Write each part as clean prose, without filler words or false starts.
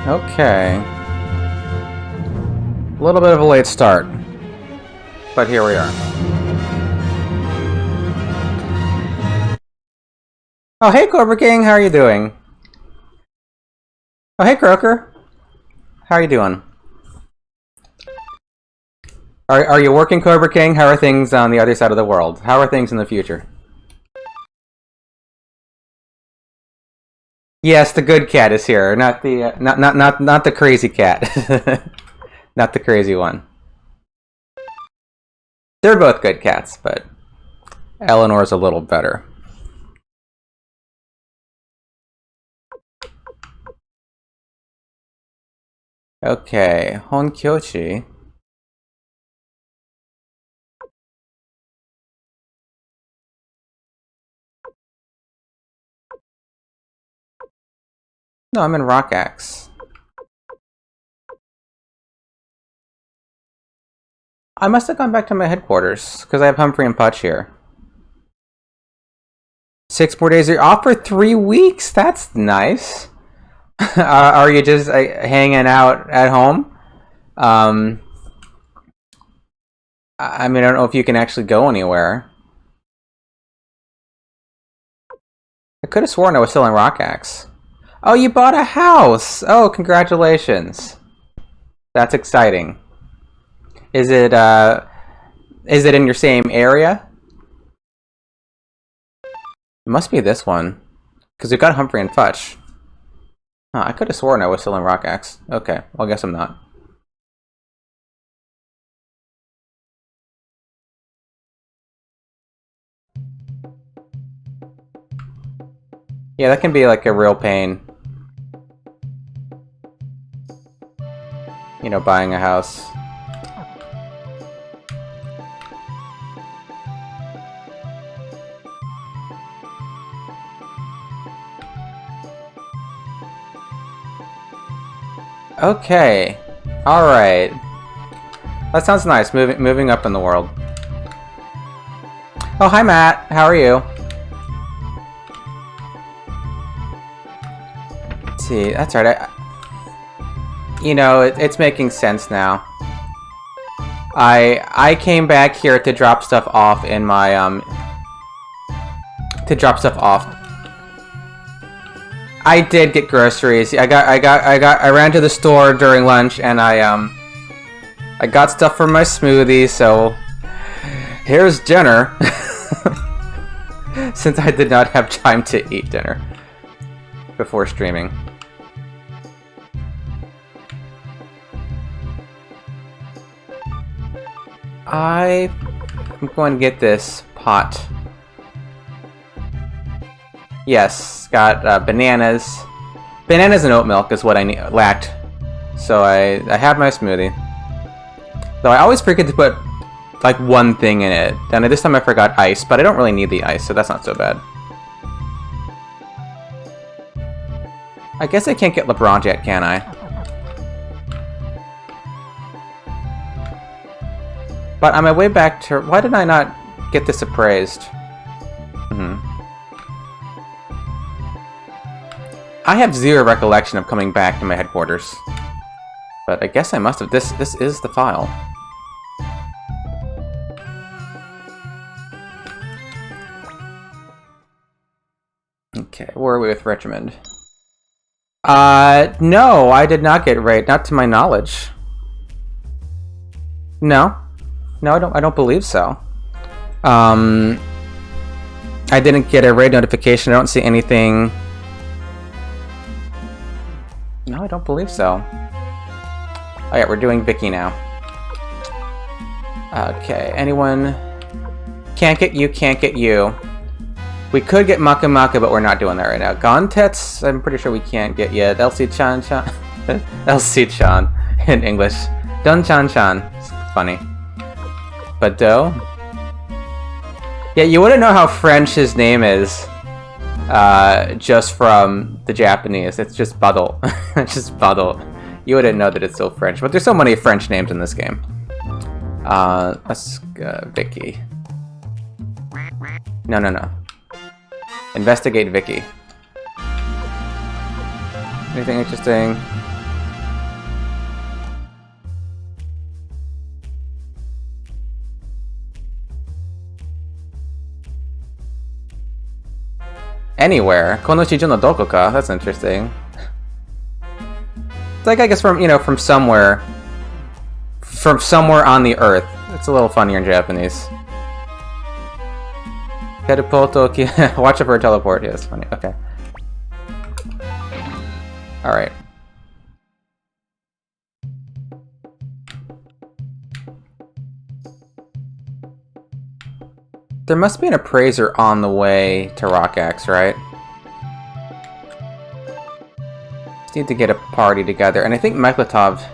Okay. A little bit of a late start, but here we are. Oh, hey, Cobra King, how are you doing? Oh, hey, Croaker. How are you doing? Are you working, Cobra King? How are things on the other side of the world? How are things in the future? Yes, the good cat is here, not the not the crazy cat, not the crazy one. They're both good cats, but Eleanor's a little better. Okay, Honkyochi. No, I'm in Rock Axe. I must have gone back to my headquarters, because I have Humphrey and Putch here. 6 more days. You're off for 3 weeks? That's nice. Are you just hanging out at home? I mean, I don't know if you can actually go anywhere. I could have sworn I was still in Rock Axe. Oh, you bought a house! Oh, congratulations. That's exciting. Is it in your same area? It must be this one. Because we've got Humphrey and Putch. Huh, I could have sworn I was still in Rock Axe. Okay, well, I guess I'm not. Yeah, that can be like a real pain. You know, buying a house. Okay. Alright. That sounds nice, moving up in the world. Oh, hi Matt. How are you? Let's see, that's right. You know, it's making sense now. I came back here to drop stuff off in my I did get groceries. I ran to the store during lunch and I got stuff for my smoothie, so here's dinner. Since I did not have time to eat dinner before streaming. I'm going to get this pot. Yes, got bananas. Bananas and oat milk is what I lacked. So I have my smoothie. Though I always forget to put like one thing in it. And this time I forgot ice, but I don't really need the ice, so that's not so bad. I guess I can't get LeBron yet, can I? But on my way back to... Why did I not get this appraised? I have zero recollection of coming back to my headquarters. But I guess I must have. This is the file. Okay, where are we with Richmond? No, I did not get raid, not to my knowledge. No. No, I don't believe so. I didn't get a raid notification. I don't see anything. No, I don't believe so. Oh yeah, we're doing Vicky now. Okay, anyone? Can't get you, can't get you. We could get Maka Maka, but we're not doing that right now. Gontets, I'm pretty sure we can't get yet. LC-chan chan. LC-chan in English. Dun-chan chan. It's funny. Bado? Yeah, you wouldn't know how French his name is. Just from the Japanese. It's just Bado. It's just Bado. You wouldn't know that it's so French. But there's so many French names in this game. Let's Vicky. No. Investigate Vicky. Anything interesting? Anywhere. Kono Shiju no doko ka? That's interesting. It's like, I guess, from, you know, from somewhere. From somewhere on the earth. It's a little funnier in Japanese. Teleporto. Watch out for a teleport. Yeah, it's funny. Okay. Alright. There must be an appraiser on the way to Rock Axe, right? Just need to get a party together, and I think Meklatov...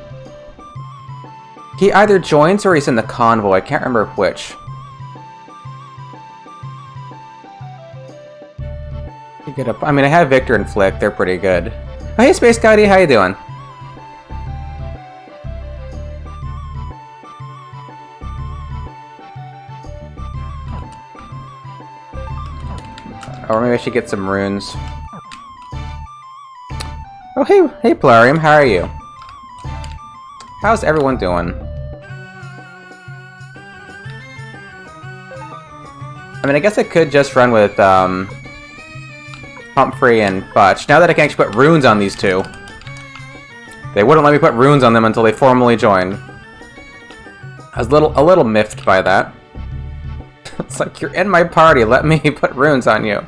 He either joins or he's in the convoy, I can't remember which. Get up. I mean, I have Victor and Flick, they're pretty good. Oh, hey Space Scotty, how you doing? Or maybe I should get some runes. Oh, hey Polarium, how are you? How's everyone doing? I mean, I guess I could just run with, Humphrey and Butch. Now that I can actually put runes on these two. They wouldn't let me put runes on them until they formally joined. I was a little miffed by that. It's like, you're in my party, let me put runes on you.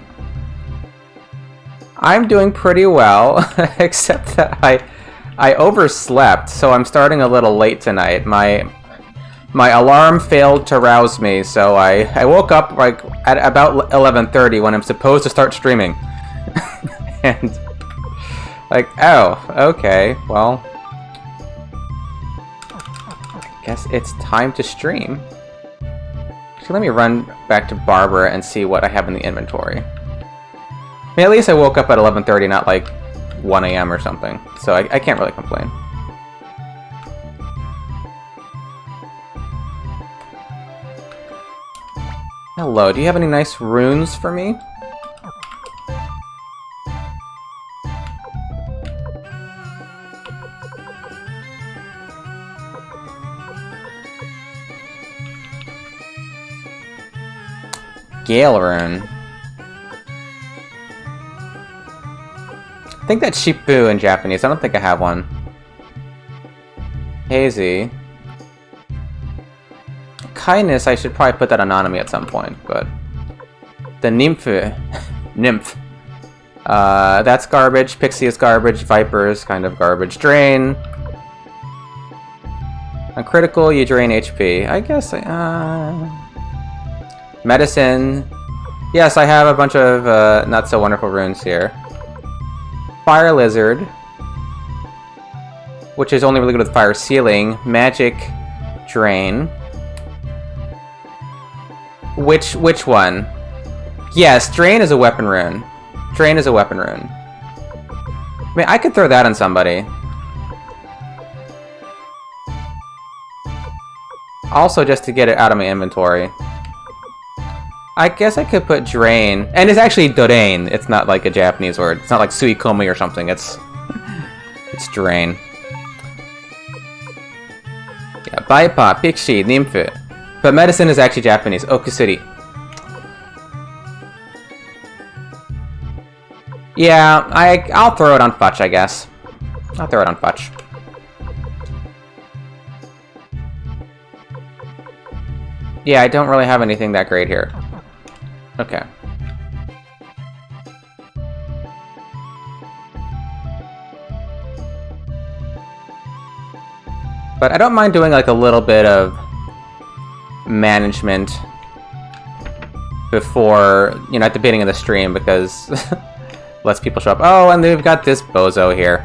I'm doing pretty well, except that I overslept, so I'm starting a little late tonight. My alarm failed to rouse me, so I woke up like at about 11:30 when I'm supposed to start streaming. And like, oh, okay, well, I guess it's time to stream. Actually, let me run back to Barbara and see what I have in the inventory. I mean, at least I woke up at 11:30, not like 1 AM or something, so I can't really complain. Hello, do you have any nice runes for me? Gale rune. I think that's Shippu in Japanese. I don't think I have one. Hazy. Kindness, I should probably put that on Nanami at some point, but... The Nymph. Nymph. That's garbage. Pixie is garbage. Viper is kind of garbage. Drain. On critical, you drain HP. I guess, Medicine. Yes, I have a bunch of not so wonderful runes here. Fire Lizard, which is only really good with Fire Sealing. Magic Drain. Which one? Yes, Drain is a weapon rune. Drain is a weapon rune. I mean, I could throw that on somebody. Also, just to get it out of my inventory. I guess I could put Drain. And it's actually Dorain. It's not like a Japanese word. It's not like Suikoden or something. It's Drain. Yeah, Baipa, Pixie, Nymph. But medicine is actually Japanese. Okusuri. Yeah, I'll throw it on Futch, I guess. I'll throw it on Futch. Yeah, I don't really have anything that great here. Okay. But I don't mind doing like a little bit of management before, you know, at the beginning of the stream, because lets people show up. Oh, and they've got this bozo here.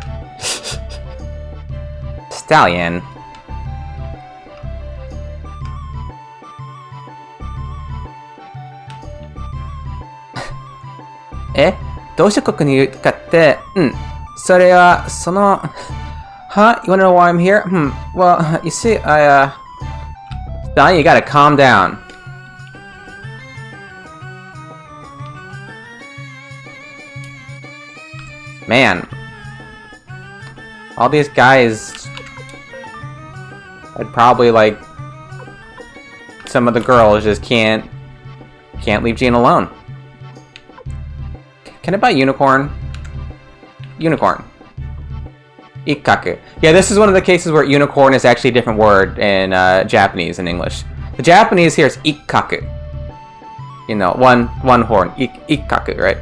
Stallion. Eh? 同志国に向かって、それは、その、Huh? You wanna know why I'm here? Well, you see, Stallion, you gotta calm down. Man. All these guys... I'd probably, like... Some of the girls just can't leave Jean alone. Can I buy unicorn? Unicorn. Ikkaku. Yeah, this is one of the cases where unicorn is actually a different word in Japanese and English. The Japanese here is ikkaku. You know, one horn. Ikkaku, right?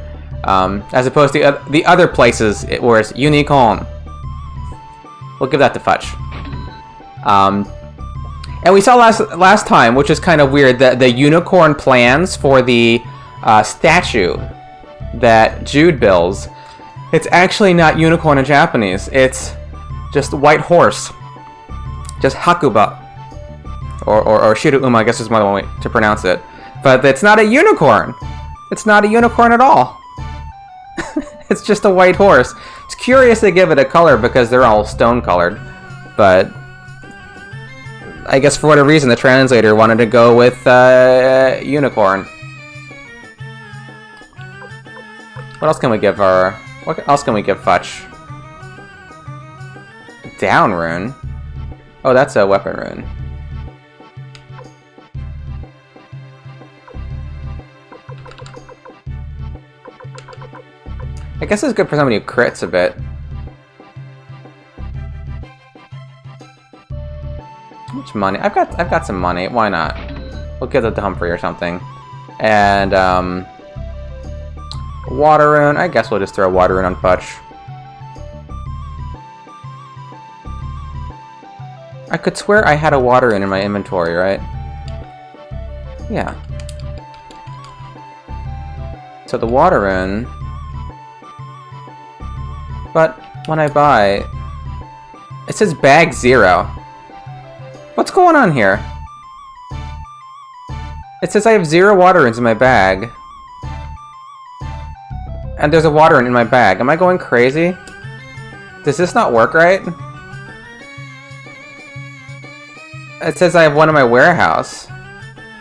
As opposed to the other places where it's unicorn. We'll give that to Fudge. And we saw last time, which is kind of weird, that the unicorn plans for the statue that Jude builds, it's actually not unicorn in Japanese. It's just white horse. Just hakuba. Or shiruuma, I guess is one way to pronounce it. But it's not a unicorn. It's not a unicorn at all. It's just a white horse. It's curious they give it a color because they're all stone colored. But I guess for whatever reason the translator wanted to go with unicorn. What else can we give her? What else can we give Fudge? Down rune? Oh, that's a weapon rune. I guess it's good for somebody who crits a bit. How much money? I've got some money. Why not? We'll give that to Humphrey or something. And water rune. I guess we'll just throw a water rune on Fudge. I could swear I had a water rune in my inventory, right? Yeah. So the water rune. But when I buy, it says bag 0. What's going on here? It says I have 0 water runes in my bag. And there's a water rune in my bag. Am I going crazy? Does this not work right? It says I have one in my warehouse.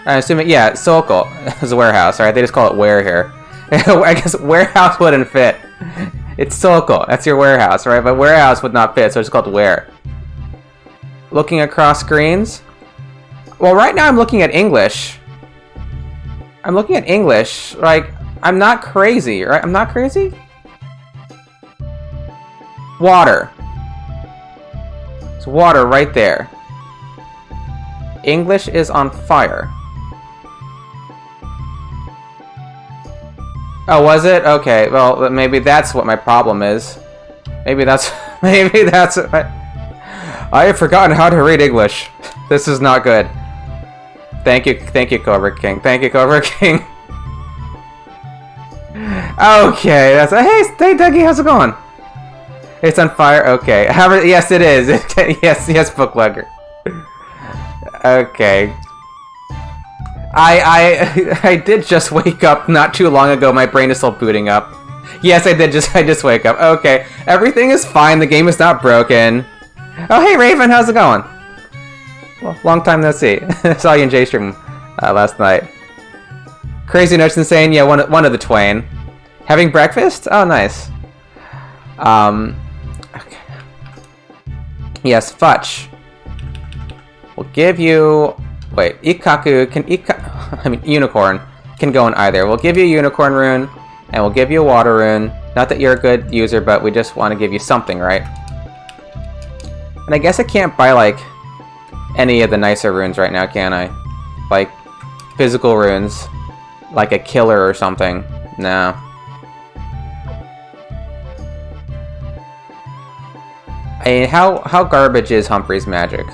I assume it, yeah, Sokol is a warehouse, right? They just call it ware here. I guess warehouse wouldn't fit. It's Sokol, that's your warehouse, right? But warehouse would not fit, so it's called ware. Looking across screens? Well, right now I'm looking at English. I'm looking at English, like, I'm not crazy, right? I'm not crazy? Water. It's water right there. English is on fire. Oh, was it? Okay, well, maybe that's what my problem is. Maybe that's what I have forgotten how to read English. This is not good. Thank you, Cobra King. Thank you, Cobra King. Okay, that's hey, Dougie, how's it going? It's on fire. Okay, yes, it is. yes, Booklugger. Okay. I did just wake up not too long ago. My brain is still booting up. Yes, I just wake up. Okay, everything is fine. The game is not broken. Oh, hey Raven, how's it going? Well, long time no see. Saw you in J-Stream last night. Crazy Nuts Insane. Yeah, one of the twain. Having breakfast? Oh, nice. Okay. Yes, Fudge. We'll give you. Wait, Ikkaku can unicorn can go in either. We'll give you a unicorn rune, and we'll give you a water rune. Not that you're a good user, but we just want to give you something, right? And I guess I can't buy like any of the nicer runes right now, can I? Like physical runes, like a killer or something. No. I mean, how garbage is Humphrey's magic?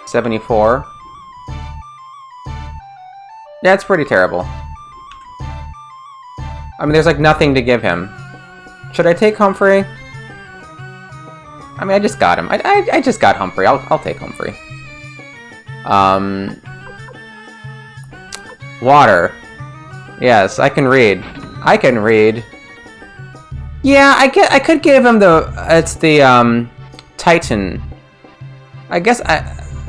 $74. Yeah, it's pretty terrible. I mean, there's like nothing to give him. Should I take Humphrey? I mean, I just got him. I just got Humphrey. I'll take Humphrey. Water. Yes, I can read. I can read. Yeah, I could give him it's the Titan. I guess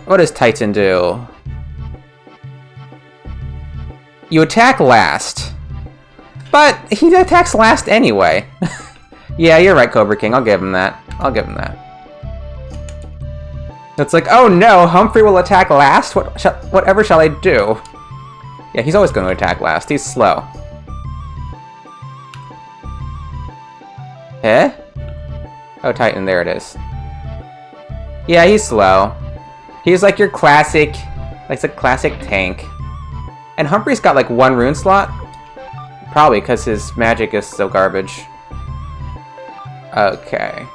what does Titan do? You attack last. But he attacks last anyway. Yeah, you're right, Cobra King. I'll give him that. It's like, oh no, Humphrey will attack last? Whatever shall I do? Yeah, he's always going to attack last. He's slow. Eh? Oh, Titan, there it is. Yeah, he's slow. He's like your classic, like a classic tank. And Humphrey's got like 1 rune slot. Probably because his magic is so garbage. Okay.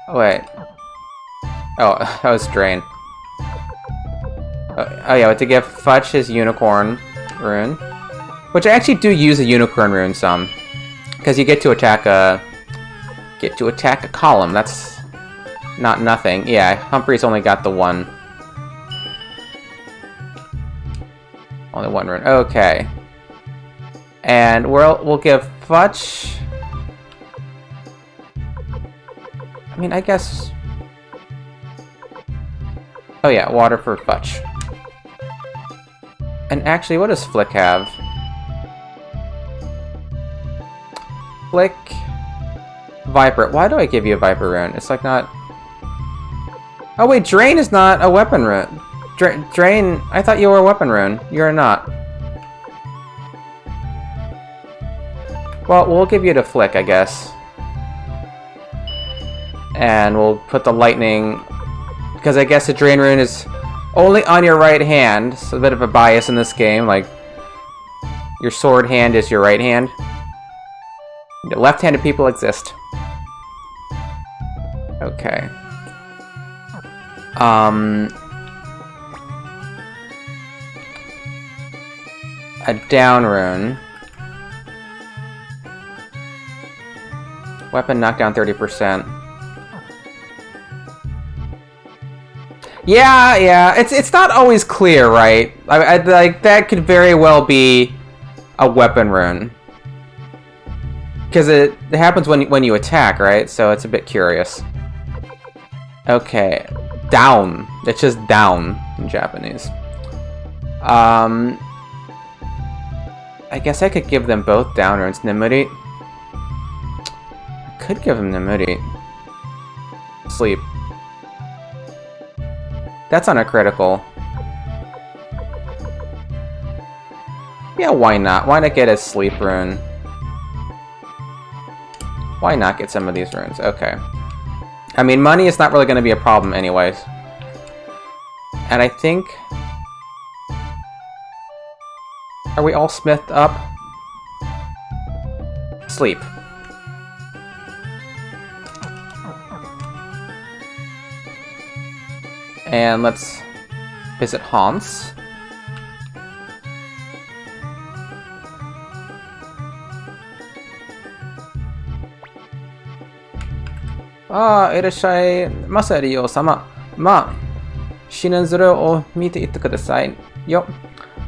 Oh, wait. Oh, that was Drain. Oh yeah, to give Fudge his unicorn rune. Which I actually do use a unicorn rune some. Because you get to attack a column. That's not nothing. Yeah, Humphrey's only got the 1. Only 1 rune. Okay. And we'll give Fudge. I mean, I guess. Oh yeah, water for Fudge. And actually, what does Flick have? Flick, Viper. Why do I give you a Viper rune? It's like not. Oh wait, Drain is not a weapon rune. Drain. I thought you were a weapon rune. You're not. Well, we'll give you the Flick, I guess. And we'll put the lightning, because I guess the Drain rune is only on your right hand. So a bit of a bias in this game, like your sword hand is your right hand. Left-handed people exist. Okay. A down rune. Weapon knockdown 30%. Yeah, it's not always clear, right? I like that could very well be a weapon rune. Because it happens when you attack, right? So it's a bit curious. Okay, down. It's just down in Japanese. I guess I could give them both down runes. Nemuri. I could give them Nemuri. Sleep. That's on a critical. Yeah, why not? Why not get a sleep rune? Why not get some of these runes? Okay. I mean, money is not really going to be a problem anyways. And I think... Are we all smithed up? Sleep. And let's visit Hans. Irashai Masario sama. Ma. Shinenzuru o mite itte kudasai. Yo.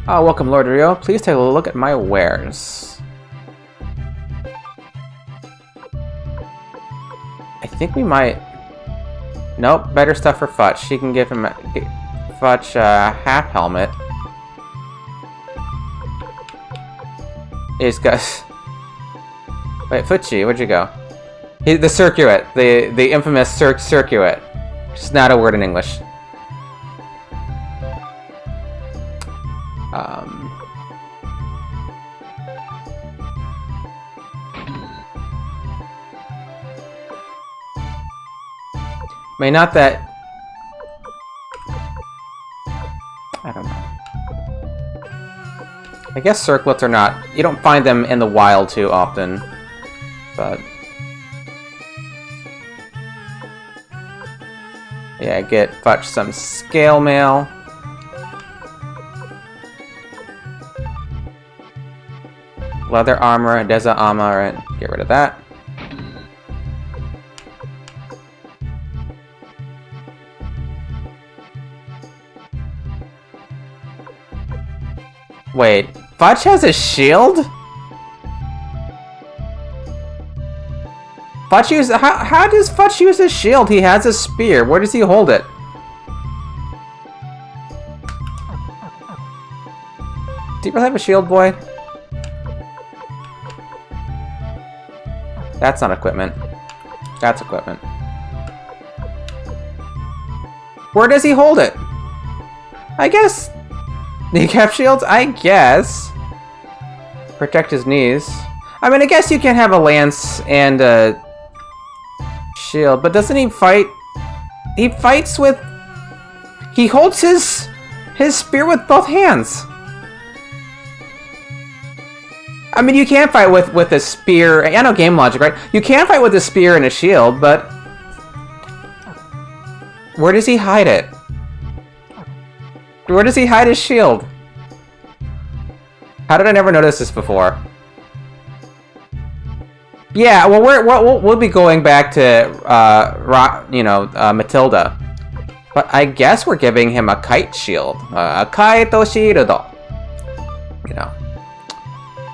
Welcome, Lord Ryo. Please take a look at my wares. I think we might... Nope, better stuff for Fudge. She can give him Fudge half helmet. He's got... Wait, Fuchi, where'd you go? The circuit, the infamous circuit. Just not a word in English. I mean, not that... I don't know. I guess circlets are not... You don't find them in the wild too often. But... Yeah, get Fudge some scale mail. Leather armor, Deza armor, and get rid of that. Wait, Fudge has a shield? Fudge use how does Fudge use his shield? He has a spear. Where does he hold it? Do you really have a shield, boy? That's not equipment. That's equipment. Where does he hold it? I guess... Kneecap shields? I guess. Protect his knees. I mean, I guess you can have a lance and a shield, but doesn't he fight? He fights with... He holds his spear with both hands. I mean, you can fight with a spear. I know game logic, right? You can fight with a spear and a shield, but... Where does he hide it? Where does he hide his shield? How did I never notice this before? Yeah, well, we'll be going back to, Matilda. But I guess we're giving him a kite shield. A kite shield. You know.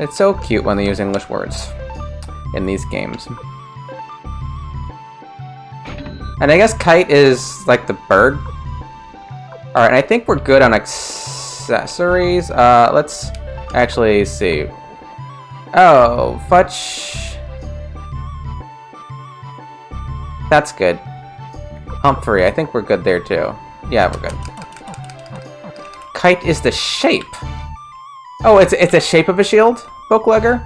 It's so cute when they use English words in these games. And I guess kite is like the bird. Alright, I think we're good on accessories. Let's actually see. Oh, fudge. That's good. Humphrey, I think we're good there too. Yeah, we're good. Kite is the shape. Oh, it's a shape of a shield? Booklegger?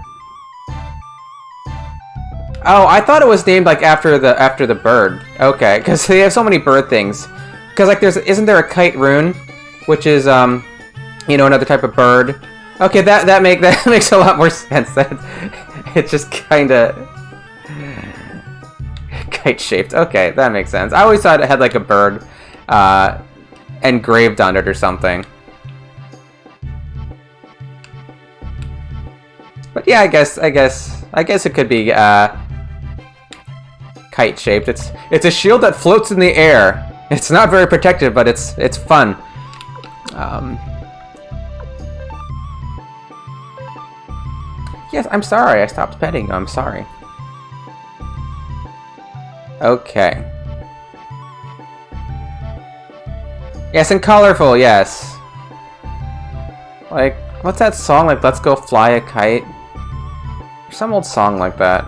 Oh, I thought it was named like after the bird. Okay, because they have so many bird things. Because like isn't there a kite rune, which is another type of bird? Okay, that makes a lot more sense. That it's just kind of kite shaped. Okay, that makes sense. I always thought it had like a bird engraved on it or something. But yeah, I guess it could be kite shaped. It's a shield that floats in the air. It's not very protective, but it's fun. Yes, I'm sorry. I stopped petting you. I'm sorry. Okay. Yes, and colorful. Yes. Like, what's that song? Like, Let's Go Fly a Kite? Some old song like that.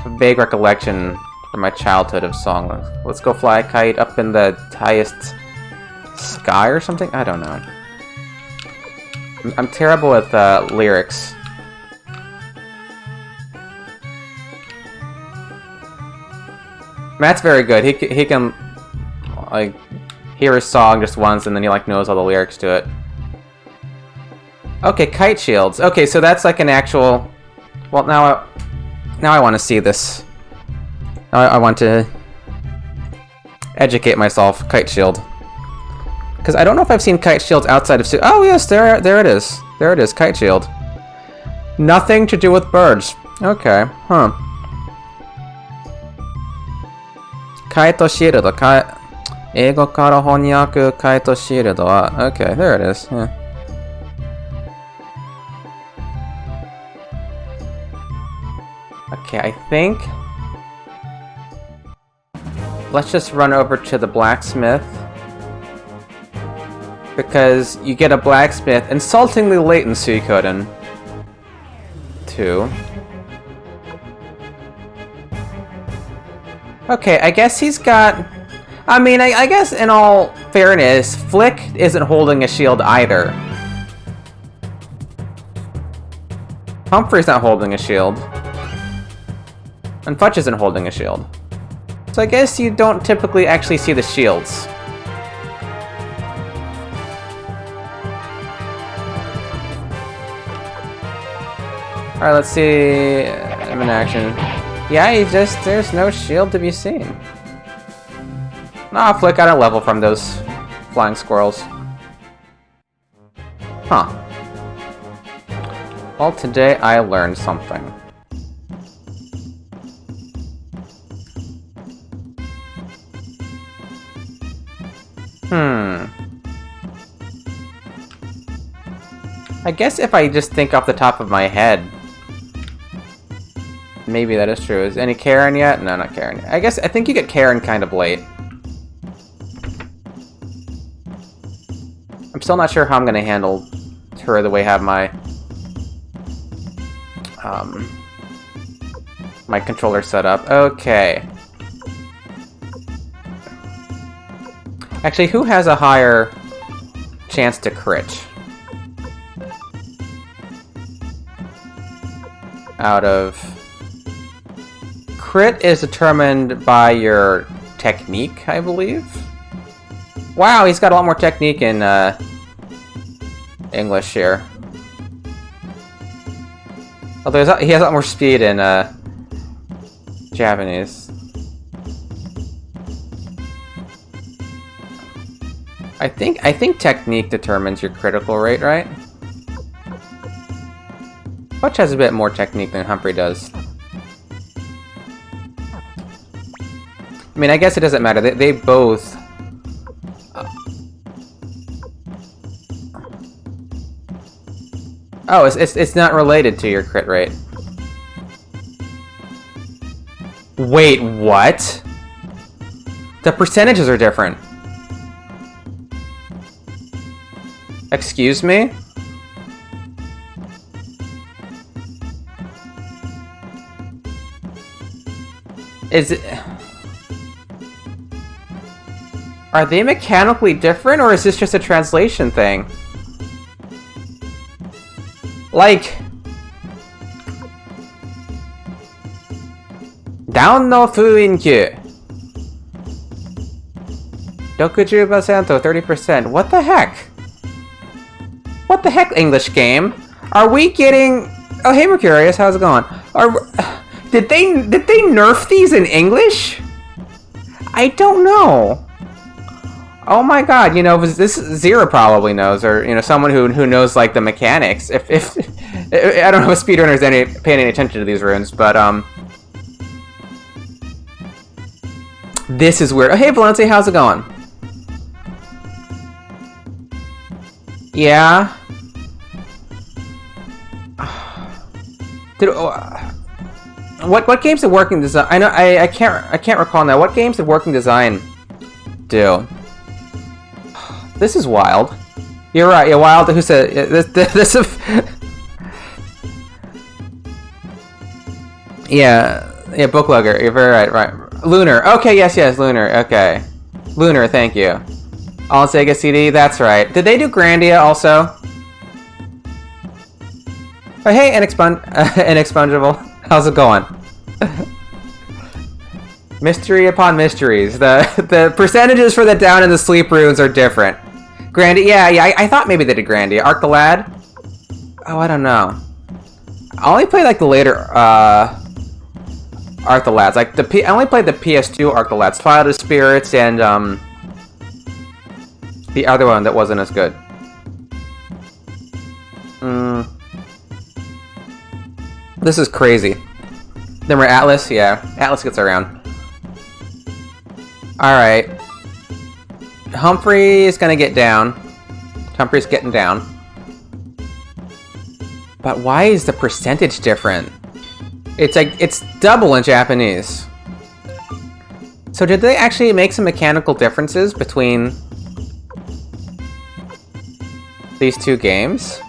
A vague recollection from my childhood of song. Let's go fly a kite up in the highest sky or something? I don't know. I'm terrible with lyrics. Matt's very good. He can like hear a song just once and then he like knows all the lyrics to it. Okay, kite shields. Okay, so that's like an actual. Well, now I want to see this. Now I want to educate myself. Kite shield. Because I don't know if I've seen kite shields outside of. Oh yes, there it is. There it is. Kite shield. Nothing to do with birds. Okay. Huh. Kite shield. Eigo kara honyaku kite shield. Okay, there it is. Yeah. Okay, I think. Let's just run over to the blacksmith. Because you get a blacksmith insultingly late in Suikoden 2. Okay, I guess he's got... I mean, I guess in all fairness, Flick isn't holding a shield either. Humphrey's not holding a shield. And Fudge isn't holding a shield. So I guess you don't typically actually see the shields. Alright, let's see him in action. Yeah, there's no shield to be seen. Nah, Flick got a level from those flying squirrels. Huh. Well, today I learned something. I guess if I just think off the top of my head, maybe that is true. Is any Karen yet? No, not Karen yet. I think you get Karen kind of late. I'm still not sure how I'm going to handle her the way I have my my controller setup. Okay. Actually, who has a higher chance to crit? Out of... Crit is determined by your technique, I believe? Wow, he's got a lot more technique in English here. Although he has a lot more speed in Japanese. I think technique determines your critical rate, right? Butch has a bit more technique than Humphrey does. I mean, I guess it doesn't matter. They both... Oh, it's not related to your crit rate. Wait, what? The percentages are different. Excuse me? Is it... Are they mechanically different, or is this just a translation thing? Like... Down no fuinki. 60%, 30%. What the heck? What the heck, English game? Are we getting... Oh, hey, Mercurius, how's it going? Did they nerf these in English? I don't know. Oh my god, you know, this Zero probably knows, or, you know, someone who knows, like, the mechanics. If I don't know if speedrunners paying any attention to these runes, but, this is weird. Oh, hey, Valencia, how's it going? Yeah? What games did Working Design... I know, I can't recall now. What games did Working Design do? This is wild. You're right. Yeah, wild. Who said this? Yeah, Booklugger. You're very right. Right. Lunar. Okay. Yes. Lunar. Okay. Lunar. Thank you. All Sega CD. That's right. Did they do Grandia also? Oh, hey, Inexpungible. How's it going? Mystery upon mysteries. The percentages for the down and the sleep runes are different. Grandia, yeah, I thought maybe they did Grandia. Arc the Lad? Oh, I don't know. I only played like the later Arc the Lads. Like I only played the PS2 Arc the Lads, Twilight of Spirits, and the other one that wasn't as good. This is crazy. Then we're Atlas, yeah. Atlas gets around. Alright. Humphrey is gonna get down. Humphrey's getting down. But why is the percentage different? It's like, it's double in Japanese. So did they actually make some mechanical differences between these two games?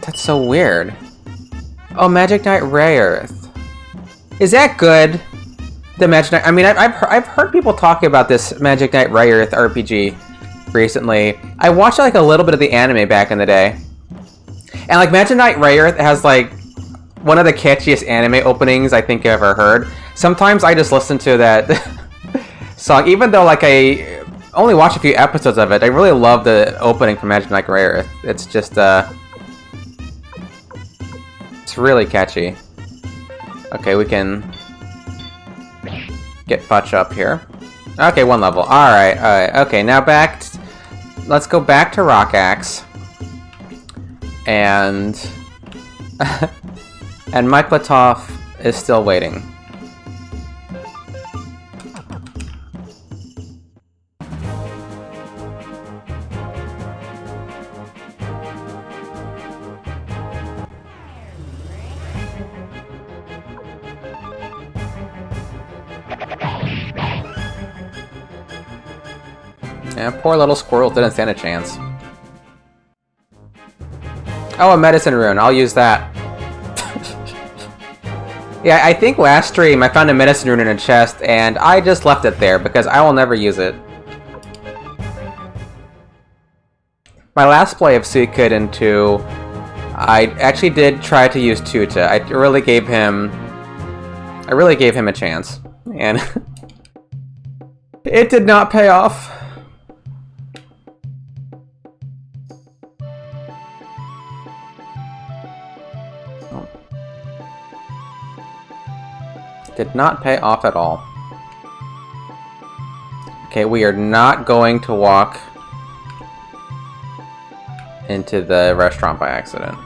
That's so weird. Oh, Magic Knight Rayearth. Is that good? The Magic Knight... I mean, I've heard people talking about this Magic Knight Rayearth RPG recently. I watched like a little bit of the anime back in the day. And like Magic Knight Rayearth has like one of the catchiest anime openings I think I've ever heard. Sometimes I just listen to that song, even though like I only watched a few episodes of it. I really love the opening for Magic Knight Rayearth. It's just it's really catchy. Okay, we can get Butch up here. Okay, one level. Alright. Okay, now let's go back to Rock Axe. And... and Mike Latoff is still waiting. Yeah, poor little squirrel didn't stand a chance. Oh, a medicine rune. I'll use that. Yeah, I think last stream I found a medicine rune in a chest, and I just left it there because I will never use it. My last play of Suikoden 2, I actually did try to use Tuta. I really gave him a chance, and it did not pay off. Did not pay off at all. Okay, we are not going to walk into the restaurant by accident.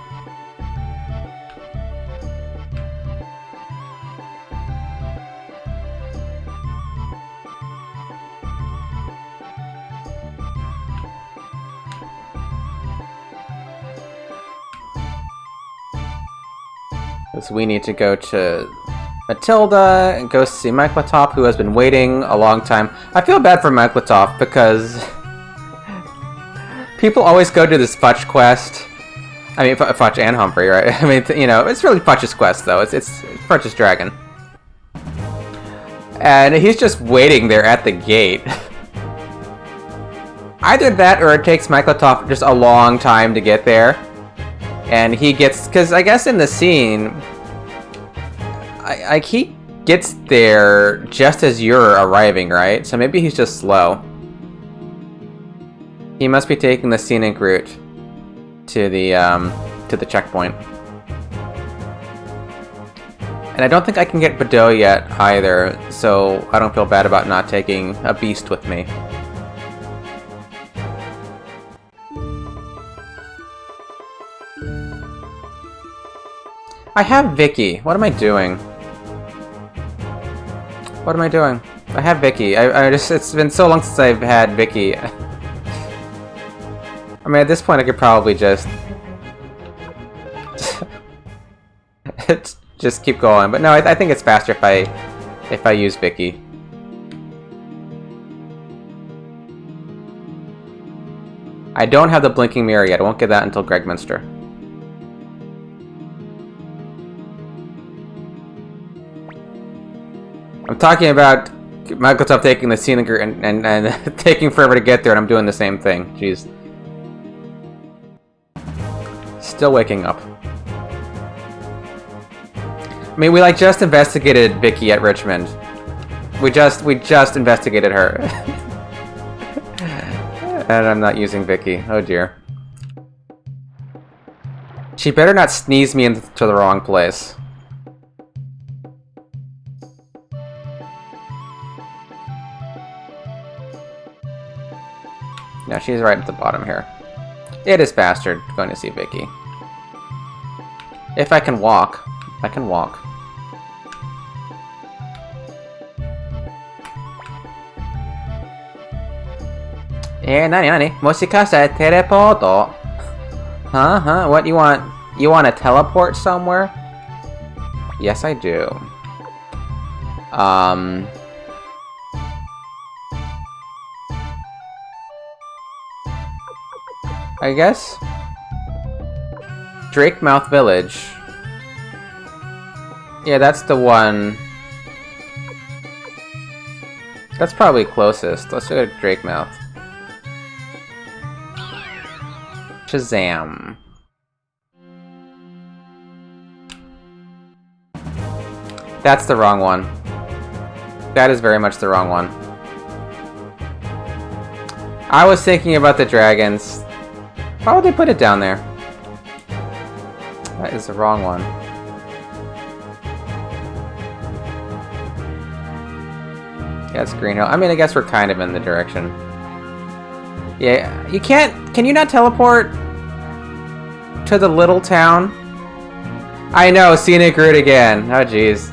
Because we need to go to Matilda and go see Microtop, who has been waiting a long time. I feel bad for Microtop because people always go to this Futch quest. I mean, Futch and Humphrey, right? I mean, you know, it's really Futch's quest, though. It's Futch's dragon. And he's just waiting there at the gate. Either that, or it takes Microtop just a long time to get there. And he gets... Because I guess in the scene... he gets there just as you're arriving, right? So maybe he's just slow. He must be taking the scenic route to the checkpoint. And I don't think I can get Bordeaux yet either, so I don't feel bad about not taking a beast with me. I have Vicky. What am I doing? What am I doing? I have Vicky. It's been so long since I've had Vicky. I mean, at this point, I could probably just just keep going. But no, I think it's faster if I use Vicky. I don't have the blinking mirror yet. I won't get that until Gregminster. I'm talking about Microtop taking the scenic route and taking forever to get there, and I'm doing the same thing. Jeez. Still waking up. I mean, we like just investigated Vicky at Richmond. We just investigated her. And I'm not using Vicky. Oh dear. She better not sneeze me into the wrong place. No, she's right at the bottom here. It is faster going to see Vicky. If I can walk. I can walk. Nani? Moshikashita teleporto? Huh? What you want? You want to teleport somewhere? Yes, I do. I guess Drakemouth Village. Yeah, that's the one. That's probably closest. Let's go to Drakemouth. Shazam. That's the wrong one. That is very much the wrong one. I was thinking about the dragons. Why would they put it down there? That is the wrong one. Yeah, it's Green Hill. I mean, I guess we're kind of in the direction. Yeah, you can't... Can you not teleport to the little town? I know, scenic route again. Oh, jeez.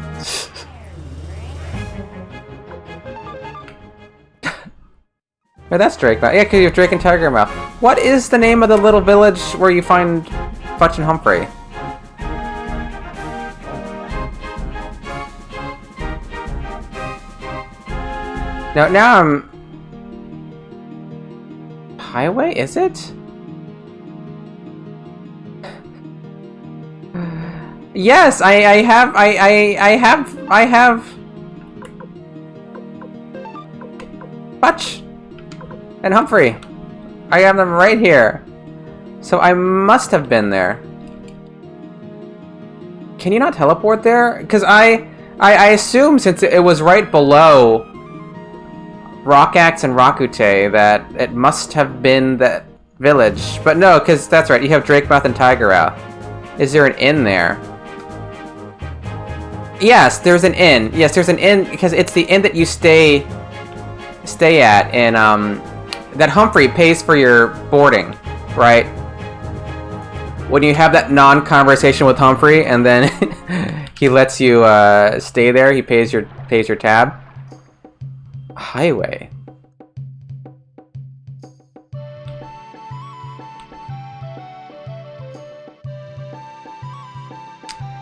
No, that's Drakemouth. Yeah, because you have Drake and Tiger Mouth. What is the name of the little village where you find Futch and Humphrey? Now I'm... Highway, is it? Yes, I have Butch and Humphrey. I have them right here. So I must have been there. Can you not teleport there? Because I assume since it was right below Rockaxe and Rakute that it must have been that village. But no, because that's right, you have Drakemouth and Tigermouth. Is there an inn there? Yes, there's an inn. Yes, there's an inn because it's the inn that you stay at, and that Humphrey pays for your boarding, right? When you have that non-conversation with Humphrey, and then he lets you stay there, he pays your tab. Highway.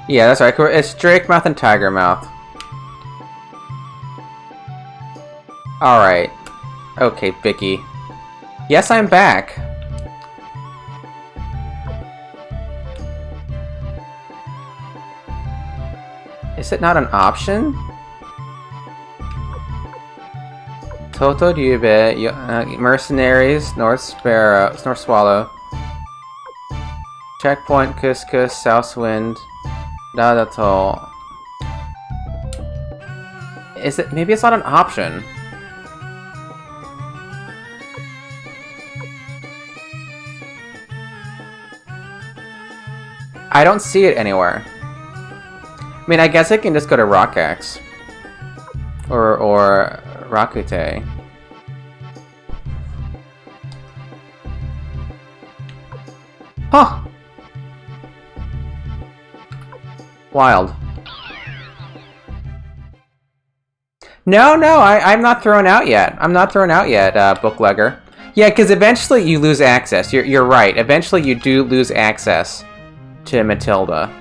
Yeah, that's right. It's Drakemouth and Tigermouth. Alright. Okay, Vicky. Yes, I'm back. Is it not an option? Toto Ryube, Mercenaries, North Swallow. Checkpoint, Couscous, Southwind, Dadato. Is it? Maybe it's not an option. I don't see it anywhere. I mean, I guess I can just go to Rockaxe. Or Rakute. Huh! Wild. No, I'm not thrown out yet. I'm not thrown out yet, Booklegger. Yeah, because eventually you lose access. You're right. Eventually you do lose access to Matilda.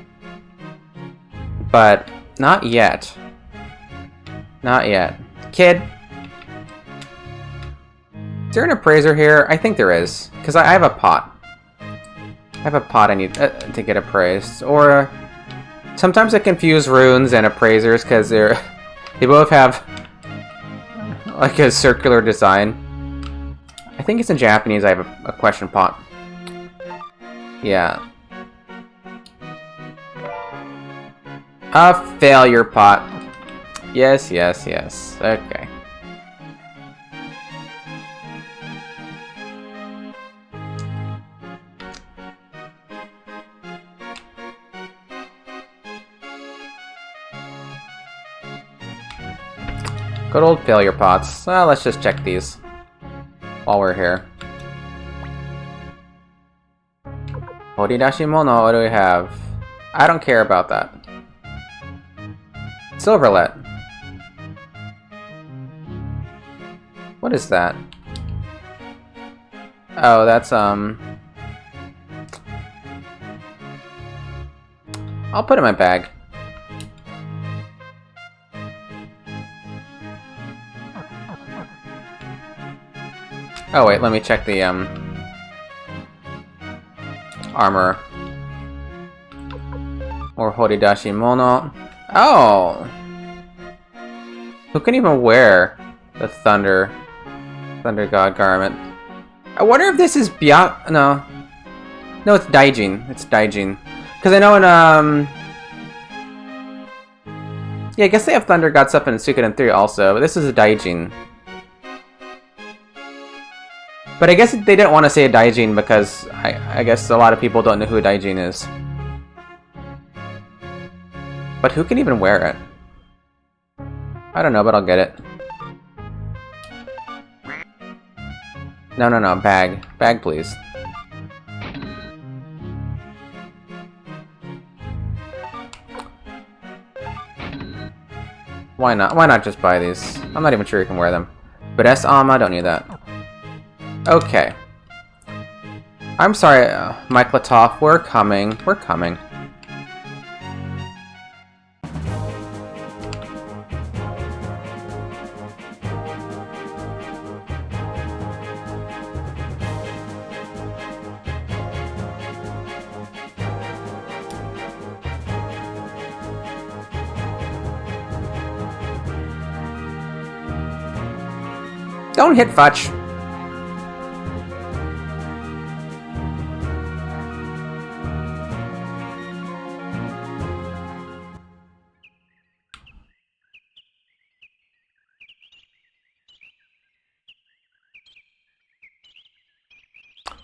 But not yet. Not yet. Kid. Is there an appraiser here? I think there is. Because I have a pot. I have a pot I need to get appraised. Or sometimes I confuse runes and appraisers because they both have like a circular design. I think it's in Japanese. I have a question pot. Yeah. A failure pot. Yes. Okay. Good old failure pots. Well, let's just check these while we're here. Horidashimono, what do we have? I don't care about that. Silverlet. What is that? Oh, that's I'll put it in my bag. Oh wait, let me check the armor. Or Horidashimono. Oh! Who can even wear the Thunder God garment? I wonder if this is No, it's Daijin. It's Daijin. Because I know in yeah, I guess they have Thunder God stuff in Suikoden 3 also, but this is a Daijin. But I guess they didn't want to say a Daijin because I guess a lot of people don't know who a Daijin is. But who can even wear it? I don't know, but I'll get it. No, bag. Bag, please. Why not? Why not just buy these? I'm not even sure you can wear them. But S-Ama, don't need that. Okay. I'm sorry, Mike Latoff. We're coming. We're coming. Don't hit Fudge.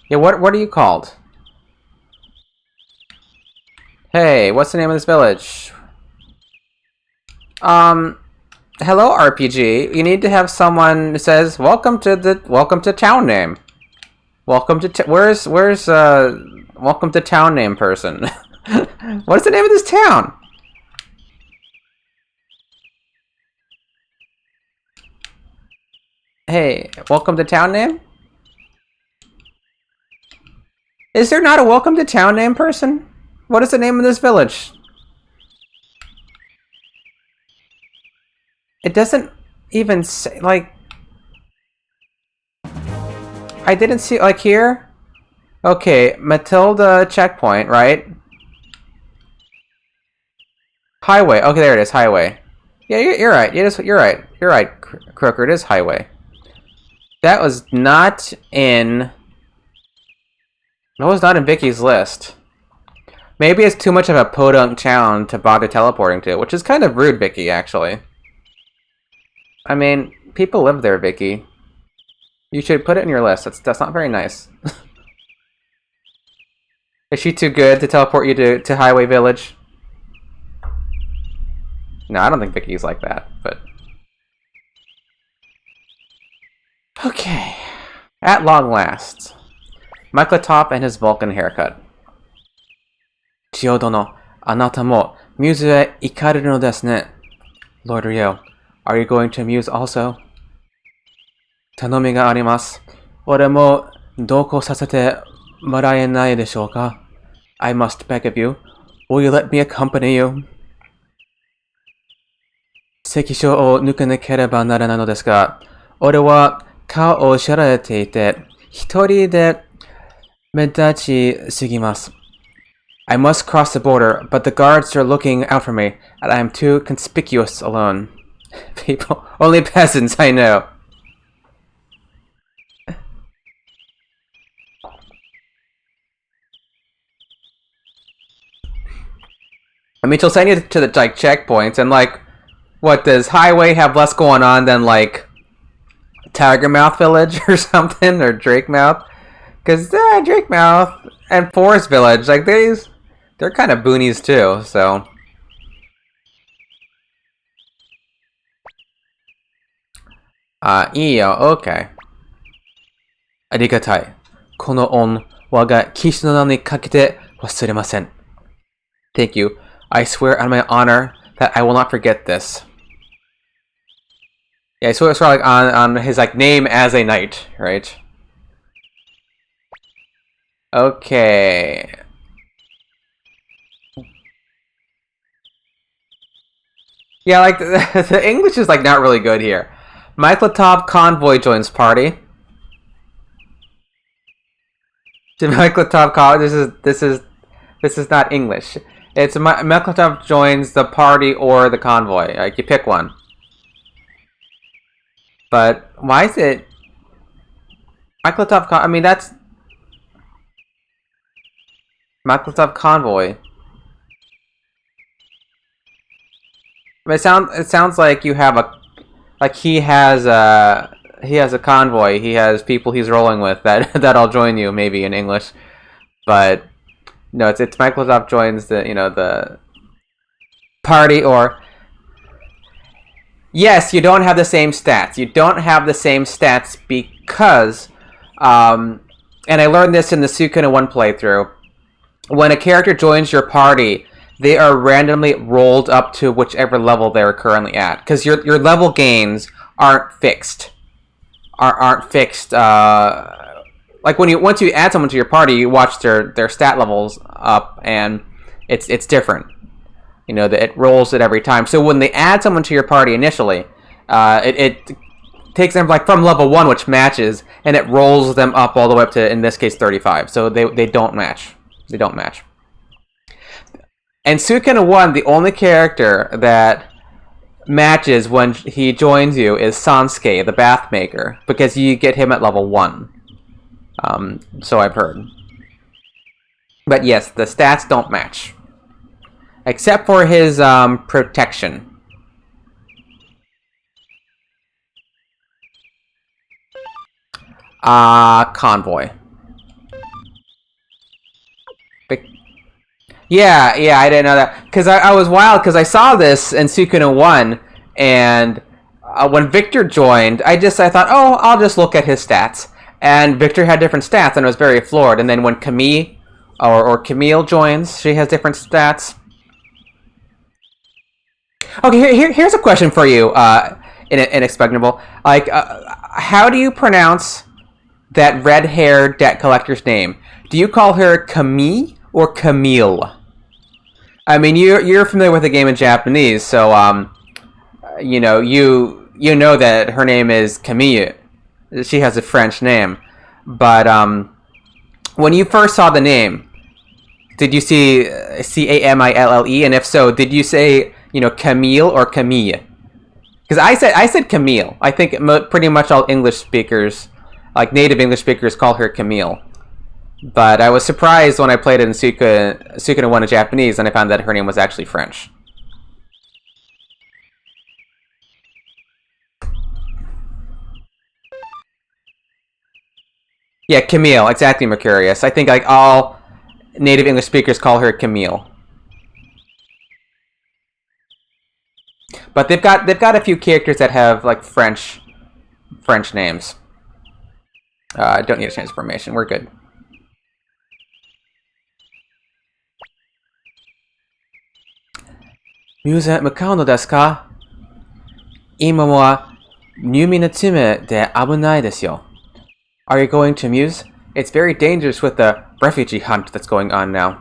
Yeah, what are you called? Hey, what's the name of this village? Hello RPG. You need to have someone who says, welcome to town name. Welcome to where's welcome to town name person. What's the name of this town? Hey, welcome to town name? Is there not a welcome to town name person? What is the name of this village? It doesn't even say, like... I didn't see, like, here? Okay, Matilda checkpoint, right? Highway. Okay, there it is, highway. Yeah, you're right. You're right. You're right, Croker. It is highway. That was not in... That was not in Vicky's list. Maybe it's too much of a podunk town to bother teleporting to, which is kind of rude, Vicky, actually. I mean, people live there, Vicky. You should put it in your list. That's not very nice. Is she too good to teleport you to Highway Village? No, I don't think Vicky's like that, but... Okay. At long last. Michael Top and his Vulcan haircut. Chio dono, anata mo Muse e ikareru no desu ne. Lord Ryo, are you going to Muse also? Tanomi ga arimasu. Ore mo doko sasete moraenai deshou ka? I must beg of you. Will you let me accompany you? Sekishou o nukanekereba naranai no desu ga, ore wa kao o shirarete ite, hitori de medachi sugimasu. I must cross the border, but the guards are looking out for me, and I am too conspicuous alone. People, only peasants, I know. I mean, she'll send you to the like checkpoints, and like, what does Highway have less going on than like Tigermouth Village or something, or Drakemouth? Because Drakemouth and Forest Village, like they're kind of boonies too. So, iyo, okay. Arigatai. Kono on waga kishi no nana ni kakete wasuremasen. Thank you. I swear on my honor that I will not forget this. Yeah, I swear it's like on his like name as a knight, right? Okay. Yeah, like the English is like not really good here. Michael Top convoy joins party. Michael Top this is not English. It's Michael Top joins the party or the convoy. Like you pick one. But why is it Michael Top? I mean that's Michael Top convoy. I mean, it sounds like you have he has a convoy. He has people he's rolling with that'll join you maybe in English, but no, it's Michael Top joins the party or yes, you don't have the same stats. You don't have the same stats because and I learned this in the Suikoden 1 playthrough. When a character joins your party, they are randomly rolled up to whichever level they're currently at. Because your level gains aren't fixed. Aren't fixed. Like once you add someone to your party, you watch their stat levels up, and it's different. You know that it rolls it every time. So when they add someone to your party initially, it takes them like from level 1, which matches, and it rolls them up all the way up to, in this case, 35. So they don't match. They don't match. And Suikoden 1, the only character that matches when he joins you is Sansuke, the bath maker, because you get him at level 1. So I've heard. But yes, the stats don't match. Except for his protection. Convoy. Yeah, I didn't know that. Because I was wild, because I saw this in Suikoden 1, and when Victor joined, I thought, oh, I'll just look at his stats. And Victor had different stats, and I was very floored. And then when Camille, or Camille joins, she has different stats. Okay, here's a question for you, Inexpugnable. Like, how do you pronounce that red-haired debt collector's name? Do you call her Camille or Camille? I mean, you're familiar with the game in Japanese, so you know that her name is Camille. She has a French name, but when you first saw the name, did you see Camille? And if so, did you say Camille or Camille? Because I said Camille. I think pretty much all English speakers, like native English speakers, call her Camille. But I was surprised when I played it in Suikoden 1 in Japanese, and I found that her name was actually French. Yeah, Camille, exactly, Mercurius. I think like all native English speakers call her Camille. But they've got a few characters that have like French names. Don't need a transformation. We're good. Muse 向かうのですか? 今は入眠の爪で危ないですよ. Are you going to Muse? It's very dangerous with the refugee hunt that's going on now.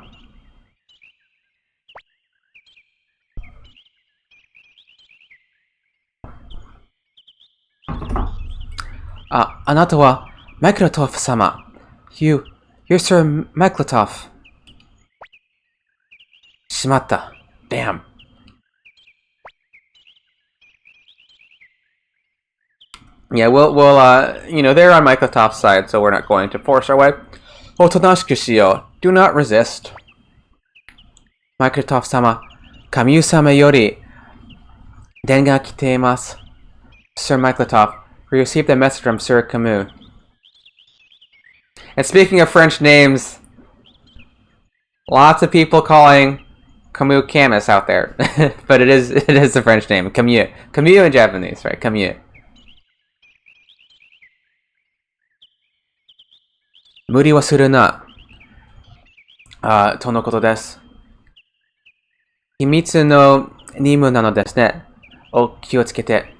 あなたはマイクロトフ様. You're Sir Maklotov. しまった. Damn. Yeah, we'll they're on Maiklotov's side, so we're not going to force our way. Otonashku shiyo. Do not resist. Maklotov sama, Kamyu sama yori den ga kiteimasu. Sir Maklotov, we received a message from Sir Camus. And speaking of French names, lots of people calling Camus Camus out there. But it is the French name, Camus. Camus in Japanese, right? Camus. 無理はするな。とのことです。秘密の任務なのですね。お気をつけて。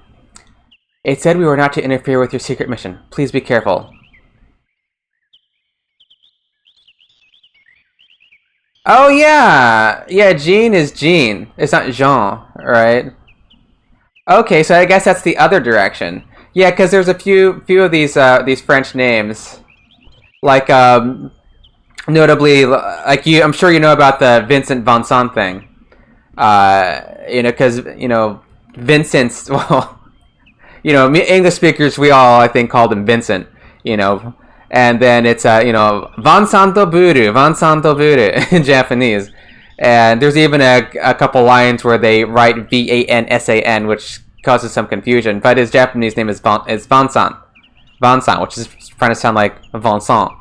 It said we were not to interfere with your secret mission. Please be careful. Oh yeah! Yeah, Jean is Jean. It's not Jean, right? Okay, so I guess that's the other direction. Yeah, because there's a few of these French names. Like, notably, like I'm sure you know about the Vincent Vincent thing. Because, Vincent's, well, English speakers, we all, I think, called him Vincent, And then it's, Vansanto Buru in Japanese. And there's even a couple lines where they write Vansan, which causes some confusion. But his Japanese name is Vansan. Vansan, which is trying to sound like Vincent,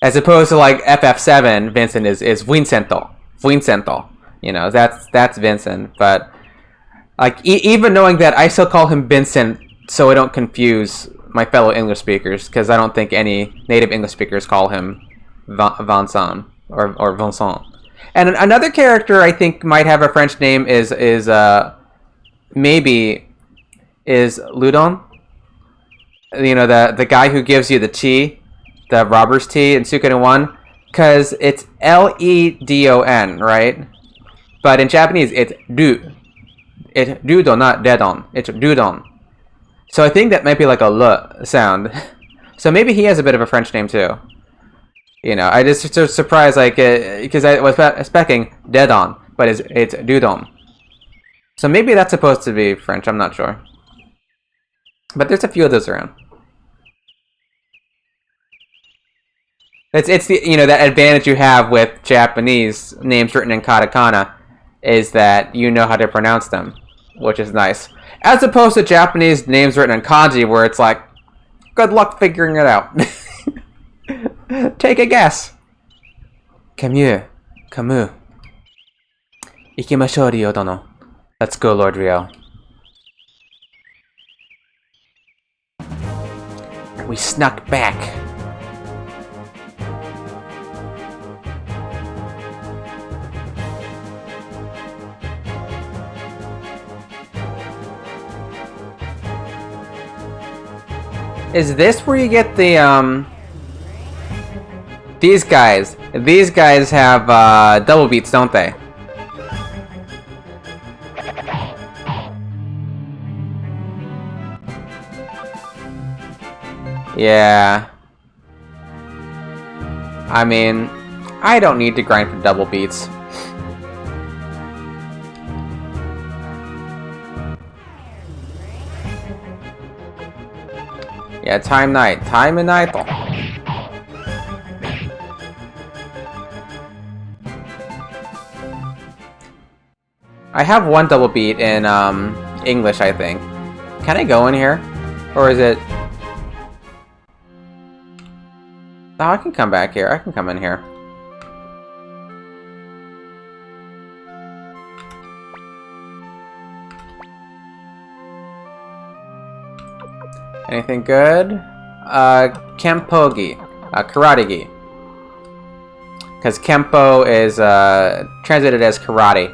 as opposed to like FF7, Vincent is Vincento, that's Vincent. But like even knowing that, I still call him Vincent so I don't confuse my fellow English speakers, because I don't think any native English speakers call him Vincent or Vincent. And another character I think might have a French name is Ludon. The guy who gives you the tea, the robber's tea in Suikoden 1, because it's Ledon, right? But in Japanese, it's du. It's dudon, not dedon. It's dudon. So I think that might be like a l sound. So maybe he has a bit of a French name too. I just was surprised, like, because I was expecting dedon, but it's Dudon. So maybe that's supposed to be French, I'm not sure. But there's a few of those around. It's the, you know, that advantage you have with Japanese names written in katakana is that you know how to pronounce them, which is nice. As opposed to Japanese names written in kanji where it's like, good luck figuring it out. Take a guess. Camus. Ikimashou, Ryo dono. Let's go, Lord Ryo. We snuck back. Is this where you get the, These guys. These guys have, double beats, don't they? Yeah. I mean, I don't need to grind for double beats. Yeah, time and night. I have one double beat in English, I think. Can I go in here? Or is it... Oh, I can come back here. I can come in here. Anything good? Kempo-gi. Karate-gi. Because Kempo is translated as karate.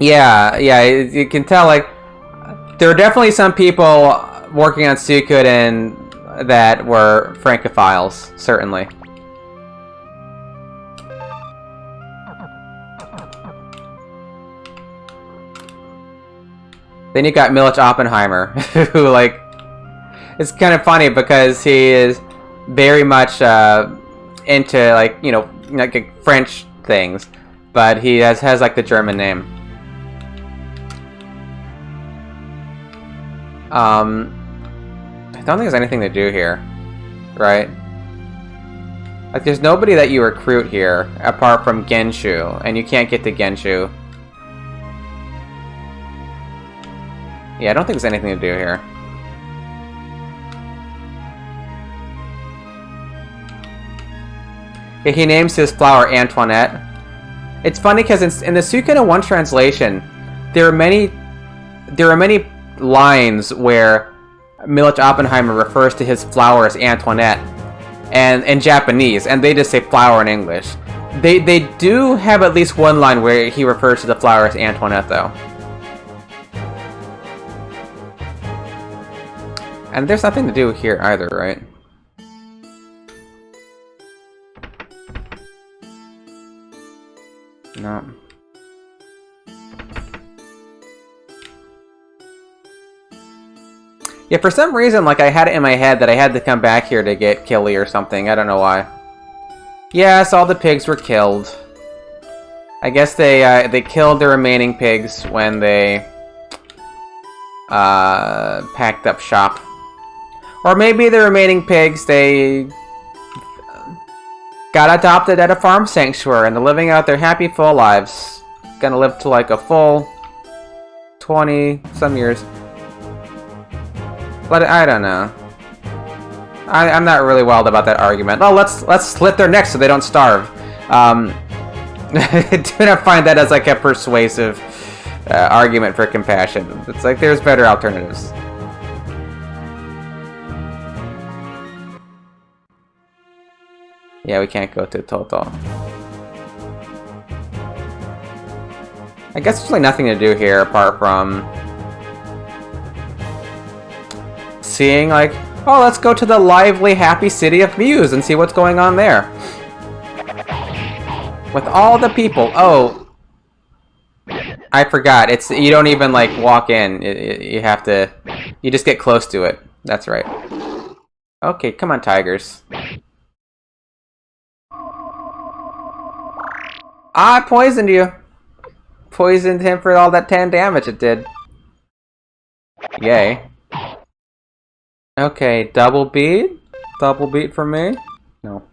Yeah, you can tell, like, there are definitely some people working on Suikoden that were Francophiles, certainly. Then you got Milich Oppenheimer, who, like, it's kind of funny because he is very much into, like, you know, like French things, but he has like the German name. I don't think there's anything to do here, right? Like, there's nobody that you recruit here apart from Genshu, and you can't get to Genshu. Yeah, I don't think there's anything to do here. Okay, he names his flower Antoinette. It's funny because in the Suikoden 1 translation, there are many lines where Milich Oppenheimer refers to his flower as Antoinette, and in Japanese, and they just say flower in English. They do have at least one line where he refers to the flower as Antoinette, though. And there's nothing to do here either, right? No. Yeah, for some reason, like, I had it in my head that I had to come back here to get Killy or something. I don't know why. Yes, all the pigs were killed. I guess they killed the remaining pigs when they packed up shop. Or maybe the remaining pigs, they got adopted at a farm sanctuary and they're living out their happy full lives. Gonna live to like a full 20-some years. But I don't know. I'm not really wild about that argument. Oh, let's slit their necks so they don't starve. I do not find that as like a persuasive argument for compassion. It's like there's better alternatives. Yeah, we can't go to Toto. I guess there's like nothing to do here apart from seeing like, oh, let's go to the lively, happy city of Muse and see what's going on there. With all the people. Oh, I forgot. It's, you don't even like walk in. You have to, you just get close to it. That's right. Okay, come on, tigers. I poisoned you. Poisoned him for all that 10 damage it did. Yay. Okay, double beat? Double beat for me? No.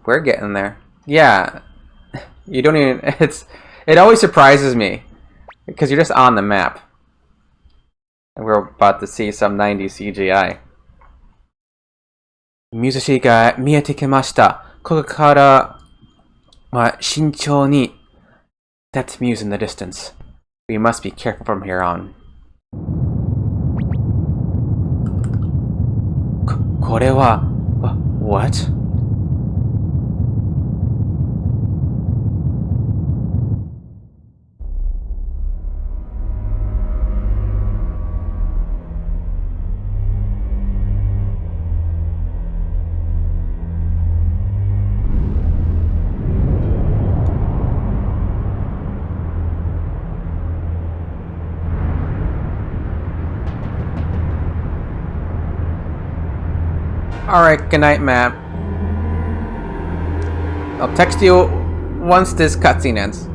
We're getting there. Yeah. You don't even... It always surprises me. Because you're just on the map. And we're about to see some 90s CGI. 水しが見えてきました。ここからは慎重に。That's Muse in the distance. We must be careful from here on. これは... What? Alright, good night, map. I'll text you once this cutscene ends.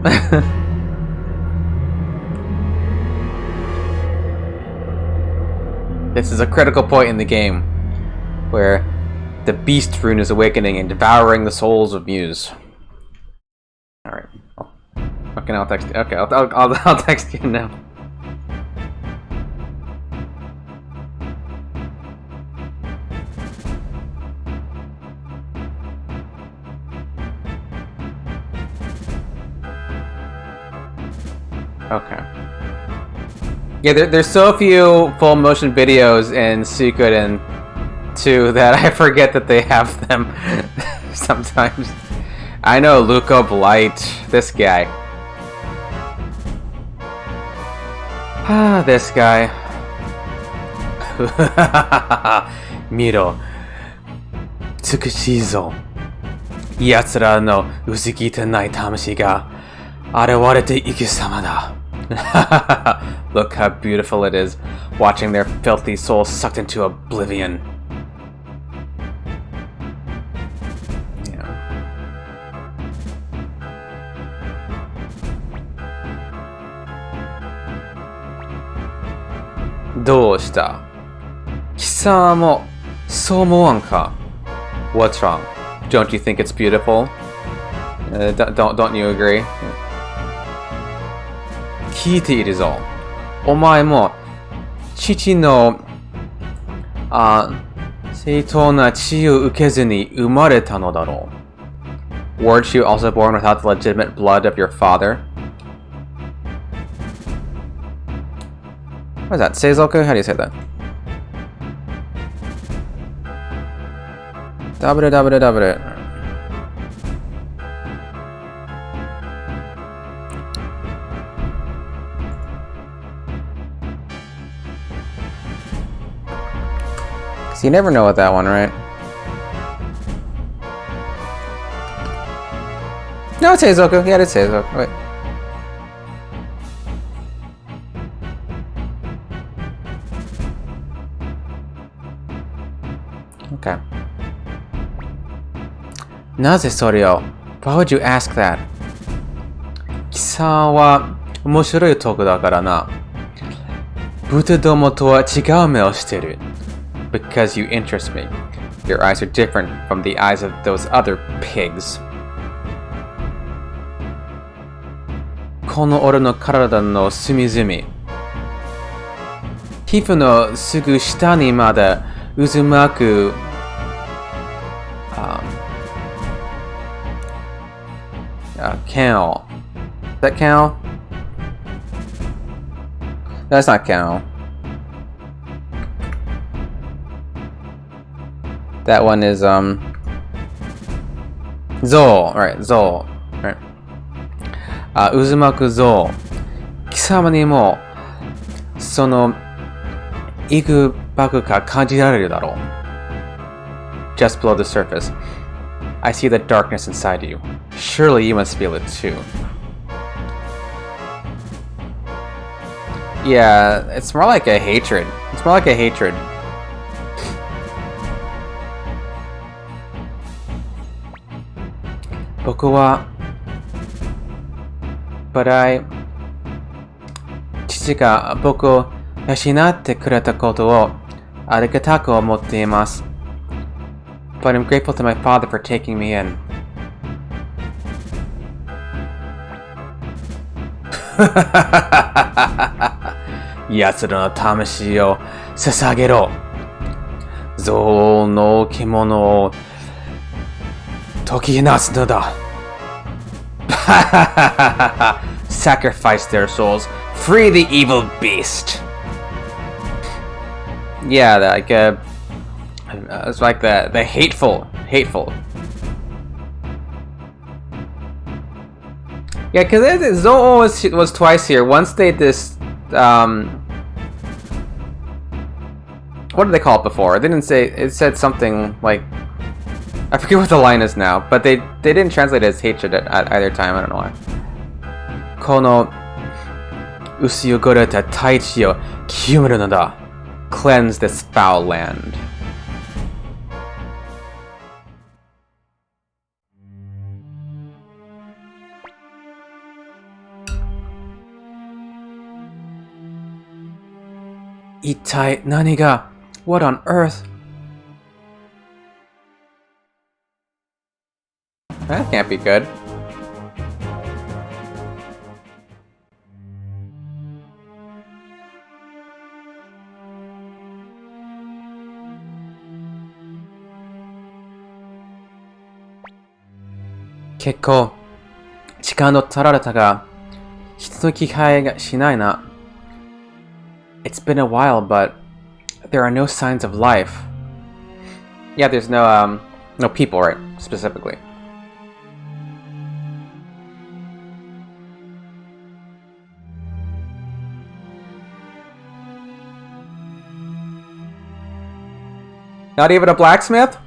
This is a critical point in the game where the Beast Rune is awakening and devouring the souls of Muse. Alright. Okay, I'll text you. Okay, I'll text you now. Okay. Yeah, there's so few full motion videos in Suikoden 2 that I forget that they have them sometimes. I know Luca Blight, this guy. Ah, this guy. Miro. Tsukushizo. Yatsura no uzukite nai tamashi ga arewarete ikusama da. Look how beautiful it is, watching their filthy souls sucked into oblivion. Yeah. どうした？貴様もそう思わんか？ What's wrong? Don't you think it's beautiful? Don't you agree? 聞いているぞ。お前も父の正当な血を受けずに生まれたのだろう。Weren't you also born without the legitimate blood of your father? What is that? Seizoku? How do you say that? Dabure. You never know with that one, right? No, it's Heizoku. Yeah, it's Heizoku. Wait. Okay. なぜそれを? Why would you ask that? 貴様は面白い男だからな。豚どもとは違う目をしてる。Because you interest me. Your eyes are different from the eyes of those other pigs. この俺の体の隅々。皮膚のすぐ下にまで渦巻くCow. Is that cow? That's not cow. That one is Zou. Right, Zou. Right. 渦巻くZou。貴様にもその幾ばくか感じられるだろう。Just below the surface, I see the darkness inside you. Surely you must feel it too. Yeah, it's more like a hatred. It's more like a hatred. But I... 父が僕を養ってくれたことをありがたく思っています。But I'm grateful to my father for taking me in. 奴らの魂を捧げろ。憎悪の獣を解き放つのだ。Sacrifice their souls. Free the evil beast. Yeah, like it's like the hateful. Yeah, because Zou was twice here. Once they what did they call it before? They didn't say. It said something like, I forget what the line is now, but they didn't translate it as hatred at either time. I don't know why. Kono usuyogoreta taichi o kyumeru no da. Cleanse this foul land. Itai nani ga? What on earth? That can't be good. Kekko, 時間の取られたが、人の気配がしないな。It's been a while, but there are no signs of life. Yeah, there's no people, right? Specifically. Not even a blacksmith?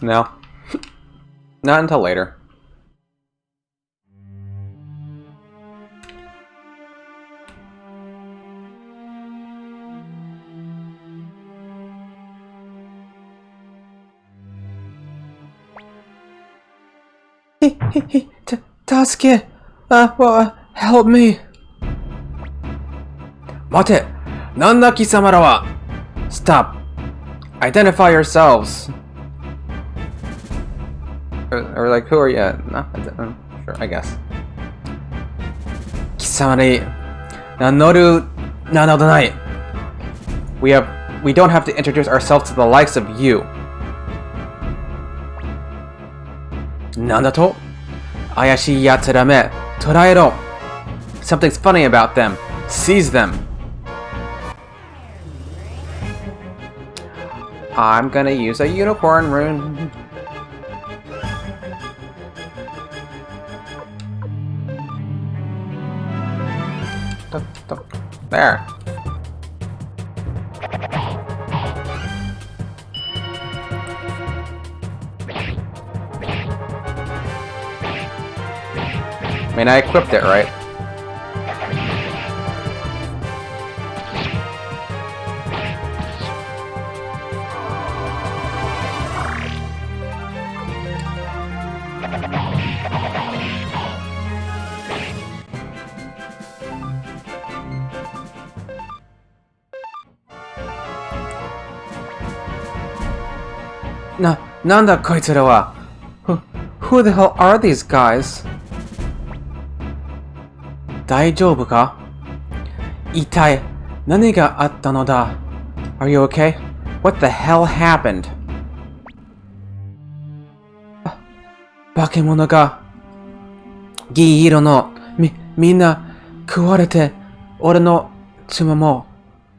No. Not until later. Tasuke! Help me! Mate! Nanda kisamara wa! Stop! Identify yourselves! Or like, who are you? No, sure, I guess. Kisamari nanoru nanodonai! We don't have to introduce ourselves to the likes of you. Nandato? Ayashi yatsura me, toraero! Something's funny about them. Seize them. I'm gonna use a unicorn rune. There. I mean, I equipped it, right? Nanda koitsura wa? Who the hell are these guys? Daijoubu ka? Itai, nani ga atta no da? Are you okay? What the hell happened? Bakemono ga giiro no minna kuwarete ore no tsuma mo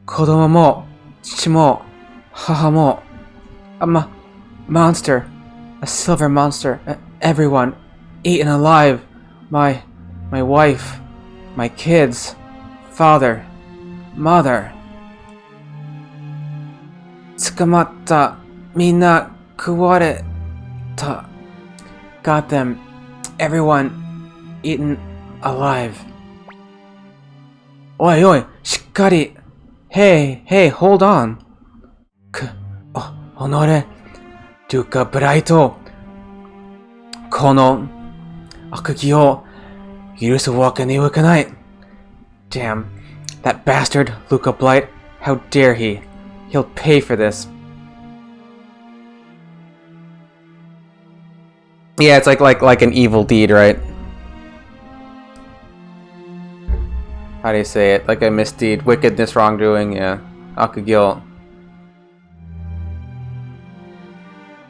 kodomo mo chichi mo haha mo monster, a silver monster, everyone eaten alive, my wife, my kids, father, mother. Tsukamatta, minna kuwareta. Got them, everyone eaten alive. Oi, oi, shikkari. Hey, hey, hold on. Honore. Duka Brighto. Kono. Akugi o yurusu waka ni ukanai. Damn. That bastard, Luca Blight. How dare he? He'll pay for this. Yeah, it's like an evil deed, right? How do you say it? Like a misdeed, wickedness, wrongdoing, yeah. Akugil.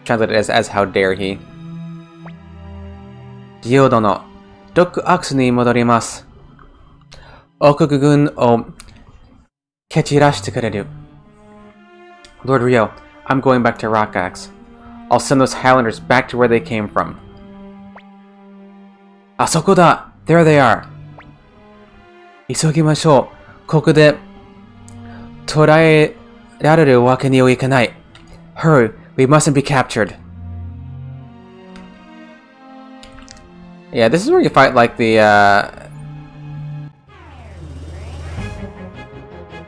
Translated as how dare he. Dio dono. Doku Aksu ni modorimasu. Okugun o kechirashite kureru. Lord Ryo, I'm going back to Rock Axe. I'll send those Highlanders back to where they came from. Asoko da! There they are! Isogimashou. Koku de toraerareru wake ni ikanai. Hurry, we mustn't be captured. Yeah, this is where you fight like the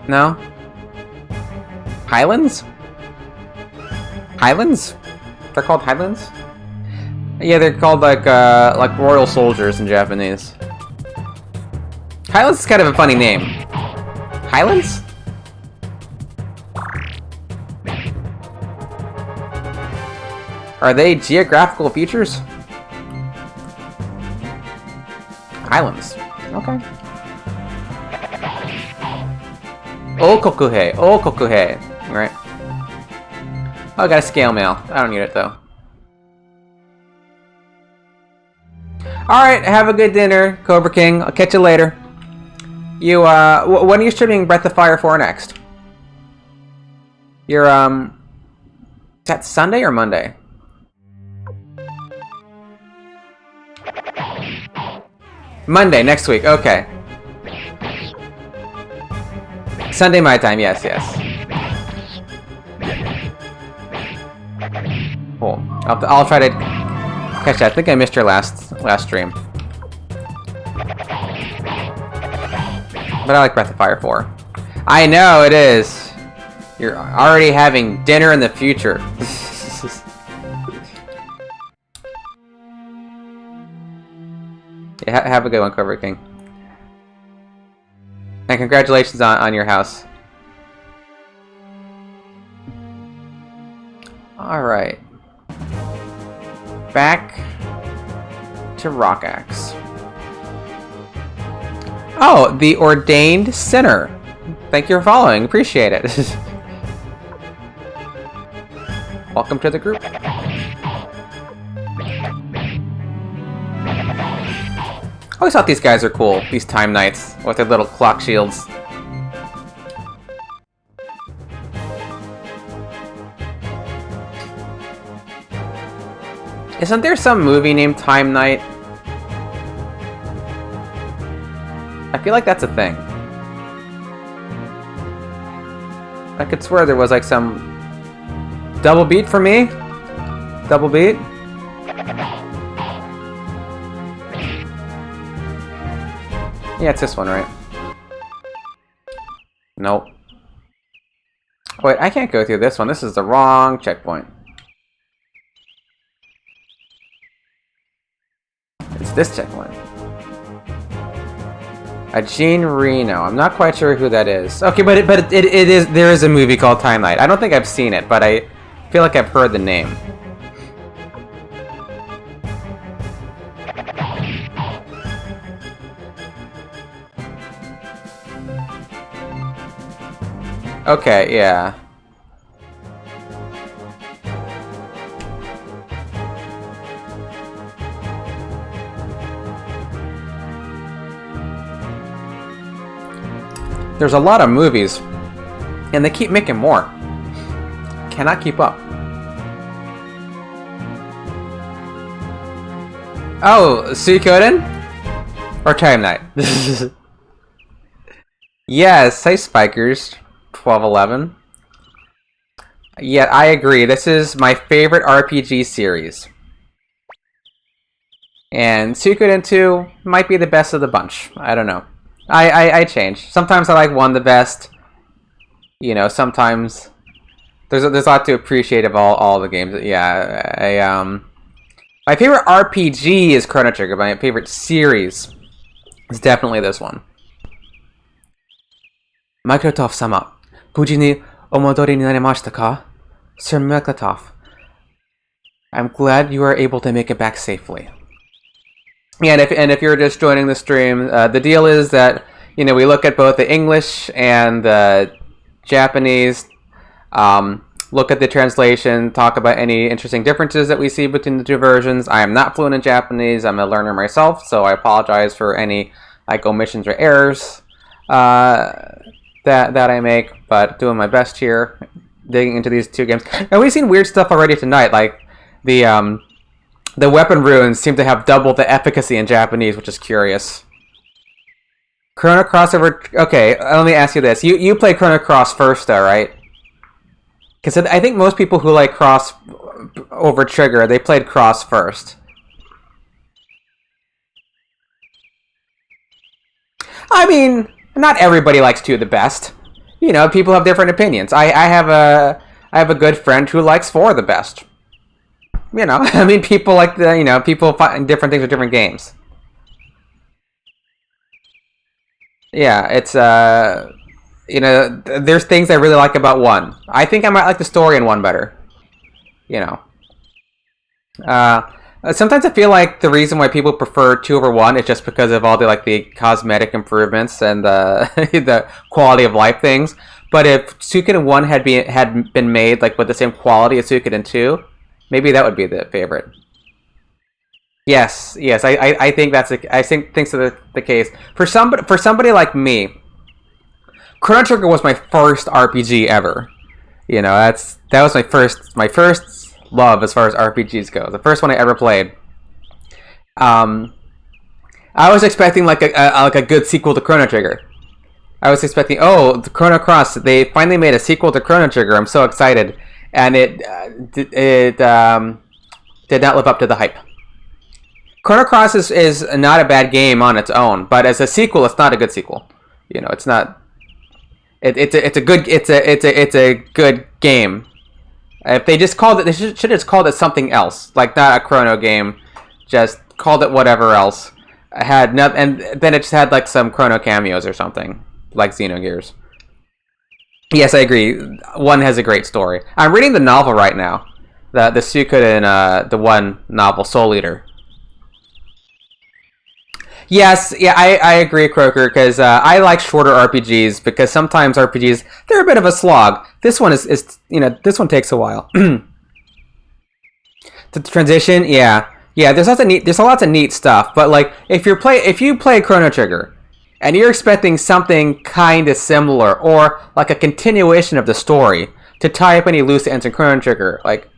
No? Highlands? Highlands? They're called Highlands? Yeah, they're called like royal soldiers in Japanese. Highlands is kind of a funny name. Highlands? Are they geographical features? Highlands. Okay. Okokuhei. Okokuhei. Right. Oh, I got a scale mail. I don't need it though. Alright, have a good dinner, Cobra King. I'll catch you later. You, when are you streaming Breath of Fire 4 next? You're, is that Sunday or Monday? Monday, next week, okay. Sunday my time, yes, yes. Cool. I'll try to catch that. I think I missed your last stream. But I like Breath of Fire 4. I know, it is. You're already having dinner in the future. Yeah, have a good one, Cobra King. And congratulations on your house. Alright. Back to Rock Axe. Oh, the Ordained Sinner. Thank you for following. Appreciate it. Welcome to the group. I always thought these guys are cool, these Time Knights, with their little clock shields. Isn't there some movie named Time Knight? I feel like that's a thing. I could swear there was like some... Double beat for me? Double beat? Yeah, it's this one, right? Nope. Wait, I can't go through this one. This is the wrong checkpoint. It's this checkpoint. A Jean Reno. I'm not quite sure who that is. Okay, but it is. There is a movie called Time Knight. I don't think I've seen it, but I feel like I've heard the name. Okay, yeah. There's a lot of movies, and they keep making more. Cannot keep up. Oh, Suikoden? Or Time Knight? Yes, hey Spikers. 1211. Yeah, I agree. This is my favorite RPG series. And Suikoden 2 might be the best of the bunch. I don't know. I change. Sometimes I like one the best. You know, sometimes there's a lot to appreciate of all the games. Yeah, my favorite RPG is Chrono Trigger, but my favorite series is definitely this one. Microtov-sama, 無事にお戻りになりましたか? Sir Microtov, I'm glad you are able to make it back safely. And if you're just joining the stream, the deal is that, you know, we look at both the English and the Japanese, look at the translation, talk about any interesting differences that we see between the two versions. I am not fluent in Japanese. I'm a learner myself, so I apologize for any like omissions or errors that I make, but doing my best here, digging into these two games. And we've seen weird stuff already tonight, like the weapon runes seem to have double the efficacy in Japanese, which is curious. Chrono Cross over... Okay, let me ask you this. You played Chrono Cross first, though, right? Because I think most people who like Cross over Trigger, they played Cross first. I mean, not everybody likes two the best. You know, people have different opinions. I have a good friend who likes four the best. You know, I mean, people like people find different things with different games. Yeah, it's you know, there's things I really like about one. I think I might like the story in one better. You know. Sometimes I feel like the reason why people prefer 2 over 1 is just because of all the cosmetic improvements and the the quality of life things. But if Suikoden 1 had been made like with the same quality as Suikoden 2, maybe that would be the favorite. Yes, I think that's the case. For somebody like me, Chrono Trigger was my first RPG ever. You know, that was my first love as far as RPGs go. The first one I ever played. I was expecting like a good sequel to Chrono Trigger. I was expecting, the Chrono Cross. They finally made a sequel to Chrono Trigger. I'm so excited, and it did not live up to the hype. Chrono Cross is not a bad game on its own, but as a sequel, it's not a good sequel. You know, it's not. It's a good game. If they just called it, they should have just called it something else, like not a Chrono game. Just called it whatever else. And then it just had like some Chrono cameos or something, like Xenogears. Yes, I agree. One has a great story. I'm reading the novel right now, the Suikoden, the one novel, Soul Eater. Yes, yeah, I agree, Croker, because I like shorter RPGs because sometimes RPGs, they're a bit of a slog. This one is this one takes a while. The transition, yeah, there's lots of neat stuff, but like if you play Chrono Trigger and you're expecting something kind of similar or like a continuation of the story to tie up any loose ends in Chrono Trigger, like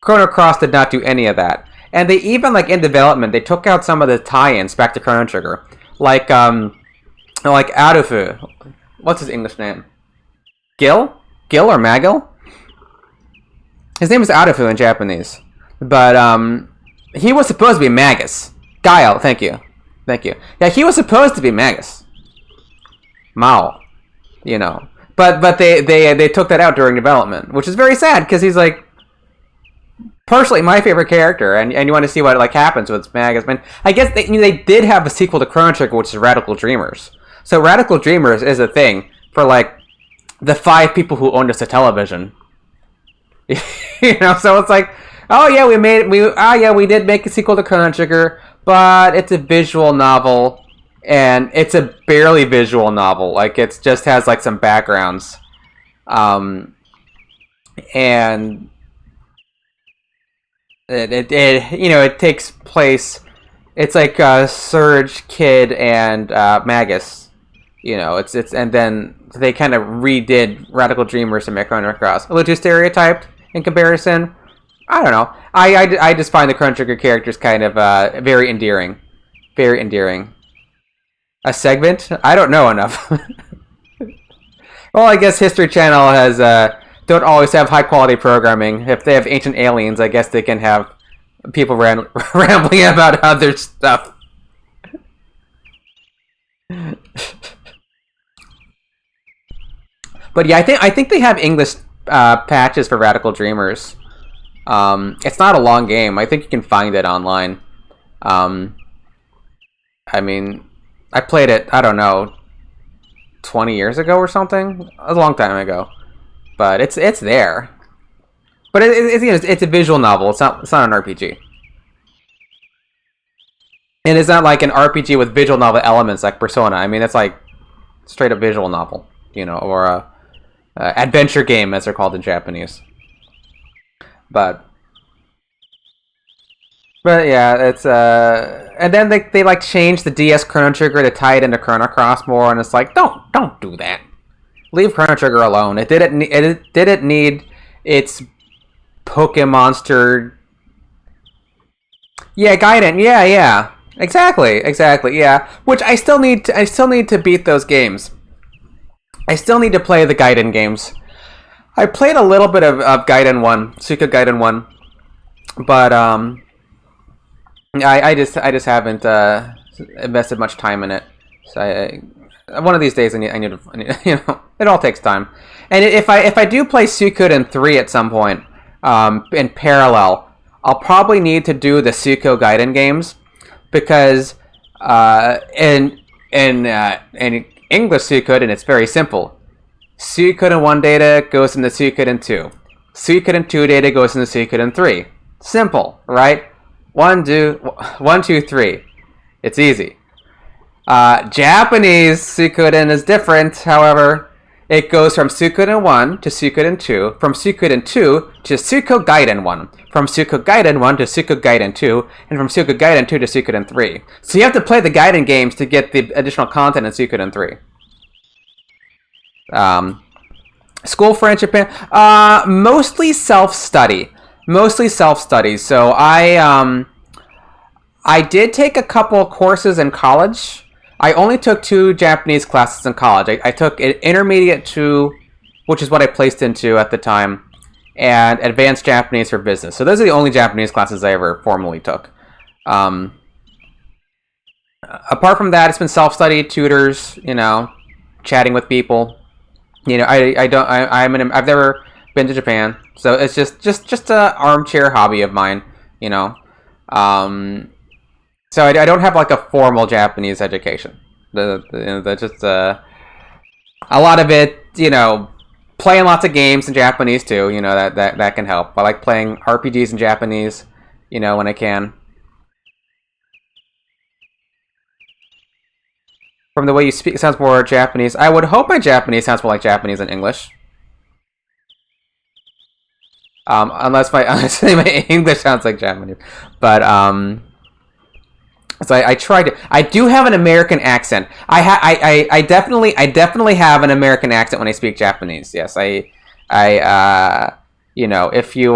Chrono Cross did not do any of that. And they even, like, in development, they took out some of the tie-ins back to Chrono Trigger. Like Arufu. What's his English name? Gil? Gil or Magil? His name is Arufu in Japanese. But, he was supposed to be Magus. Guile, thank you. Yeah, he was supposed to be Magus. Mao. You know. But they took that out during development, which is very sad, because he's, like, personally my favorite character, and you want to see what like happens with Magus. I mean, I guess they did have a sequel to Chrono Trigger, which is Radical Dreamers. So Radical Dreamers is a thing for like the 5 people who owned us a television. You know, so it's like, we did make a sequel to Chrono Trigger, but it's a visual novel, and it's a barely visual novel. Like it just has like some backgrounds, and it takes place. It's like Surge, Kid, and Magus. You know, it's and then they kind of redid Radical Dreamers and make Chrono Cross a little too stereotyped in comparison. I don't know. I just find the Chrono Trigger characters kind of very endearing, very endearing. A segment? I don't know enough. Well, I guess History Channel has don't always have high quality programming. If they have Ancient Aliens, I guess they can have people rambling about other stuff. But yeah, I think they have English patches for Radical Dreamers. It's not a long game. I think you can find it online. Um, I mean, I played it, I don't know, 20 years ago or something. A long time ago. But it's there. But it's a visual novel. It's not an RPG. And it's not like an RPG with visual novel elements like Persona. I mean, it's like straight up visual novel, or a adventure game as they're called in Japanese. But yeah, it's and then they like change the DS Chrono Trigger to tie it into Chrono Cross more, and it's like don't do that. Leave Chrono Trigger alone. It didn't need its Pokemonster. Yeah, Gaiden. Yeah. Exactly. Yeah. Which I still need to beat those games. I still need to play the Gaiden games. I played a little bit of Gaiden 1, Suikoden Gaiden 1, but I just haven't invested much time in it. So one of these days I need to it all takes time. And if I do play Suikoden 3 at some point in parallel, I'll probably need to do the Suiko Gaiden games because in English Suikoden it's very simple. Suikoden 1 data goes into Suikoden 2. Suikoden 2 data goes into Suikoden 3. Simple, right? 1, 2, 3. It's easy. Japanese Suikoden is different, however. It goes from Suikoden 1 to Suikoden 2, from Suikoden 2 to Suiko Gaiden 1, from Suiko Gaiden 1 to Suiko Gaiden 2, and from Suiko Gaiden 2 to Suikoden 3. So you have to play the Gaiden games to get the additional content in Suikoden 3. School French Japan, mostly self-study. So I did take a couple courses in college. I only took 2 Japanese classes in college. I took Intermediate 2, which is what I placed into at the time, and Advanced Japanese for Business. So those are the only Japanese classes I ever formally took. Apart from that, it's been self-study, tutors, chatting with people. I've never been to Japan, so it's just a armchair hobby of mine. So I don't have like a formal Japanese education. Just a lot of it, playing lots of games in Japanese too. That can help. I like playing RPGs in Japanese, when I can. From the way you speak, it sounds more Japanese. I would hope my Japanese sounds more like Japanese than English. Unless my English sounds like Japanese, but so I tried to. I do have an American accent. I definitely have an American accent when I speak Japanese. Yes, if you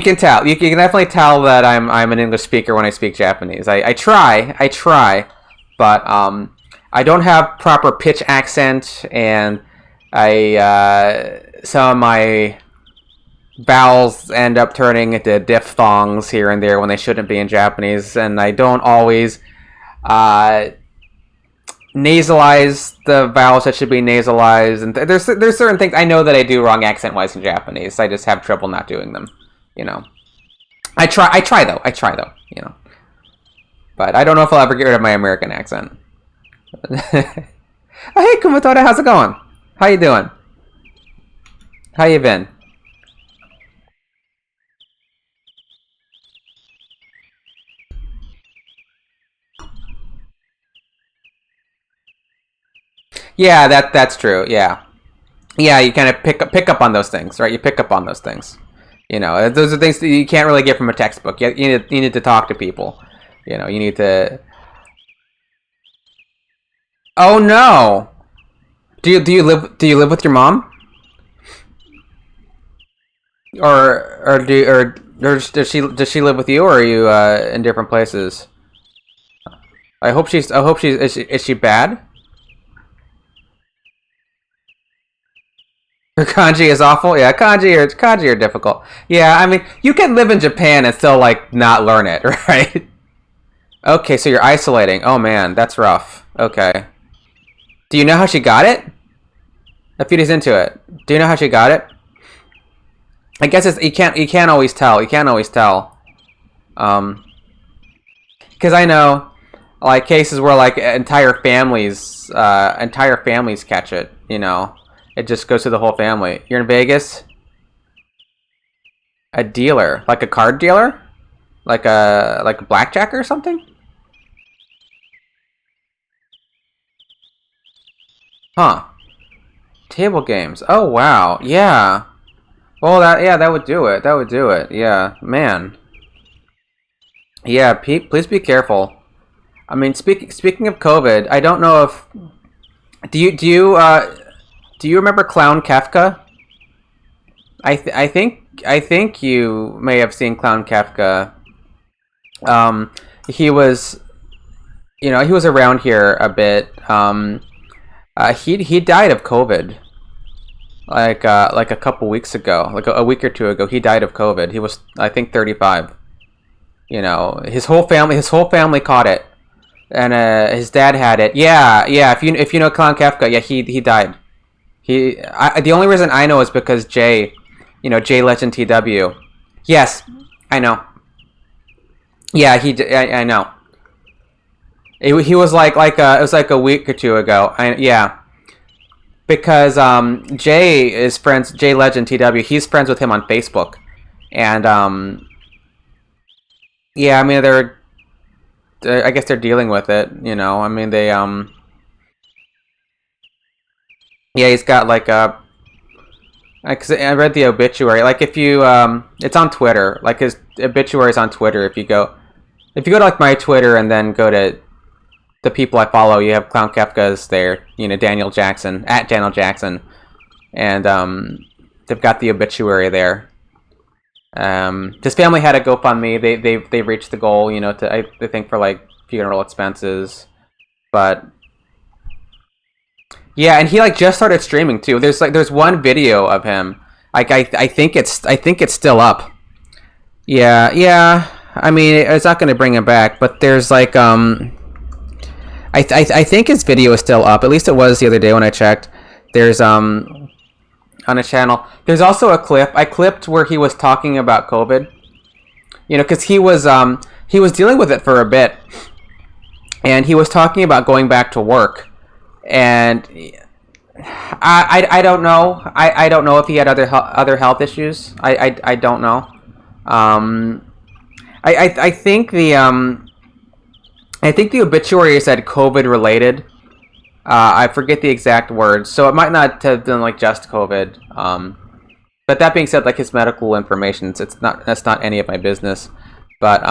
can tell. You can definitely tell that I'm an English speaker when I speak Japanese. I try, but I don't have proper pitch accent, and some of my vowels end up turning into diphthongs here and there when they shouldn't be in Japanese, and I don't always nasalize the vowels that should be nasalized, and there's certain things I know that I do wrong accent-wise in Japanese. I just have trouble not doing them, I try though, but I don't know if I'll ever get rid of my American accent. Oh, hey, Kumatora, how's it going? How you doing? How you been? Yeah, that's true. Yeah, you kind of pick up on those things, right? You pick up on those things. Those are things that you can't really get from a textbook. You need to talk to people. You need to. Oh no! Do you live with your mom? Or does she live with you, or are you in different places? I hope she's is she bad? Her kanji is awful. Yeah, kanji are difficult. Yeah, I mean, you can live in Japan and still like not learn it, right? Okay, so you're isolating. Oh man, that's rough. Okay. Do you know how she got it? A few days into it. Do you know how she got it? I guess it's you can't always tell. You can't always tell. Because I know like cases where like entire families catch it, you know. It just goes to the whole family. You're in Vegas? A dealer, like a card dealer? Like a blackjack or something? Huh. Table games. Oh wow. Yeah. Well, that would do it. That would do it. Yeah, man. Yeah, Pete, please be careful. I mean, speaking of COVID, I don't know if do you remember Clown Kafka? I think you may have seen Clown Kafka. He was he was around here a bit. He died of COVID like a couple weeks ago, like a week or two ago. He died of COVID. He was I think 35. His whole family caught it, and his dad had it. Yeah, yeah. If you know Clown Kafka, yeah, he died. The only reason I know is because Jay Legend TW. Yes, I know. Yeah, I know. He was it was like a week or two ago. Yeah, because Jay Legend TW. He's friends with him on Facebook, and yeah, I mean I guess they're dealing with it. I mean yeah, he's got like a. I read the obituary. Like if you it's on Twitter. Like his obituary is on Twitter. If you go to like my Twitter and then go to the people I follow, you have Clown Kefka's there. Daniel Jackson at Daniel Jackson, and they've got the obituary there. His family had a GoFundMe. They've reached the goal. I think for like funeral expenses, but yeah, and he like just started streaming too. There's one video of him. Like I think it's still up. Yeah, yeah. I mean, it's not going to bring him back, but there's like I think his video is still up. At least it was the other day when I checked. There's on a channel. There's also a clip I clipped where he was talking about COVID. Because he was dealing with it for a bit, and he was talking about going back to work, and I don't know. I don't know if he had other health issues. I don't know. I think the obituary said COVID related. I forget the exact words, so it might not have been like just COVID. But that being said, like his medical information, that's not any of my business. But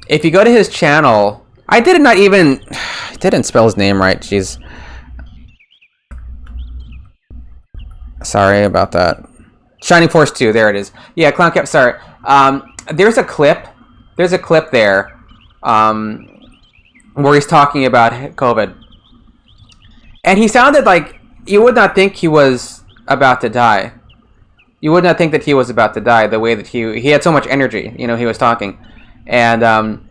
if you go to his channel, I didn't spell his name right. Jeez, sorry about that. Shining Force 2, there it is. Yeah, Clown Cap. Sorry. There's a clip. There's a clip there, where he's talking about COVID, and he sounded like you would not think he was about to die. You would not think that he was about to die. The way that he had so much energy, he was talking, and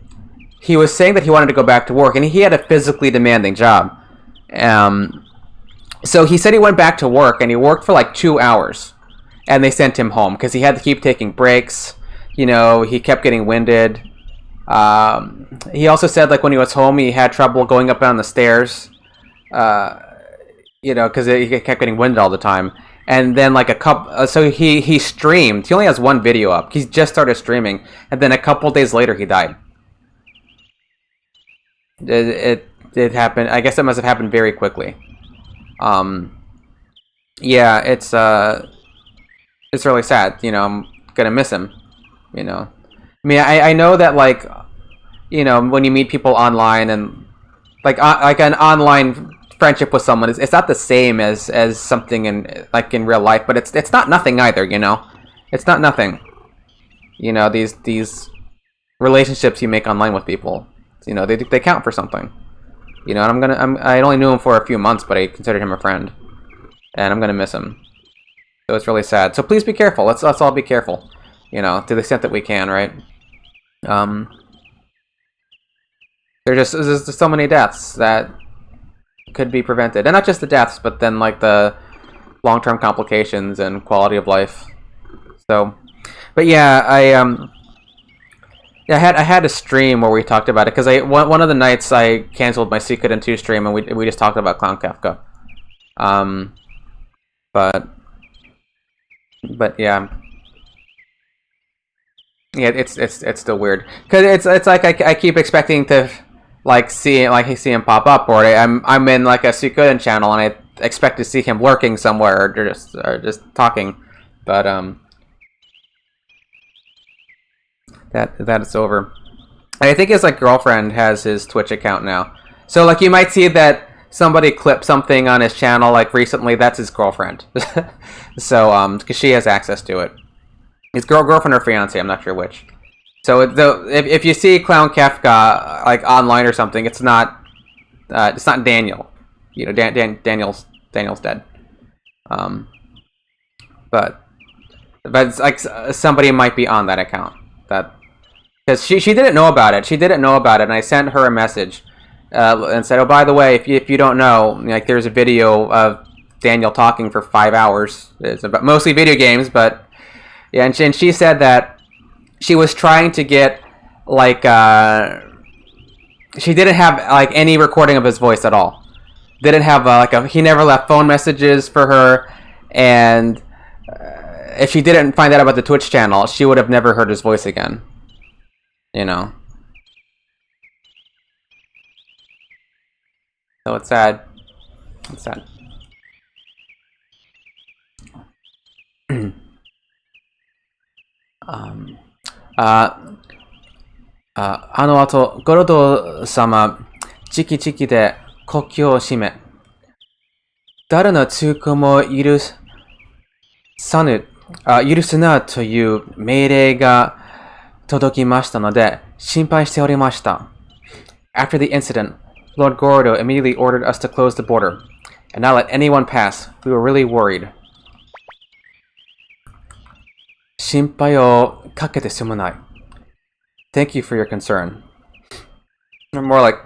he was saying that he wanted to go back to work, and he had a physically demanding job. So he said he went back to work, and he worked for like 2 hours, and they sent him home because he had to keep taking breaks. He kept getting winded. He also said like when he was home, he had trouble going up and down the stairs. Because he kept getting winded all the time. And then like a couple, so he streamed. He only has one video up. He just started streaming, and then a couple days later he died. It happened. I guess it must have happened very quickly. Yeah, it's really sad. I'm gonna miss him. I mean, I know that like, when you meet people online and like an online friendship with someone, it's not the same as something in real life, but it's not nothing either. It's not nothing. These relationships you make online with people, they count for something. And I only knew him for a few months, but I considered him a friend, and I'm gonna miss him. So it's really sad. So please be careful. Let's all be careful. To the extent that we can, right? There's just so many deaths that could be prevented, and not just the deaths, but then like the long-term complications and quality of life. So, but yeah, I had a stream where we talked about it because one of the nights I canceled my Suikoden 2 stream and we just talked about Clown Kafka. But yeah. Yeah, it's still weird because it's like I keep expecting to like see him pop up, or I'm in like a Suikoden channel and I expect to see him lurking somewhere or just talking, but that it's over. And I think his like girlfriend has his Twitch account now, so like you might see that somebody clipped something on his channel like recently. That's his girlfriend, so because she has access to it. His girlfriend or fiance, I'm not sure which. So if you see Clown Kafka like online or something, it's not Daniel. You know, Daniel's dead. But it's like somebody might be on that account because she didn't know about it. She didn't know about it, and I sent her a message and said, "Oh, by the way, if you don't know, like there's a video of Daniel talking for 5 hours. It's about mostly video games, but." Yeah, and she said that she was trying to get like she didn't have like any recording of his voice at all. Didn't have he never left phone messages for her, and if she didn't find out about the Twitch channel, she would have never heard his voice again. You know. So it's sad. It's sad. あの後、ゴロド様、チキチキで国境を閉め、誰の通行も許すなという命令が届きましたので、心配しておりました。After the incident, Lord Gordo immediately ordered us to close the border and not let anyone pass. We were really worried. 心配をかけてすまない。Thank you for your concern. More like,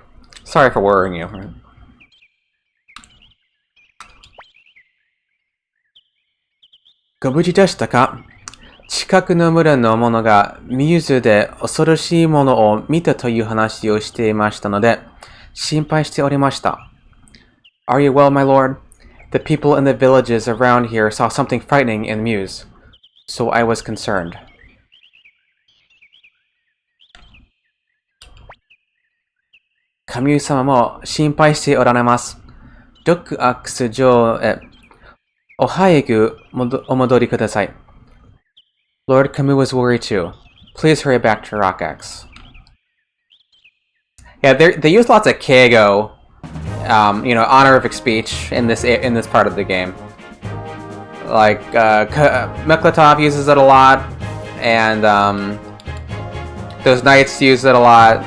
sorry for worrying you. Right? ご無事でしたか？近くの村の者がミューズで恐ろしいものを見たという話をしていましたので、心配しておりました。Are you well, my lord? The people in the villages around here saw something frightening in the Muse, so I was concerned. 神様も心配しておられます。ロックアックス城へお早くお戻りください。Lord Camus was worried too. Please hurry back to Rockaxe. Yeah, they use lots of Keigo, honorific speech in this part of the game. Like Meklatov uses it a lot, and those knights use it a lot.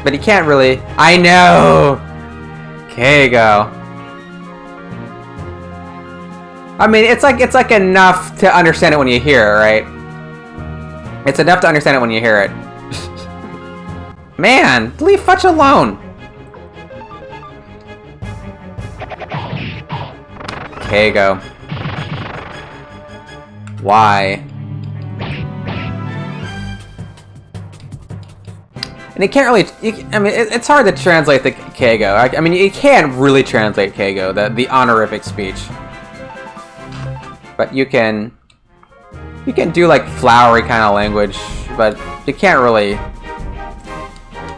But he can't really. I know. Keigo. I mean, it's like enough to understand it when you hear it, right? It's enough to understand it when you hear it. Man, leave Futch alone. Keigo. Why? And you can't really. It's hard to translate the Keigo. I mean, you can't really translate Keigo, the honorific speech. But you can do like flowery kind of language, but you can't really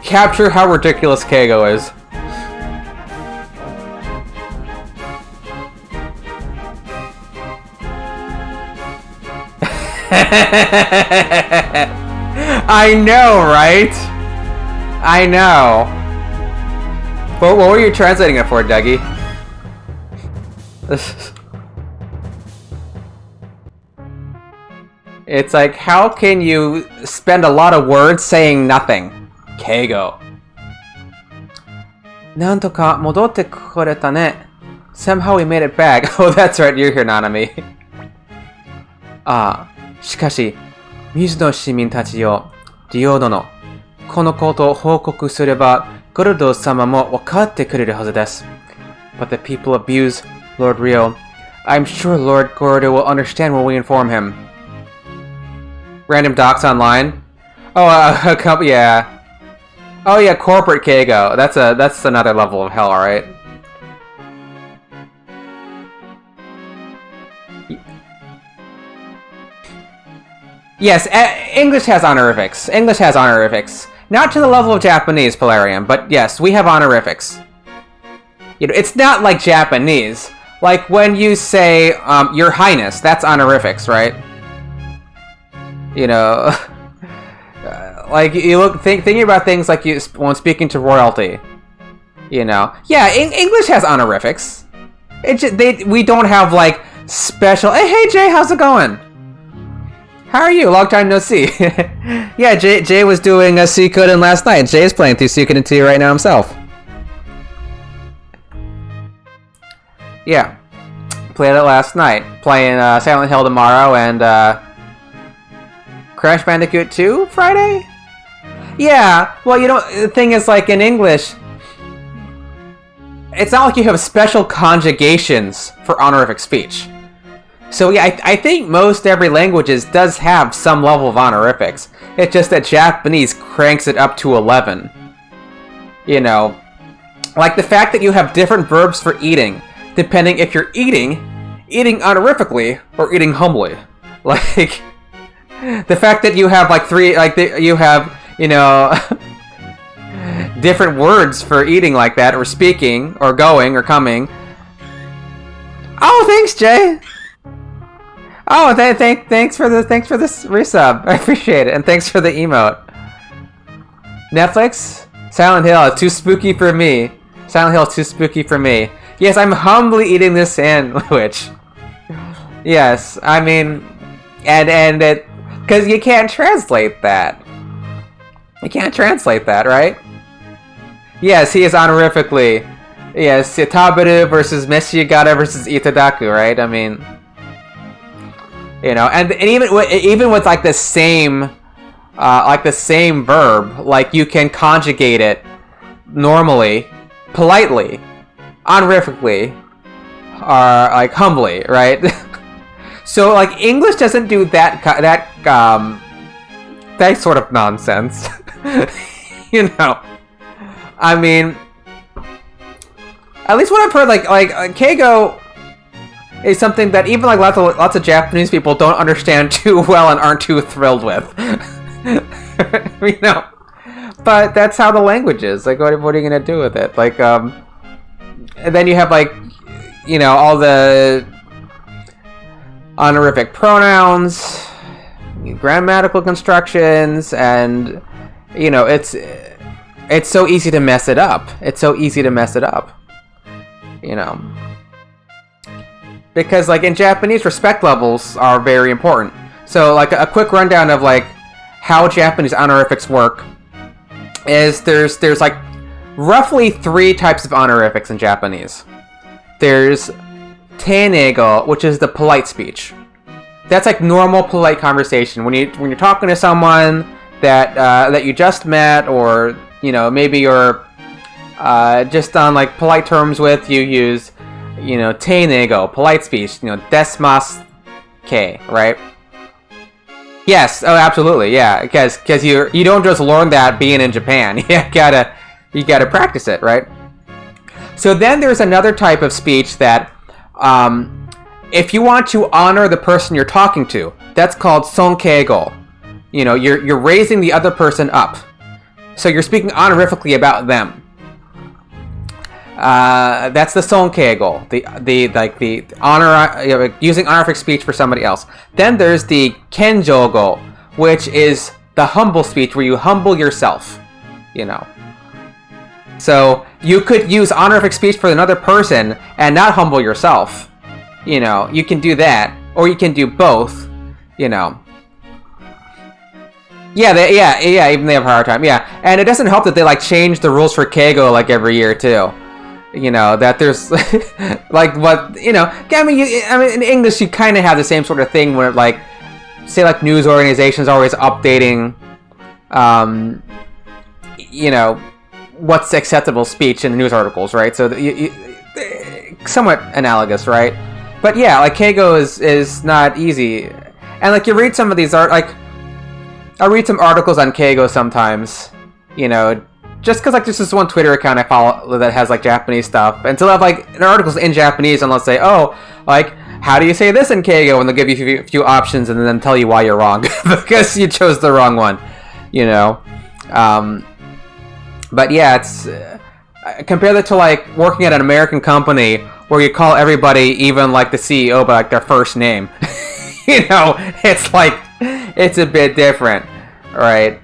capture how ridiculous Keigo is. I know, right? I know. But what were you translating it for, Dougie? It's like, how can you spend a lot of words saying nothing? Keigo. なんとか戻ってこれたね. Somehow we made it back. Oh, that's right, you're here, Nanami. ああ、しかし、水の市民たちよ。ディオ殿、このことを報告すれば、ゴルド様も分かってくれるはずです。But the people abuse Lord Rio. I'm sure Lord Gordo will understand when we inform him. Random docs online? Oh, yeah. Oh yeah, corporate Keigo. That's another level of hell, alright? Yes, English has honorifics. English has honorifics. Not to the level of Japanese, Polarium, but yes, we have honorifics. You know, it's not like Japanese. Like when you say, Your Highness, that's honorifics, right? You know, like you look thinking about things like you when speaking to royalty. You know, yeah, English has honorifics. We don't have like special. Hey Jay, how's it going? How are you? Long time no see. Yeah, Jay was doing a Suikoden last night. Jay's playing through Suikoden 2 right now himself. Yeah, played it last night. Playing Silent Hill tomorrow and Crash Bandicoot 2 Friday? Yeah, well, you know, the thing is, like, in English, it's not like you have special conjugations for honorific speech. So yeah, I think most every languages does have some level of honorifics. It's just that Japanese cranks it up to 11. You know, like the fact that you have different verbs for eating, depending if you're eating honorifically, or eating humbly. Like, the fact that you have like you have, you know, different words for eating like that, or speaking, or going, or coming. Oh, thanks, Jay! Oh, thanks for this resub. I appreciate it, and thanks for the emote. Netflix? Silent Hill is too spooky for me. Silent Hill is too spooky for me. Yes, I'm humbly eating this sandwich. Yes, I mean, and it, because you can't translate that. You can't translate that, right? Yes, he is honorifically. Yes, Tabaru versus Meshigata versus Itadaku, right? I mean, you know, and even with like the same verb, like you can conjugate it normally, politely, honorifically, or like humbly, right? So like English doesn't do that sort of nonsense. You know, I mean, at least what I've heard, like Keigo is something that even like lots of Japanese people don't understand too well and aren't too thrilled with. You know, but that's how the language is. Like, what are you gonna do with it? Like, and then you have like, you know, all the honorific pronouns, grammatical constructions, and you know, it's so easy to mess it up. It's so easy to mess it up. You know. Because, like, in Japanese, respect levels are very important. So, like, a quick rundown of, like, how Japanese honorifics work is there's like, roughly 3 types of honorifics in Japanese. There's teinego, which is the polite speech. That's, like, normal, polite conversation. When you're talking to someone that you just met, or, you know, maybe you're just on, like, polite terms with, you use, you know, teinego, polite speech, you know, desmasu ke, right? Yes, oh, absolutely, yeah, because you don't just learn that being in Japan. You gotta practice it, right? So then there's another type of speech that, if you want to honor the person you're talking to, that's called sonkeigo. You know, you're raising the other person up, so you're speaking honorifically about them. That's the sonkeigo, the honor, you know, using honorific speech for somebody else. Then there's the kenjogo, which is the humble speech where you humble yourself, you know. So you could use honorific speech for another person and not humble yourself, you know. You can do that, or you can do both, you know. Yeah, even they have a hard time. Yeah, and it doesn't help that they like change the rules for keigo like every year too. You know, that there's like what, you know, I mean in English you kind of have the same sort of thing where, like, say, like, news organizations are always updating, you know, what's acceptable speech in news articles, right? So somewhat analogous, right? But yeah, like Keigo is not easy, and like you read some of these I read some articles on Keigo sometimes, you know, just because like there's this one Twitter account I follow that has like Japanese stuff, and so they'll have like articles in Japanese, and they'll say, oh, like, how do you say this in Keigo? And they'll give you a few options and then tell you why you're wrong because you chose the wrong one, you know. But yeah, it's compare that to like working at an American company where you call everybody, even like the CEO, by like their first name. You know, it's like it's a bit different, right?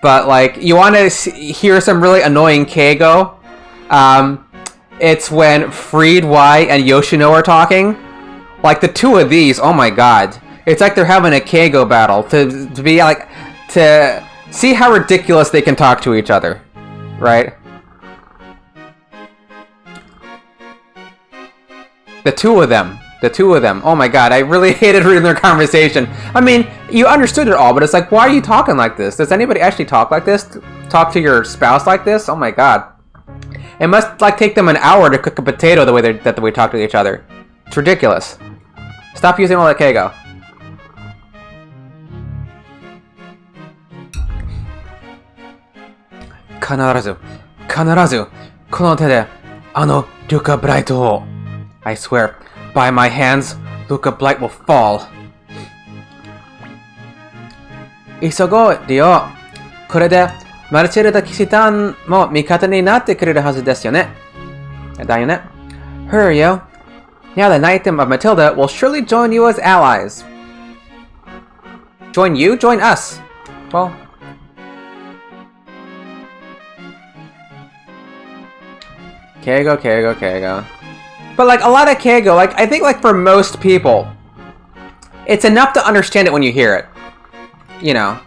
But like you want to hear some really annoying Keigo. It's when Freed Y and Yoshino are talking. Like the two of these, oh my god. It's like they're having a Keigo battle to be like to see how ridiculous they can talk to each other. Right? The two of them. Oh my god, I really hated reading their conversation. I mean, you understood it all, but it's like, why are you talking like this? Does anybody actually talk like this? Talk to your spouse like this? Oh my god. It must like take them an hour to cook a potato the way they talk to each other. It's ridiculous. Stop using all that Keigo. Kanarazu, kono te de ano Luca Bright o. I swear, by my hands, Luca Blight will fall. Isogo, Dio. これでマルチェルダ騎士団も味方になってくれるはずですよね。だよね。Hurry, yo. Now the Knight of Matilda will surely join you as allies. Join you? Join us. Well... Keigo. But like a lot of Keigo, like I think like for most people, it's enough to understand it when you hear it. You know.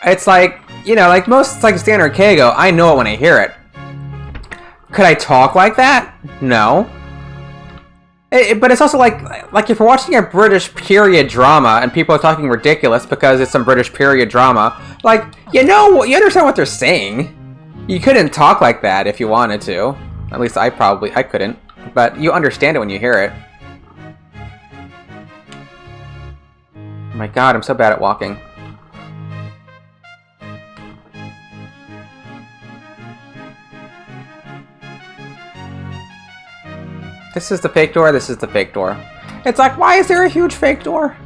It's like, you know, like most like standard Keigo, I know it when I hear it. Could I talk like that? No. But it's also like if you're watching a British period drama and people are talking ridiculous because it's some British period drama, like, you know, you understand what they're saying. You couldn't talk like that if you wanted to. At least I couldn't. But you understand it when you hear it. Oh my god, I'm so bad at walking. This is the fake door, this is the fake door. It's like, why is there a huge fake door?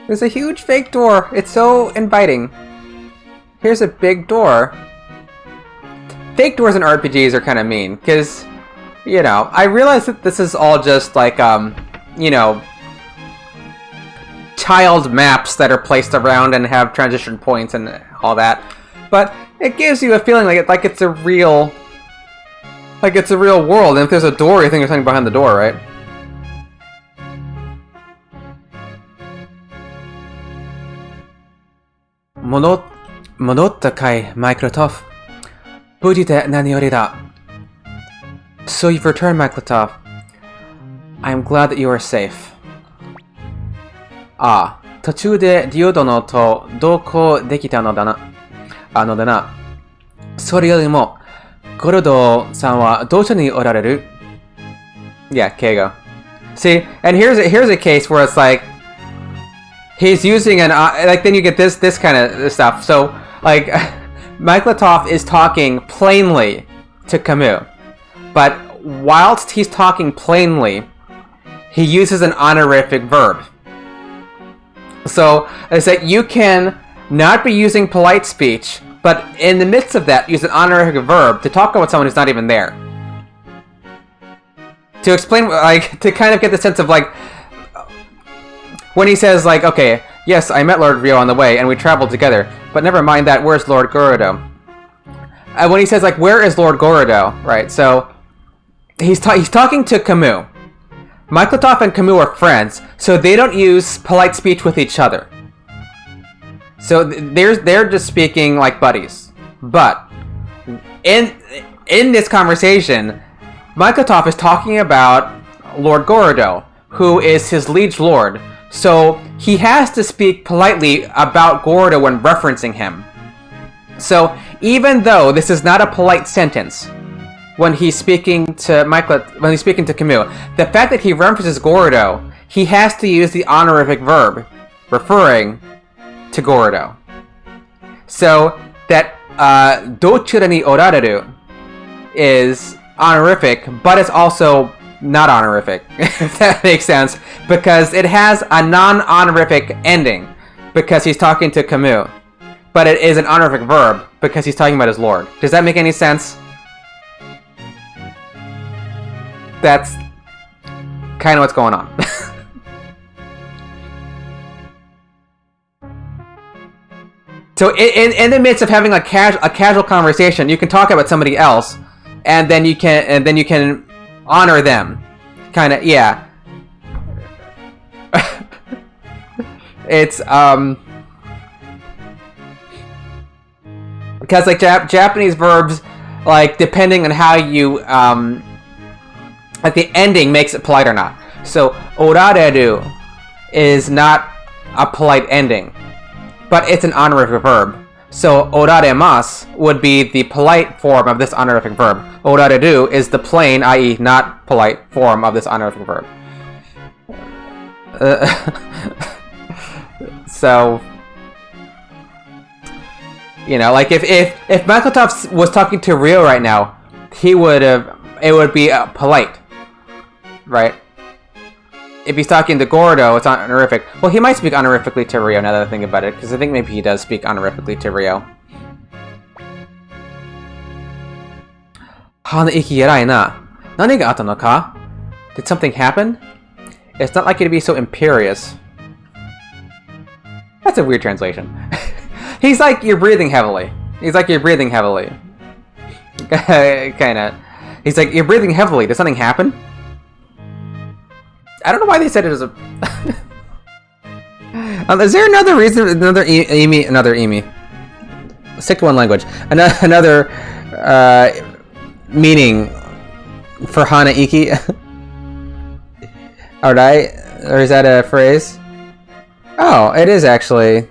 There's a huge fake door. It's so inviting. Here's a big door. Fake doors in RPGs are kind of mean, because, you know, I realize that this is all just like, you know, tiled maps that are placed around and have transition points and all that. But it gives you a feeling like it's a real... Like it's a real world, and if there's a door, you think there's something behind the door, right? Modotta kai, Microtov. Budite naniorida. So you've returned, Microtov. I am glad that you are safe. Ah, 途中でディオ殿と同行できたのだな。でな。それよりも、Gorodo-san wa docho ni orareru? Yeah, Keigo. See, and here's a case where it's like he's using an like then you get this kind of stuff. So like Myklatov is talking plainly to Camus, but whilst he's talking plainly, he uses an honorific verb. So it's that you can not be using polite speech, but in the midst of that, use an honorific verb to talk about someone who's not even there. To explain, like, to kind of get the sense of, like, when he says, like, okay, yes, I met Lord Ryo on the way, and we traveled together, but never mind that, where's Lord Gorodo? When he says, like, where is Lord Gorodo, right, so, he's talking to Camus. Myklatov and Camus are friends, so they don't use polite speech with each other. So they're just speaking like buddies. But in this conversation, Myklatov is talking about Lord Gorodo, who is his liege lord. So he has to speak politely about Gordo when referencing him. So even though this is not a polite sentence, when he's speaking to Camus, the fact that he references Gordo, he has to use the honorific verb referring to Gordo. So that dochira ni orareru is honorific, but it's also not honorific, if that makes sense, because it has a non-honorific ending, because he's talking to Camus, but it is an honorific verb, because he's talking about his lord. Does that make any sense? That's kind of what's going on. So in the midst of having a casual conversation, you can talk about somebody else, and then you can honor them, kind of, yeah. It's because like Japanese verbs, like depending on how you like the ending makes it polite or not. So orareru is not a polite ending, but it's an honorific verb. So oraremasu would be the polite form of this honorific verb. Orareru is the plain, i.e. not polite, form of this honorific verb. So, you know, like if Makotoff was talking to Ryo right now, it would be polite, right? If he's talking to Gordo, it's honorific. Well, he might speak honorifically to Ryo now that I think about it, because I think maybe he does speak honorifically to Ryo. Hana iki yarai na. Nani ga atta no ka? Did something happen? It's not like you to be so imperious. That's a weird translation. He's like, you're breathing heavily. He's like, you're breathing heavily. Kinda. He's like, you're breathing heavily. Did something happen? I don't know why they said it as a... is there another reason? Another Emi. Stick to one language. Another meaning for Hana Iki? Alright. Or is that a phrase? Oh, it is actually.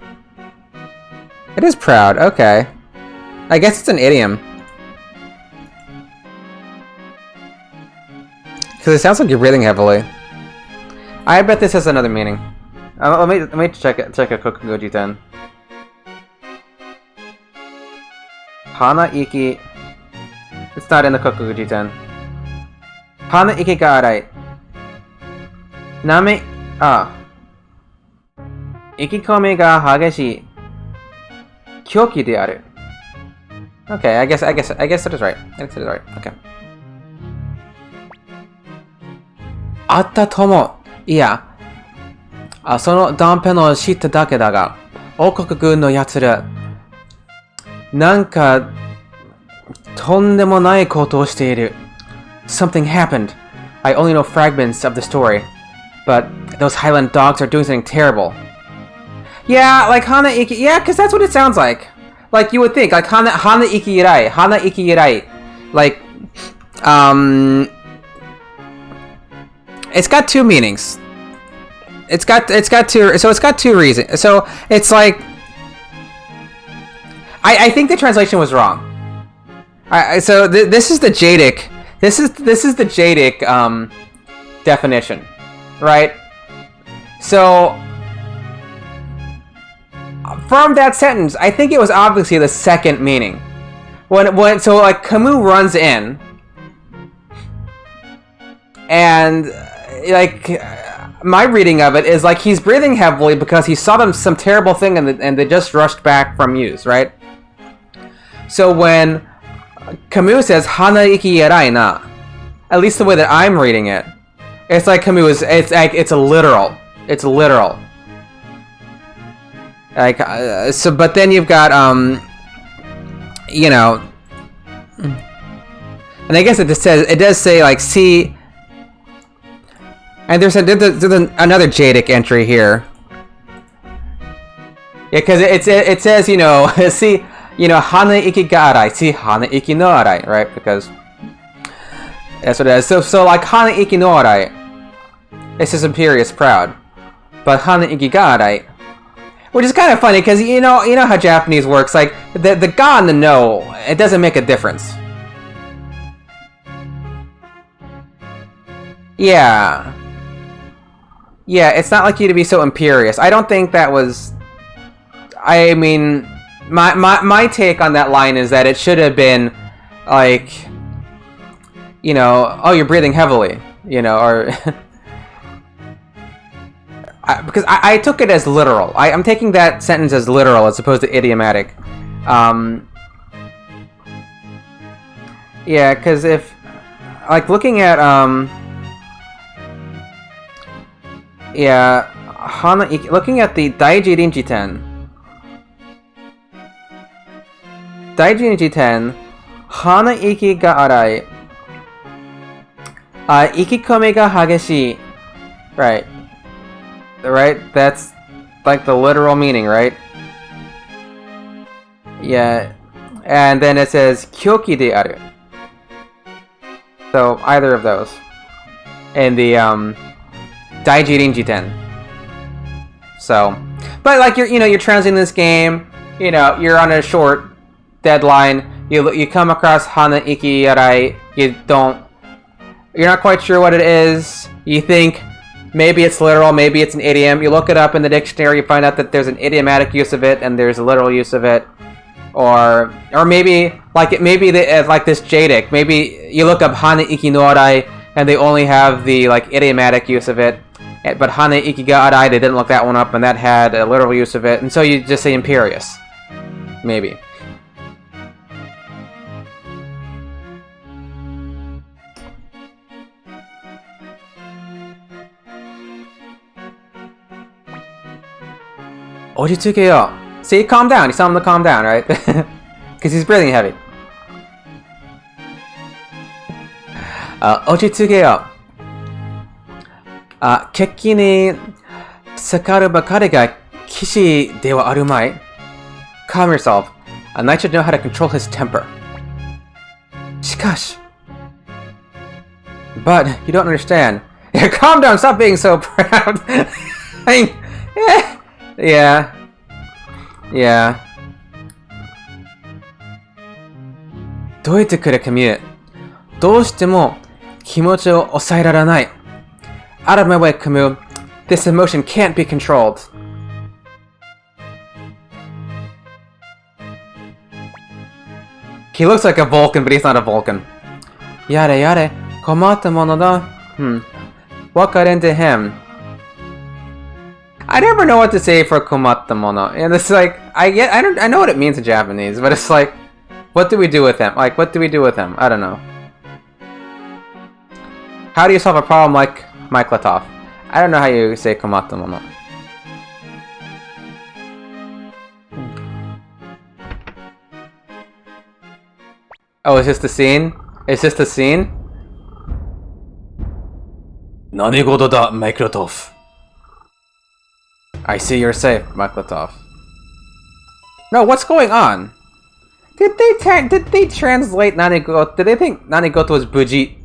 It is proud. Okay. I guess it's an idiom. Because it sounds like you're breathing heavily. I bet this has another meaning. Let me check a Kokugoji then. Hana iki. It's not in the Kokugoji then. Hana iki ga arai. Name. Ikikome ga hageshii. Kyoki de aru. Okay, I guess it is right. I guess it is right. Okay. Atta tomo. いや、その断片の知っただけだが、王国軍の奴ら、なんか、とんでもないことをしている。Something happened. I only know fragments of the story, but those Highland dogs are doing something terrible. Yeah, like Hana Iki, yeah, because that's what it sounds like. Like you would think, like Hana Iki Irai. Like, it's got two meanings. It's got two reasons. So it's like, I think the translation was wrong. So this is the Jadic. This is the Jadic definition, right? So from that sentence, I think it was obviously the second meaning. So like Camus runs in, and like my reading of it is like he's breathing heavily because he saw some terrible thing and they just rushed back from use, right? So when Camus says Hana iki yarai na, at least the way that I'm reading it, it's like Camus it's literal. It's literal. Like so, but then you've got you know, and I guess it does say like see. And there's another Jadic entry here. Yeah, because it says, you know, see, you know, Hana iki ga arai, see Hana iki no arai, right? Because that's what it is. So like Hana iki no arai It says imperious, proud. But Hana Iki ga arai. Which is kind of funny, because you know how Japanese works. Like, the ga and the no, it doesn't make a difference. Yeah. Yeah, it's not like you to be so imperious. I don't think that was... I mean, my take on that line is that it should have been, like... You know, oh, you're breathing heavily. You know, or... because I took it as literal. I'm taking that sentence as literal as opposed to idiomatic. Yeah, because if... Like, looking at, yeah, looking at the Daiji Rinjiten. Daiji Rinjiten, Hana Iki ga arai. Ikikome ga hageshii. Right. Right? That's like the literal meaning, right? Yeah. And then it says Kyoki de aru. So either of those. In the Daiji Rinjiten. So, but like you're translating this game, you're on a short deadline, you come across Hana Iki arai, you're not quite sure what it is, you think maybe it's literal, maybe it's an idiom, you look it up in the dictionary, you find out that there's an idiomatic use of it and there's a literal use of it, or maybe like this Jadic, maybe you look up Hana Iki no arai and they only have the like idiomatic use of it, but Hana Iki ga arai, they didn't look that one up and that had a literal use of it, and so you just say imperious, maybe. Ojitsuke-yo. See, calm down. You tell him to calm down, right? Because he's breathing heavy. Ojitsuke-yo. Kekki ni sakaru bakari ga kishi de wa aru mai. Calm yourself. A knight should know how to control his temper. Shikash. But you don't understand. Yeah, calm down. Stop being so proud. Yeah. Yeah. どうやってくれ、君。どうしても気持ちを抑えられない。Out of my way, Camus. This emotion can't be controlled. He looks like a Vulcan, but he's not a Vulcan. Yare yare, komatta mono da. What got into him? I never know what to say for komatta mono. And it's like, I know what it means in Japanese, but it's like, what do we do with him? Like, what do we do with him? I don't know. How do you solve a problem like Mike Latoff? I don't know how you say komatta mono. Oh, is this the scene? Is this the scene? Nanigoto da, Mike Latoff. I see you're safe, Maklatov. No, what's going on? Did they translate Nanigoto? Did they think Nanigoto was Buji?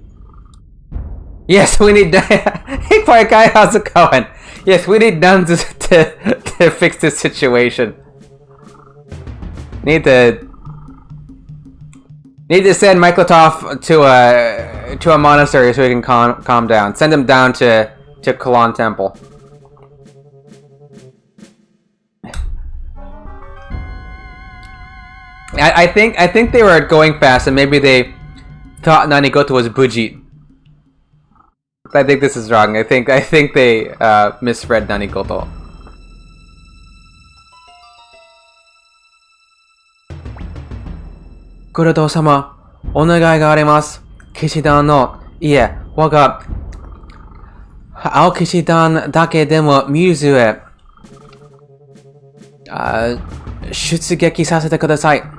Yes, we need... Hey, quiet guy, how's it going? Yes, we need Nun to fix this situation. Need to send Maklatov to a monastery so he can calm down. Send him down to Kalan Temple. I think they were going fast and maybe they thought Nanigoto was Buji. I think this is wrong. I think they misread Nanigoto. Kuroto-sama, onegai ga arimasu. Kishidan no ie wa ga Aokishidan dake demo Mizu e Shutsugeki sasete kudasai.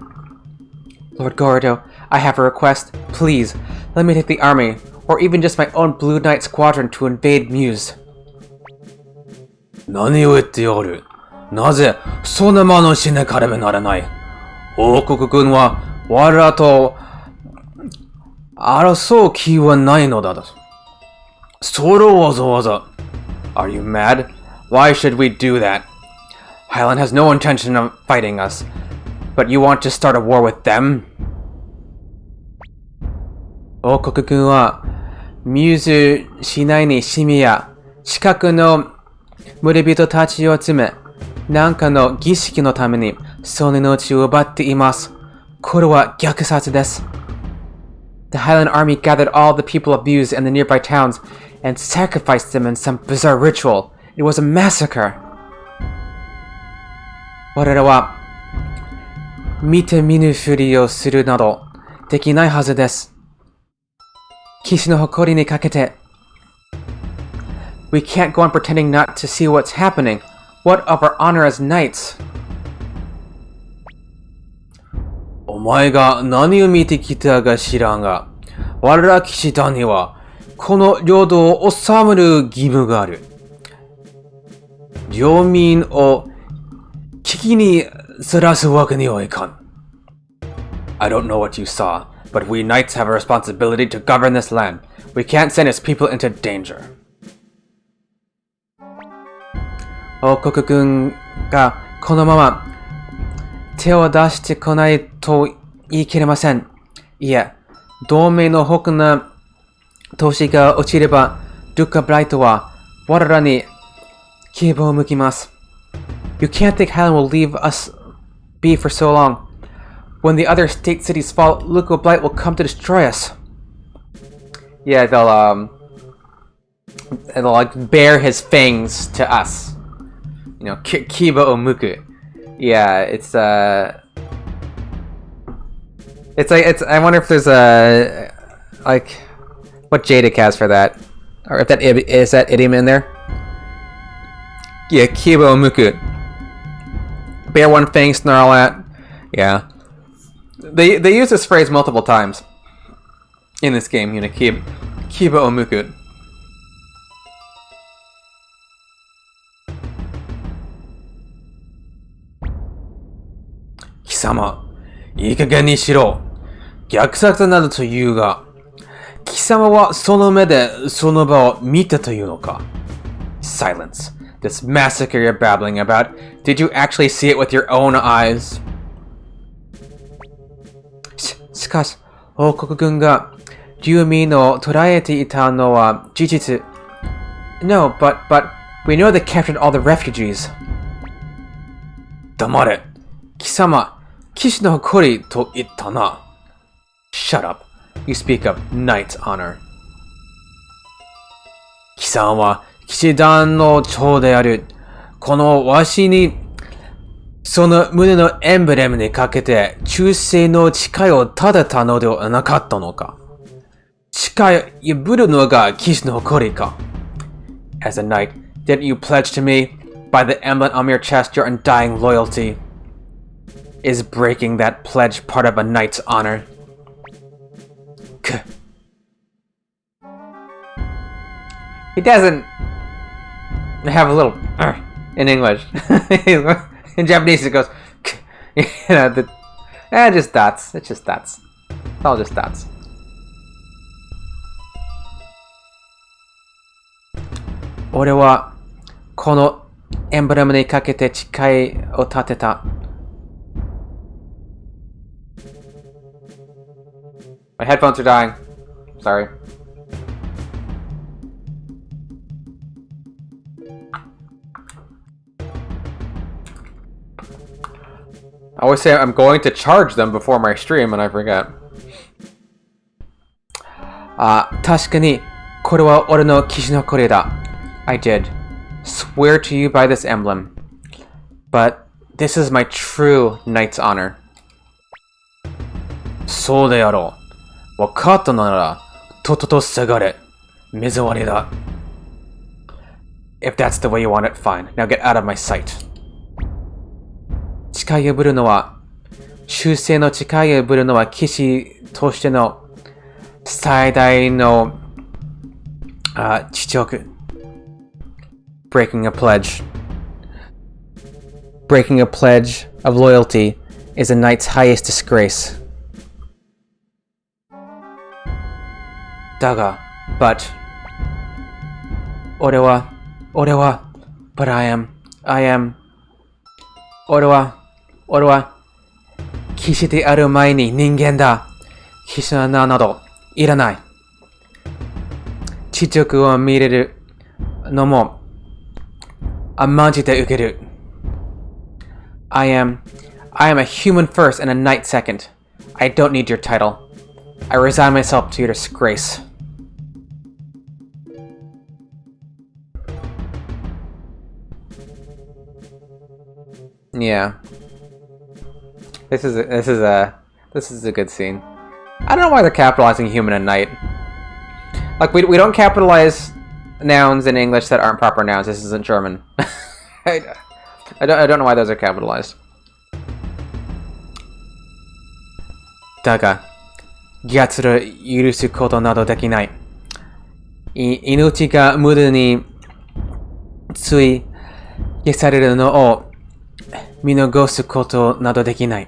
Lord Gorodo, I have a request. Please, let me take the army, or even just my own Blue Knight squadron to invade Muse. Nani o itte oru? Naze, sonna mano shinekareme naranai? Okoku-kun wa warara to arasou ki wa nai no da. Soro waza waza Are you mad? Why should we do that? Highland has no intention of fighting us, but you want to start a war with them? 王国軍はミューズ市内に市民や近くの村人たちを集め、何かの儀式のためにその命を奪っています。これは虐殺です。The Highland Army gathered all the people of Muse and the nearby towns and sacrificed them in some bizarre ritual. It was a massacre. 我らは見て見ぬふりをするなどできないはずです。騎士の誇りにかけて We can't go on pretending not to see what's happening. What of our honor as knights? お前が何を見てきたか知らんが、我ら騎士団にはこの領土を治める義務がある。領民を危機にさらすわけにはいかん。I don't know what you saw, but we knights have a responsibility to govern this land. We can't send its people into danger. 王国軍がこのまま手を出してこないと言い切れません。いえ、同盟の他の都市が落ちれば、ドゥカ・ブライトは我らに希望を向きます。You can't think Highland will leave us be for so long. When the other state cities fall, Luca Blight will come to destroy us. Yeah, they'll like bare his fangs to us. You know, Kiba Omuku. Yeah, it's I wonder if there's a like what Jadic has for that, or if that is that idiom in there. Yeah, Kiba Omuku. Bear one fang, snarl at. Yeah, they use this phrase multiple times in this game. You know, Kiba Omuku. 貴様、いい加減にしろ。虐殺などと言うが、貴様はその目でその場を見たというのか? Silence. This massacre you're babbling about, did you actually see it with your own eyes? しかし、王国軍が住民を捕らえていたのは事実。No, but we know they captured all the refugees. 黙れ。貴様、騎士の誇りと言ったな。Shut up. You speak of knight's honor. 貴様は騎士団の長である。このわしに、その胸のエンブレムにかけて忠誠の誓いを立てたのではなかったのか。誓い破るのが騎士の誇りか。As a knight, didn't you pledge to me, by the emblem on your chest, your undying loyalty? Is breaking that pledge part of a knight's honor? He doesn't have a little in English. In Japanese it goes you know, just dots. It's just dots. It's all just dots. 俺はこのエンブレムにかけて誓いを立てた。My headphones are dying. Sorry. I always say I'm going to charge them before my stream and I forget. 確かにこれは俺の騎士の誇りだ。I did swear to you by this emblem. But this is my true knight's honor. そうであろう。分かったなら、とっとと下がれ。目障りだ。If that's the way you want it, fine. Now get out of my sight. 誓い破るのは、忠誠の誓いを破るのは騎士としての最大の知直。Breaking a pledge. Breaking a pledge of loyalty is a knight's highest disgrace. だが、but 俺は Orewa. But I am. Orewa. Kishi de aru mai ni ningen da. Kishi wa nado iranai. Chichoku o mireru no mo majite ukeru. I am a human first and a knight second. I don't need your title. I resign myself to your disgrace. Yeah. This is a good scene. I don't know why they're capitalizing human and knight. Like we don't capitalize nouns in English that aren't proper nouns. This isn't German. I don't know why those are capitalized. Daga, gyatsu yurusu koto nado dekinai. Inuchi ga muda ni tsui gesareru no o minogosu koto nado dekinai.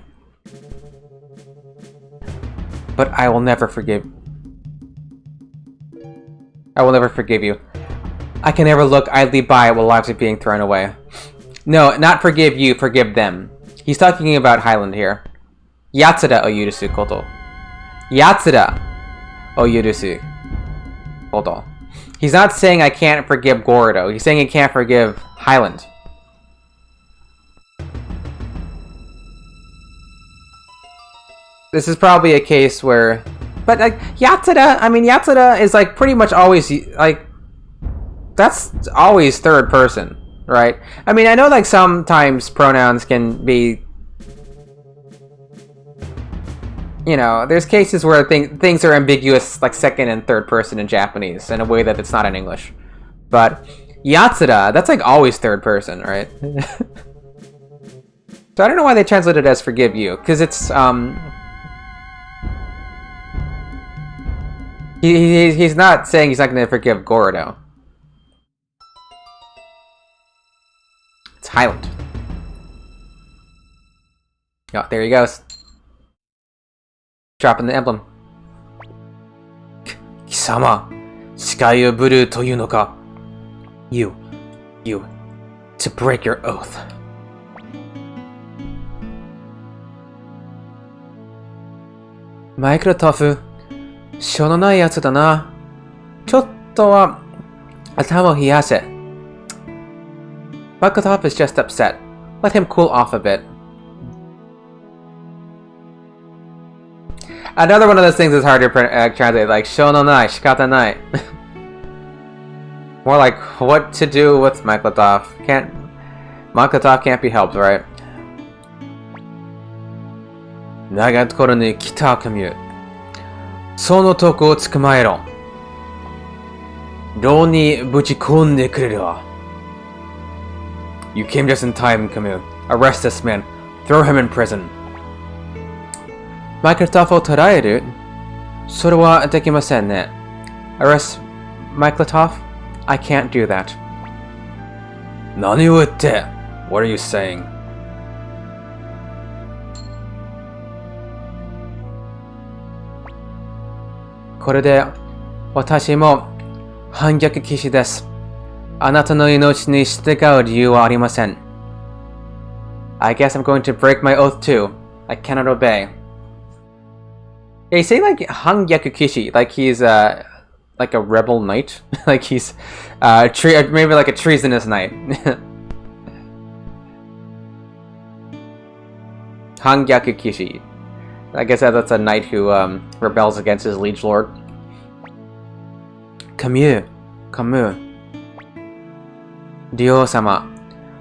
But I will never forgive. I will never forgive you. I can never look idly by while lives are being thrown away. No, not forgive you, forgive them. He's talking about Highland here. Yatsuda o yurusu koto. Yatsuda o yurusu koto. He's not saying I can't forgive Gorodo. He's saying he can't forgive Highland. This is probably a case where... But, like, Yatsuda is, like, pretty much always, like... That's always third person, right? I mean, I know, like, sometimes pronouns can be... You know, there's cases where things are ambiguous, like, second and third person in Japanese, in a way that it's not in English. But, Yatsuda, that's, like, always third person, right? So I don't know why they translated it as forgive you, because it's, He's not saying he's not going to forgive Gorodo. It's Highland. Oh, there he goes. Dropping the emblem. Kisama, shikai o buru toyu no ka? You, to break your oath. Microtofu. しょうのないやつだな。ちょっとは頭を冷やせ。Bucketop is just upset. Let him cool off a bit. Another one of those things that's hard to translate, like しょうのない、仕方ない。More like what to do with Matilda. Matilda can't be helped, right? 長いところに来たかみゅ。そのとこを捕まえろ。牢にぶち込んでくれるわ。You came just in time, Camus. Arrest this man. Throw him in prison. マイクロトフを捕らえる？それはできませんね。Arrest Michelotov? I can't do that. 何を言って？ What are you saying? これで私も反逆騎士です。あなたの命に従う理由はありません。I guess I'm going to break my oath too. I cannot obey. Yeah, he's saying like Hangyaku Kishi, like he's like a rebel knight, like he's maybe like a treasonous knight. Hangyaku Kishi. I guess that's a knight who rebels against his liege lord. Camus. 竜王様、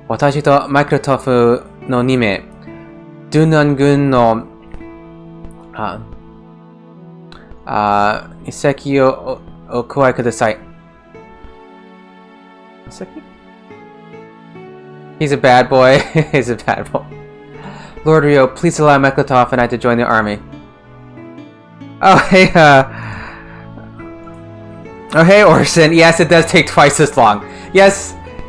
私とマイクロトフの2名、ドゥナン軍の遺跡をお加えください。遺跡? He's a bad boy. He's a bad boy. Lord Ryo, please allow Michelotov and I to join the army. Oh, hey, oh, hey, Orson. Yes, it does take twice as long.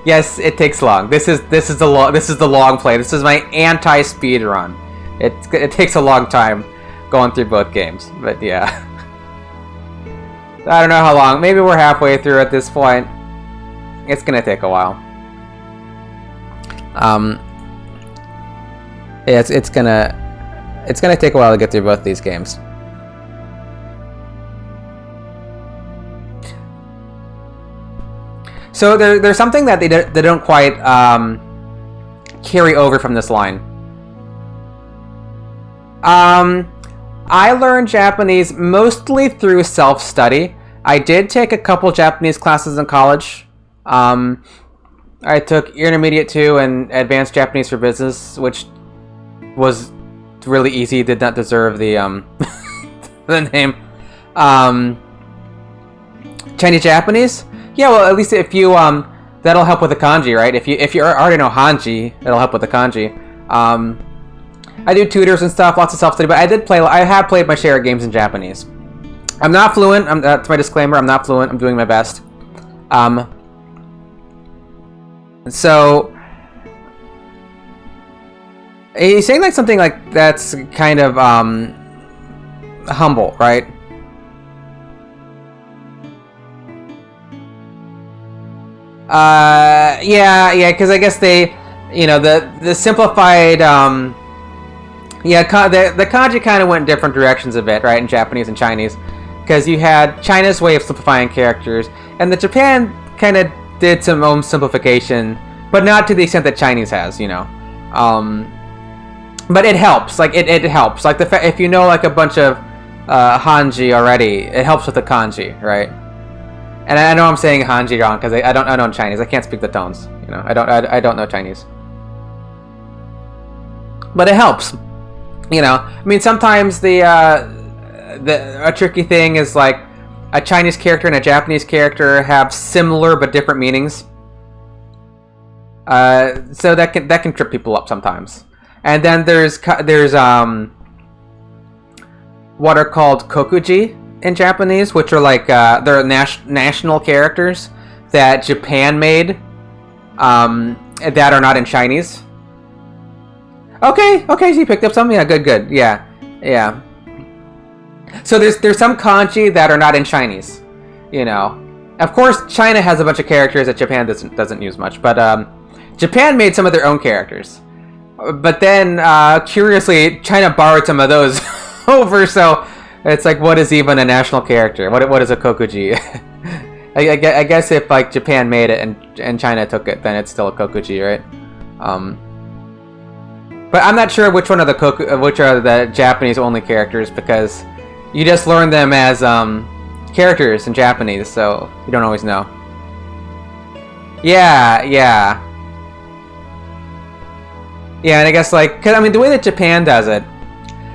Yes, it takes long. This is the long play. This is my anti-speed run. It takes a long time going through both games, but yeah. I don't know how long. Maybe we're halfway through at this point. It's gonna take a while. It's gonna take a while to get through both these games. So there's something that they don't quite carry over from this line. I learned Japanese mostly through self-study. I did take a couple Japanese classes in college. I took Intermediate 2 and Advanced Japanese for Business, which was really easy. Did not deserve the the name. Chinese Japanese? Yeah, well, at least if you that'll help with the kanji, right? If you already know Hanji, it'll help with the kanji. I do tutors and stuff, lots of self-study, but I have played my share of games in Japanese. I'm not fluent. That's my disclaimer. I'm not fluent. I'm doing my best. So he's saying like something like that's kind of humble, right? Yeah, because I guess they, the simplified, the kanji kind of went in different directions a bit, right, in Japanese and Chinese, because you had China's way of simplifying characters, and the Japan kind of did some own simplification, but not to the extent that Chinese has, but it helps, like, it helps, like, if you know, like, a bunch of Hanji already, it helps with the kanji, right? And I know I'm saying Hanji wrong because I don't know Chinese. I can't speak the tones. I don't know Chinese. But it helps. I mean, sometimes a tricky thing is like a Chinese character and a Japanese character have similar but different meanings. So that can trip people up sometimes. And then there's what are called kokuji in Japanese, which are like they're national characters that Japan made that are not in Chinese. Okay, so you picked up something. Yeah, good. Yeah. So there's some kanji that are not in Chinese. Of course, China has a bunch of characters that Japan doesn't use much, but Japan made some of their own characters. But then, curiously, China borrowed some of those over. So it's like, what is even a national character? What is a kokuji? I guess if like Japan made it and China took it, then it's still a kokuji, right? But I'm not sure which are the Japanese only characters, because you just learn them as characters in Japanese, so you don't always know. Yeah, and I guess like, cause I mean the way that Japan does it,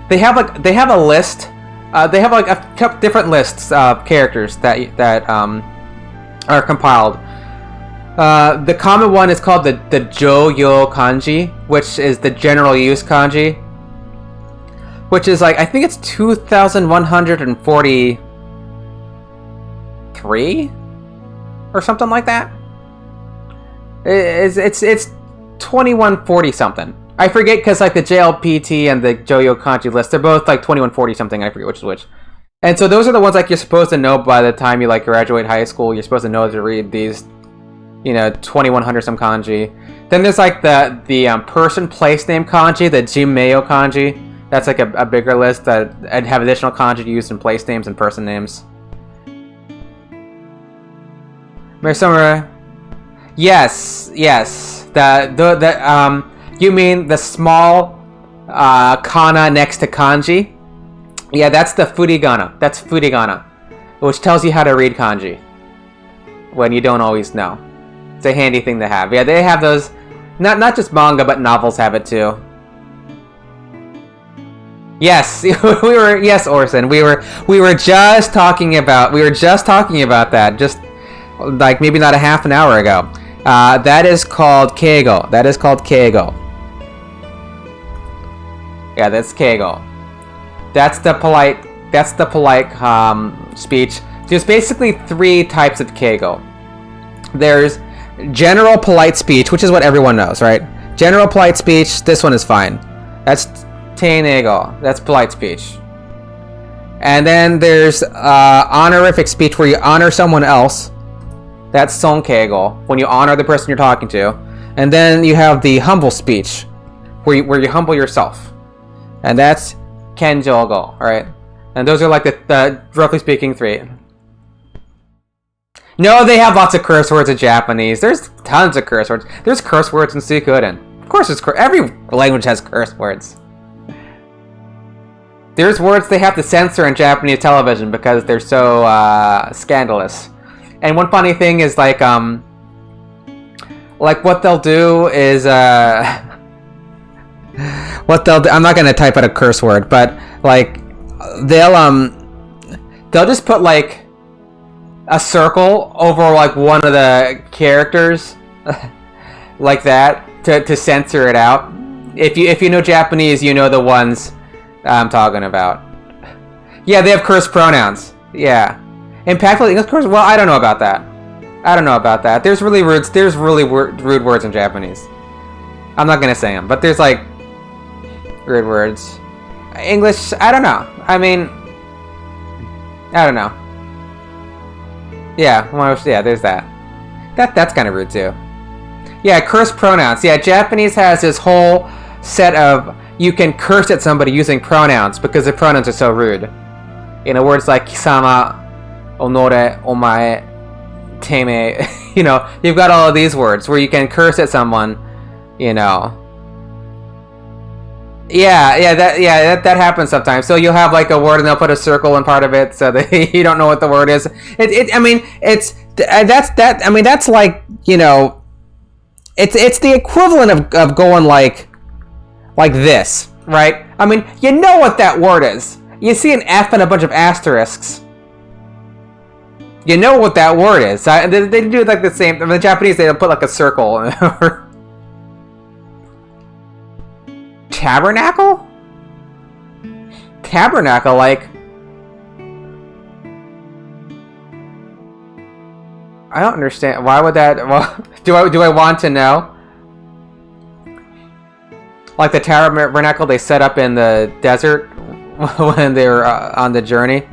they have a list. They have like a couple different lists of characters that are compiled. The common one is called the Joyo kanji, which is the general use kanji, which is like, I think it's 2,143 or something like that. It's 2140 something. I forget, because like the JLPT and the Joyo kanji list, they're both like 2140 something. I forget which is which. And so those are the ones like you're supposed to know by the time you like graduate high school. You're supposed to know to read these, 2100 some kanji. Then there's like the person place name kanji, the Jinmeo kanji. That's like a bigger list that have additional kanji used in place names and person names. Marisumura. Yes. You mean the small kana next to kanji? Yeah, that's the furigana. That's furigana, which tells you how to read kanji when you don't always know. It's a handy thing to have. Yeah, they have those. Not just manga, but novels have it too. Yes, yes, Orson. We were just talking about that just like maybe not a half an hour ago. That is called keigo. Yeah, that's keigo. That's the polite speech. There's basically 3 types of keigo. There's general polite speech, which is what everyone knows, right? General polite speech, this one is fine. That's teinego. That's polite speech. And then there's honorific speech, where you honor someone else. That's sonkeigo, when you honor the person you're talking to. And then you have the humble speech, where you humble yourself. And that's kenjogo, alright? And those are like the roughly speaking 3. No, they have lots of curse words in Japanese. There's tons of curse words. There's curse words in Suikoden. Of course, every language has curse words. There's words they have to censor in Japanese television because they're so scandalous. And one funny thing is like what they'll do is what they'll do, I'm not gonna type out a curse word, but like they'll just put like a circle over like one of the characters like that to censor it out. If you know Japanese, you know the ones I'm talking about. Yeah, they have cursed pronouns. Yeah, impactful English curse. Well, I don't know about that. There's really rude words in Japanese. I'm not gonna say them, but there's like rude words. English, I don't know. I mean, I don't know. Yeah, well, yeah, there's that. That's kind of rude too. Yeah, cursed pronouns. Yeah, Japanese has this whole set of you can curse at somebody using pronouns because the pronouns are so rude. You know, words like kisama, onore, omae, teme. You know, you've got all of these words where you can curse at someone. You know. Yeah, that happens sometimes. So you'll have like a word and they'll put a circle in part of it so that you don't know what the word is. That's like, you know, it's the equivalent of going like this, right? I mean, you know what that word is. You see an F and a bunch of asterisks. You know what that word is. They do like the same. I mean, the Japanese, they'll put like a circle. Tabernacle? Tabernacle, like... I don't understand. Why would that... Well, do I want to know? Like the tabernacle they set up in the desert when they were on the journey?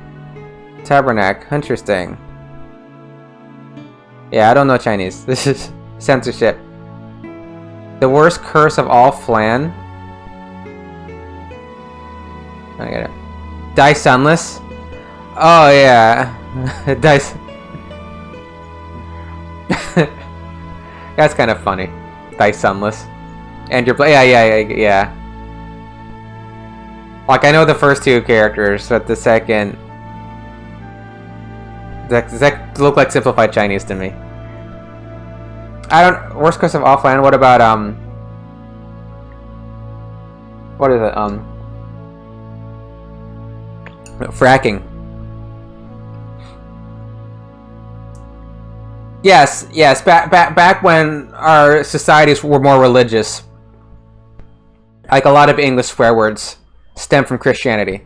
Tabernacle. Interesting. Yeah, I don't know Chinese. This is censorship. The worst curse of all flan? I get it. Die sunless? Oh yeah. Dice. That's kind of funny. Die sunless. And you're yeah. Like I know the first 2 characters, but the second that look like simplified Chinese to me. I don't worst curse of offline. What about what is it? Fracking. Yes. Back when our societies were more religious, like a lot of English swear words stem from Christianity.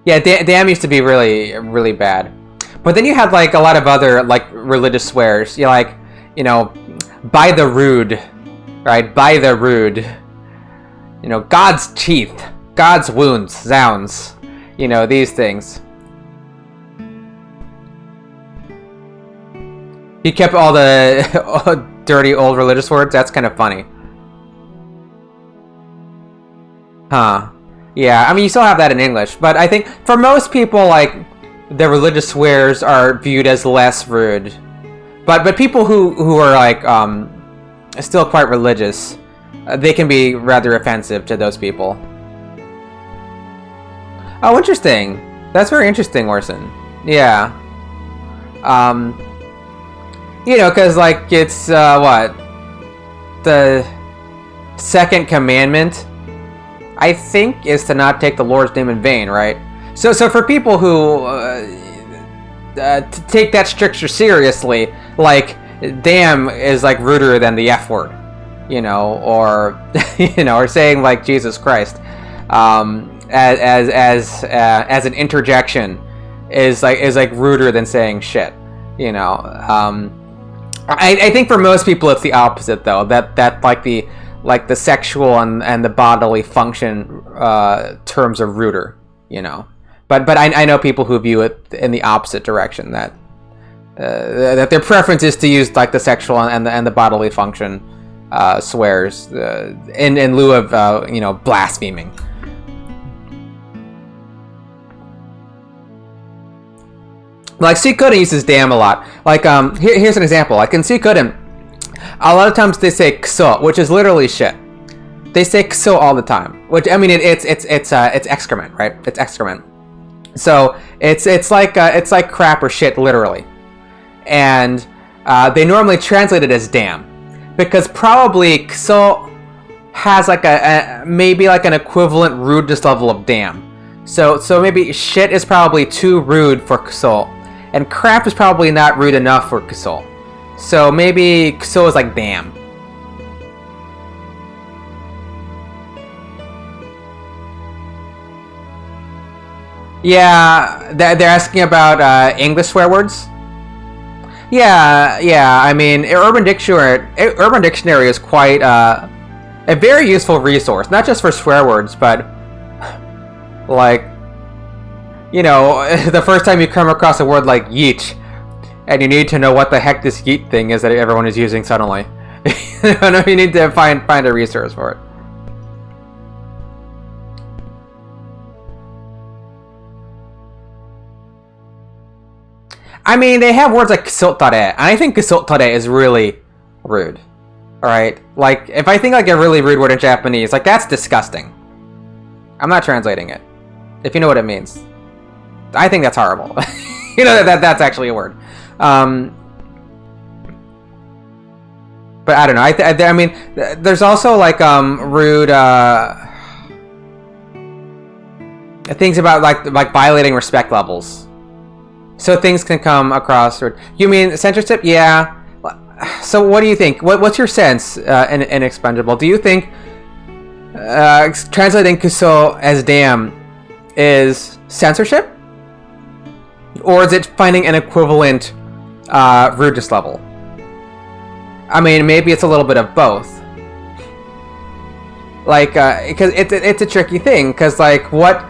Yeah, damn used to be really, really bad. But then you had like a lot of other like religious swears. You like, you know, by the rood, right? By the rood. You know, God's teeth, God's wounds, zounds. You know, these things. He kept all the dirty old religious words. That's kind of funny. Huh. Yeah, I mean, you still have that in English. But I think for most people, like, the religious swears are viewed as less rude. But people who are, like, still quite religious, they can be rather offensive to those people. Oh, interesting. That's very interesting, Orson. Yeah. You know, because, like, it's, what? The second commandment, I think, is to not take the Lord's name in vain, right? So for people who take that stricture seriously, like, damn is, like, ruder than the F word, you know, or, you know, or saying, like, Jesus Christ. As an interjection is like ruder than saying shit, you know. I think for most people it's the opposite though. That like the sexual and the bodily function terms are ruder, you know. But I know people who view it in the opposite direction. That that their preference is to use like the sexual and the bodily function swears in lieu of you know, blaspheming. Like Suikoden uses damn a lot. Like here's an example. Like in Suikoden, a lot of times they say kuso, which is literally shit. They say kuso all the time, which I mean it's excrement, right? It's excrement. So it's like crap or shit, literally. And they normally translate it as damn, because probably kuso has like maybe like an equivalent rudeness level of damn. So maybe shit is probably too rude for kuso, and crap is probably not rude enough for kuso. So maybe kuso is like damn. Yeah, they're asking about English swear words. Yeah. I mean, Urban Dictionary is quite a very useful resource, not just for swear words, but like, you know, the first time you come across a word like yeet, and you need to know what the heck this yeet thing is that everyone is using suddenly, you need to find a resource for it. I mean, they have words like kusotare, and I think kusotare is really rude. Alright? Like, if I think like a really rude word in Japanese, like, that's disgusting. I'm not translating it. If you know what it means. I think that's horrible. You know, that's actually a word. But I don't know. I mean, there's also, like, rude, things about, like violating respect levels. So things can come across. You mean censorship? Yeah. So what do you think? What's your sense in Expendable? Do you think translating kuso as damn is censorship? Or is it finding an equivalent rudeness level? I mean, maybe it's a little bit of both. Like, because it's a tricky thing. Because, like, what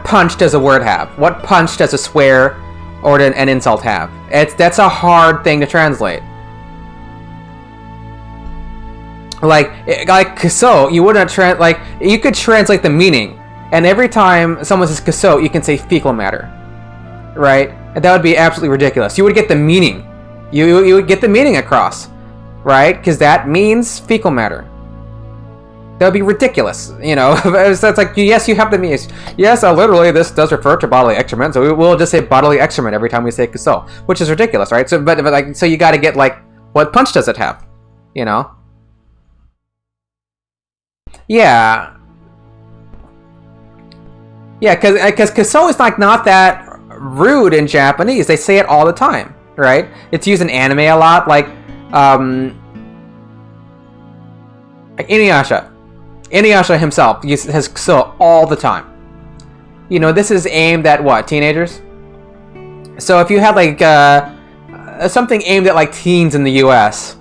punch does a word have? What punch does a swear or an insult have? That's a hard thing to translate. Like kuso, you wouldn't like, you could translate the meaning, and every time someone says kuso, you can say fecal matter, right? And that would be absolutely ridiculous. You would get the meaning. You would get the meaning across, right? Because that means fecal matter. That would be ridiculous, you know. It's like, yes, you have the means. Yes, literally, this does refer to bodily excrement, so we'll just say bodily excrement every time we say kuso, which is ridiculous, right? So, but like, so you got to get like, what punch does it have, you know? Yeah, because kuso is like not that rude in Japanese. They say it all the time, right? It's used in anime a lot, like Inuyasha. Inuyasha himself has kuso all the time. You know, this is aimed at what, teenagers? So if you had like something aimed at like teens in the U.S.,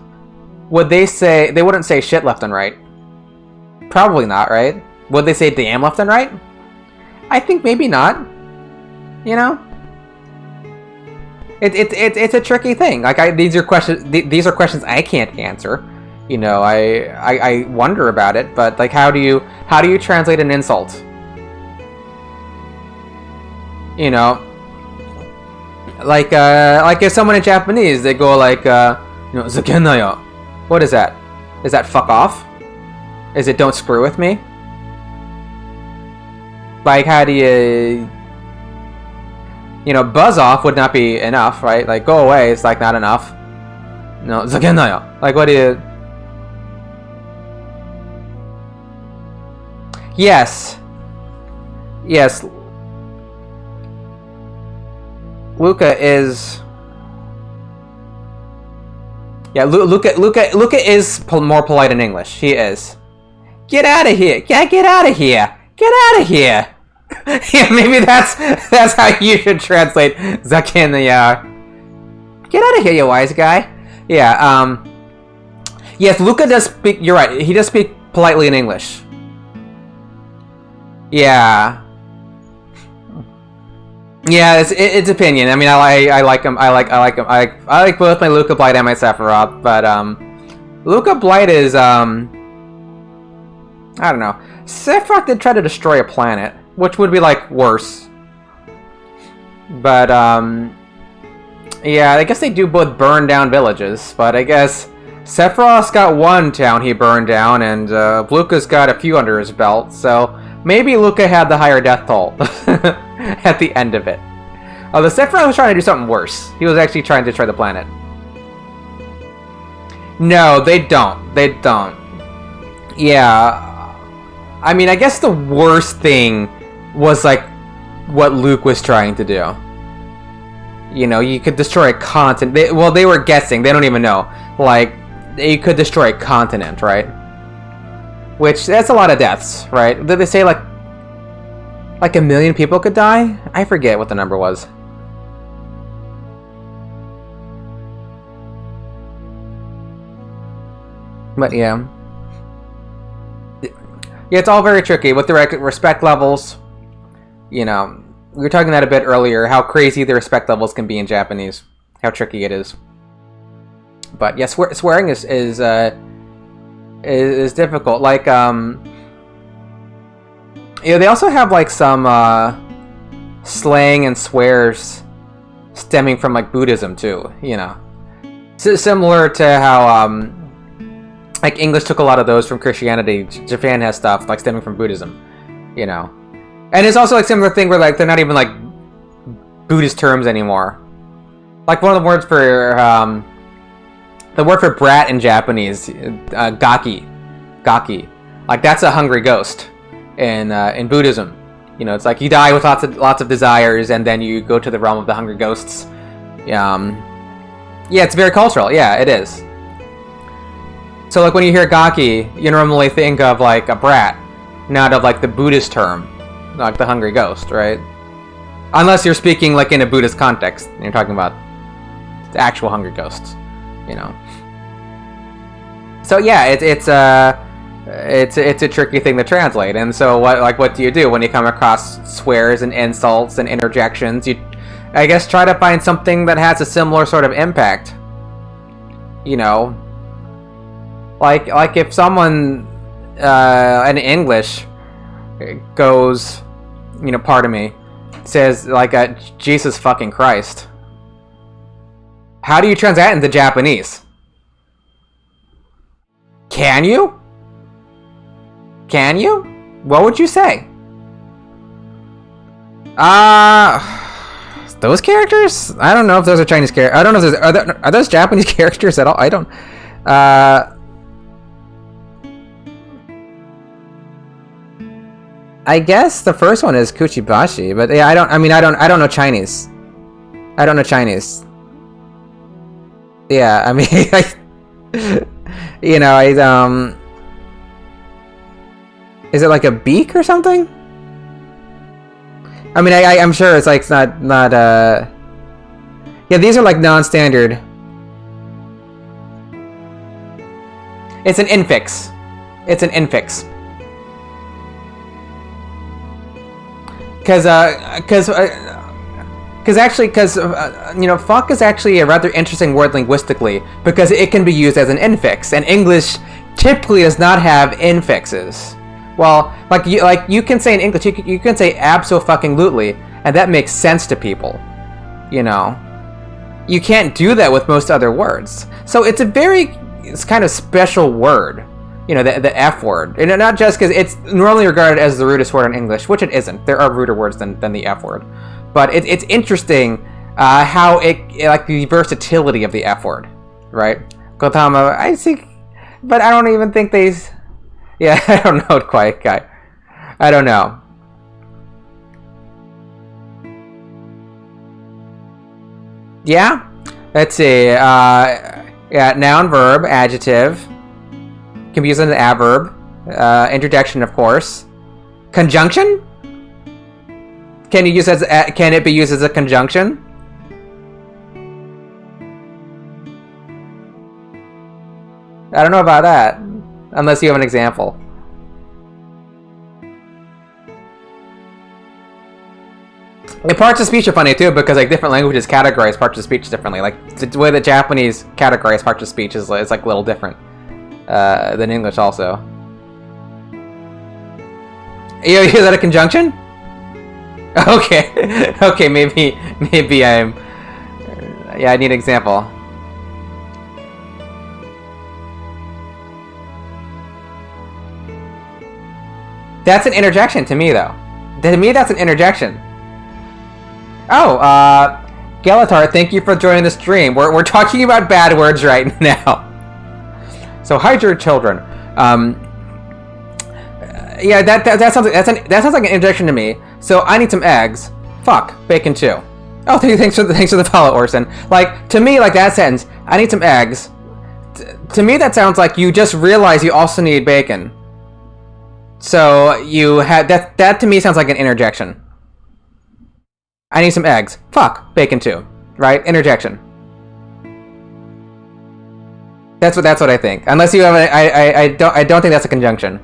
would they say, they wouldn't say shit left and right? Probably not, right? Would they say damn left and right? I think maybe not. You know, it's a tricky thing. Like, these are questions I can't answer. You know, I wonder about it, but like, how do you translate an insult? You know, like if someone in Japanese, they go like, you know, zakennayo. What is that? Is that fuck off? Is it don't screw with me? Like, how do you know, buzz off would not be enough, right? Like, go away, it's like not enough. No, zakennayo. Like, what do you... Yes. Luca is... Yeah, Luca is more polite in English. He is. Get out of here! Yeah, get out of here! Get out of here! Yeah, maybe that's how you should translate zakennayo. Get out of here, you wise guy. Yeah. Yes, Luca does speak. You're right. He does speak politely in English. Yeah. Yeah, it's opinion. I mean, I like him. I like both my Luca Blight and my Sephiroth, but Luca Blight is I don't know. Sephiroth did try to destroy a planet, which would be like worse. But yeah, I guess they do both burn down villages, but I guess Sephiroth's got one town he burned down, and Luca's got a few under his belt, so maybe Luca had the higher death toll at the end of it. Although Sephiroth was trying to do something worse. He was actually trying to destroy the planet. No, they don't. They don't. Yeah. I mean, I guess the worst thing was, like, what Luke was trying to do. You know, you could destroy a continent. They were guessing. They don't even know. Like, you could destroy a continent, right? Which, that's a lot of deaths, right? Did they say, like 1 million people could die? I forget what the number was. But, yeah. Yeah, it's all very tricky with the respect levels. You know, we were talking that a bit earlier, how crazy the respect levels can be in Japanese. How tricky it is. But yeah, swearing is difficult. Like, you know, they also have like some slang and swears stemming from like Buddhism too. You know, so similar to how like English took a lot of those from Christianity. Japan has stuff like stemming from Buddhism. You know, and it's also like similar thing where like they're not even like Buddhist terms anymore. Like one of the words for the word for brat in Japanese, gaki, like that's a hungry ghost in Buddhism. You know, it's like you die with lots of desires, and then you go to the realm of the hungry ghosts. Yeah, it's very cultural. Yeah, it is. So like when you hear gaki, you normally think of like a brat, not of like the Buddhist term, like the hungry ghost, right? Unless you're speaking like in a Buddhist context, and you're talking about the actual hungry ghosts, you know. So yeah, it's a tricky thing to translate. And so what do you do when you come across swears and insults and interjections? You, I guess, try to find something that has a similar sort of impact. You know, like if someone in English goes, you know, pardon me, says like Jesus fucking Christ. How do you translate that into Japanese? Can you? Can you? What would you say? Those characters? I don't know if those are Chinese characters. I don't know if are those Japanese characters at all? I don't. I guess the first one is Kuchibashi, but yeah, I don't know Chinese. I don't know Chinese. Yeah, I mean, you know, is it like a beak or something? I mean, I'm sure it's like not yeah, these are like non-standard. It's an infix. It's an infix. Because you know, fuck is actually a rather interesting word linguistically because it can be used as an infix, and English typically does not have infixes. Well, like you can say in English, you can say abso-fucking-lutely, and that makes sense to people. You know, you can't do that with most other words. So it's it's kind of special word. You know, the F word, and not just because it's normally regarded as the rudest word in English, which it isn't. There are ruder words than the F word, but it's interesting how like the versatility of the F word, right? Gotama, I think, but I don't even think they. Yeah, I don't know quite, guy. I don't know. Yeah, let's see. Yeah, noun, verb, adjective. Can be used as an adverb. Interjection, of course. Conjunction? Can it be used as a conjunction? I don't know about that, unless you have an example. And parts of speech are funny too, because like different languages categorize parts of speech differently. Like the way the Japanese categorize parts of speech is like a little different than English also. You hear that a conjunction? Okay, okay, maybe I'm. Yeah, I need an example. That's an interjection to me, though. To me, that's an interjection. Oh, Galatar, thank you for joining the stream. We're talking about bad words right now. So hide your children. Yeah, that sounds like an interjection to me. So I need some eggs. Fuck, bacon too. Oh, thanks for the follow, Orson. Like to me, like that sentence. I need some eggs. To me, that sounds like you just realize you also need bacon. So you had that. That to me sounds like an interjection. I need some eggs. Fuck, bacon too. Right? Interjection. That's what I think. Unless you have I don't think that's a conjunction.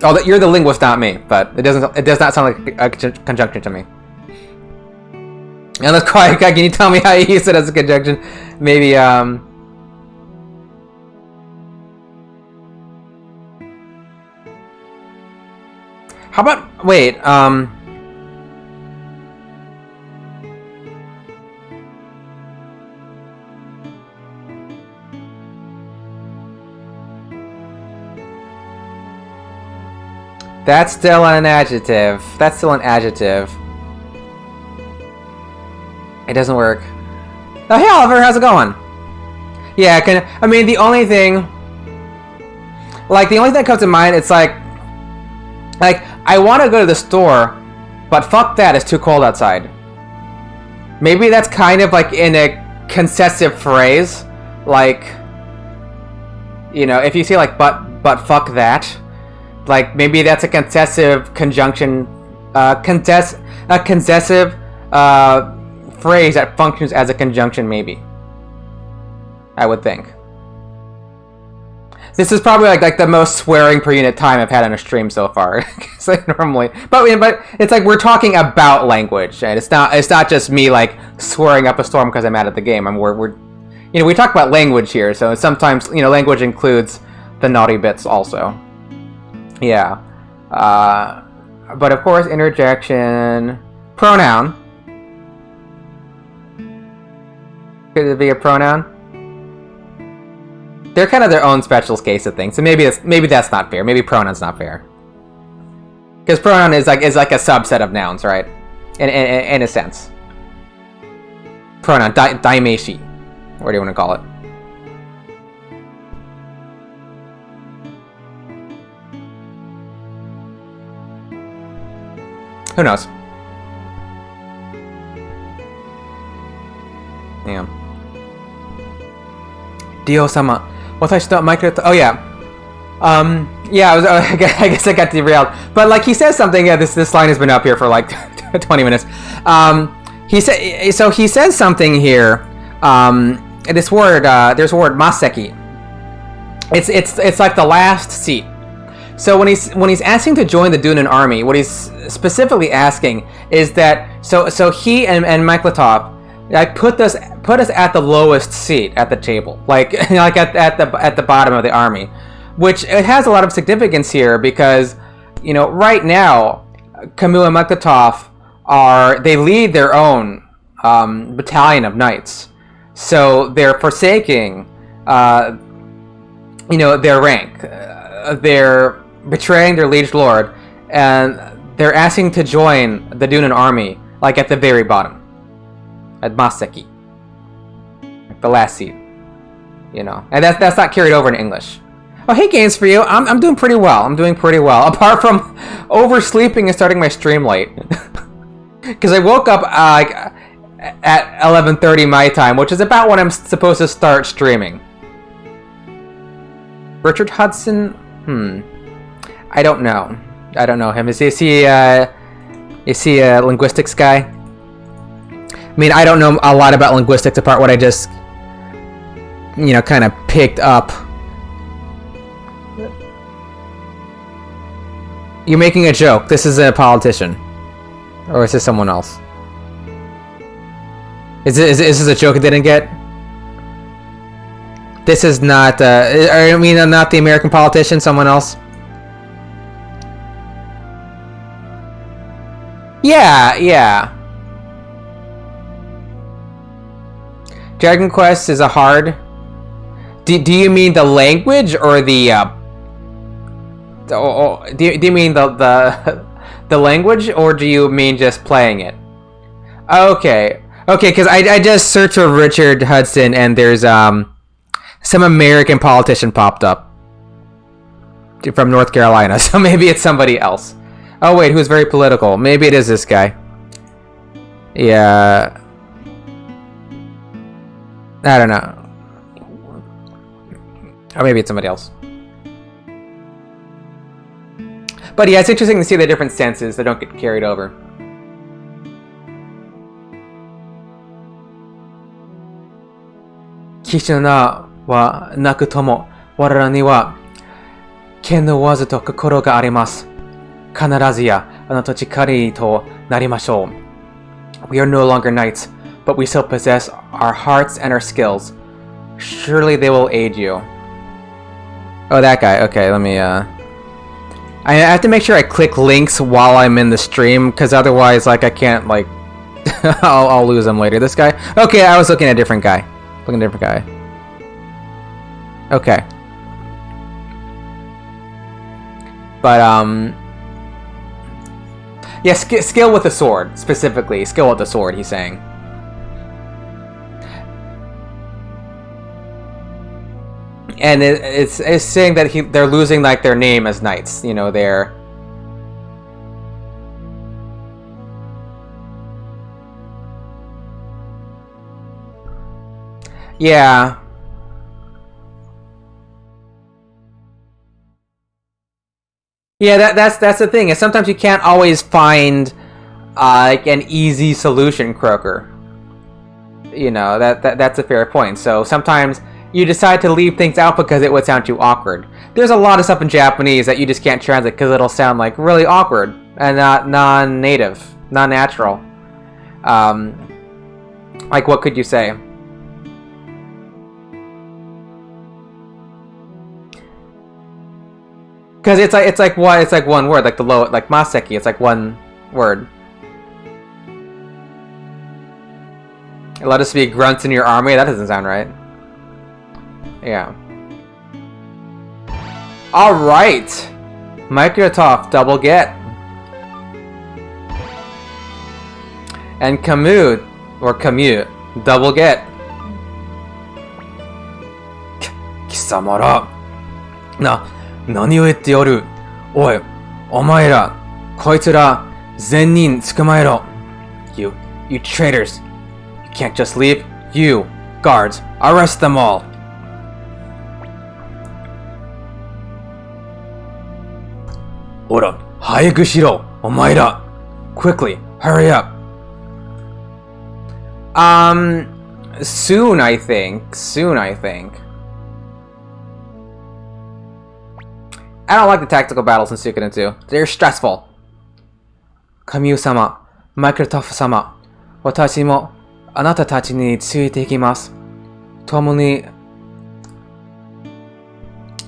Oh, you're the linguist, not me. But it does not sound like a conjunction to me. Unless quiet guy, can you tell me how you use it as a conjunction? Maybe How about wait? That's still an adjective. That's still an adjective. It doesn't work. Oh, hey Oliver, how's it going? Yeah, I mean, the only thing that comes to mind, it's like I want to go to the store, but fuck that, it's too cold outside. Maybe that's kind of like in a concessive phrase, like, you know, if you say like but fuck that, like maybe that's a concessive conjunction, a concessive phrase that functions as a conjunction, maybe. I would think. This is probably like the most swearing per unit time I've had on a stream so far. Like normally, but it's like we're talking about language, and it's not just me like swearing up a storm because I'm mad at the game. We're you know, we talk about language here, so sometimes, you know, language includes the naughty bits also. Yeah, but of course, interjection, pronoun. Could it be a pronoun? They're kind of their own special case of things, so maybe that's not fair. Maybe pronoun's not fair, because pronoun is like a subset of nouns, right? In a sense. Pronoun, daimeshi, what do you want to call it? Who knows? Yeah. Dio-sama. Oh yeah. I guess I got derailed. But like he says something. Yeah, this line has been up here for like 20 minutes. He says something here. This word, there's a word maseki. It's like the last seat. So when he's asking to join the Dunan army, what he's specifically asking is that so he and Mike Latov, like put us at the lowest seat at the table, like like at the bottom of the army, which it has a lot of significance here because, you know, right now Camus and Mike Latov they lead their own battalion of knights, so they're forsaking you know, their rank, they're betraying their liege lord, and they're asking to join the Dunan army, like at the very bottom. At Maseki, like the last seat, you know, and that's not carried over in English. Oh, hey, games for you. I'm doing pretty well. Apart from oversleeping and starting my stream late, because I woke up at 11:30 my time, which is about when I'm supposed to start streaming. Richard Hudson? I don't know him. Is he a linguistics guy? I mean, I don't know a lot about linguistics apart what I just, you know, kind of picked up You're making a joke. This is a politician. Or is this someone else? Is this a joke I didn't get? This is not, I mean, not the American politician, someone else? Yeah. Dragon Quest is a hard... Do you mean the language or the, do you mean the language, or do you mean just playing it? Okay, because I just searched for Richard Hudson and there's some American politician popped up from North Carolina, so maybe it's somebody else. Oh wait, who's very political? Maybe it is this guy. Yeah. I don't know. Or maybe it's somebody else. But yeah, it's interesting to see the different senses that don't get carried over. Kishina wa naku tomo, warara ni wa ken no wazu to kokoro ga arimasu. Kanarazu ya anato chikari to narimashou. We are no longer knights, but we still possess our hearts and our skills. Surely they will aid you. Oh, that guy. Okay, let me, I have to make sure I click links while I'm in the stream, because otherwise, like, I can't, like, I'll lose them later. This guy? Okay, I was looking at a different guy. Looking at a different guy. Okay. But, yeah, skill with the sword, specifically. Skill with the sword, he's saying. And it's saying that they're losing, like, their name as knights. You know, they're... Yeah. Yeah, that's the thing. Is sometimes you can't always find like an easy solution, Croaker. You know, that's a fair point. So sometimes you decide to leave things out because it would sound too awkward. There's a lot of stuff in Japanese that you just can't translate because it'll sound like really awkward and not non-native, non-natural. Like what could you say? Because it's like one word, like the low, like Maseki, it's like one word. Let us be grunts in your army. That doesn't sound right. Yeah. All right, Microsoft double get, and Camus double get. Kisamara. Na. 何を言っておる。おい、お前ら、こいつら、全人捕まえろ。You traitors. You can't just leave. You, guards, arrest them all. ほら、早くしろ、お前ら。Quickly, hurry up. Soon, I think. I don't like the tactical battles in Suikoden 2. They're stressful. Kamyu-sama, Microsoft-sama, watashi mo anata tachi ni tsuite ikimasu. Tomo ni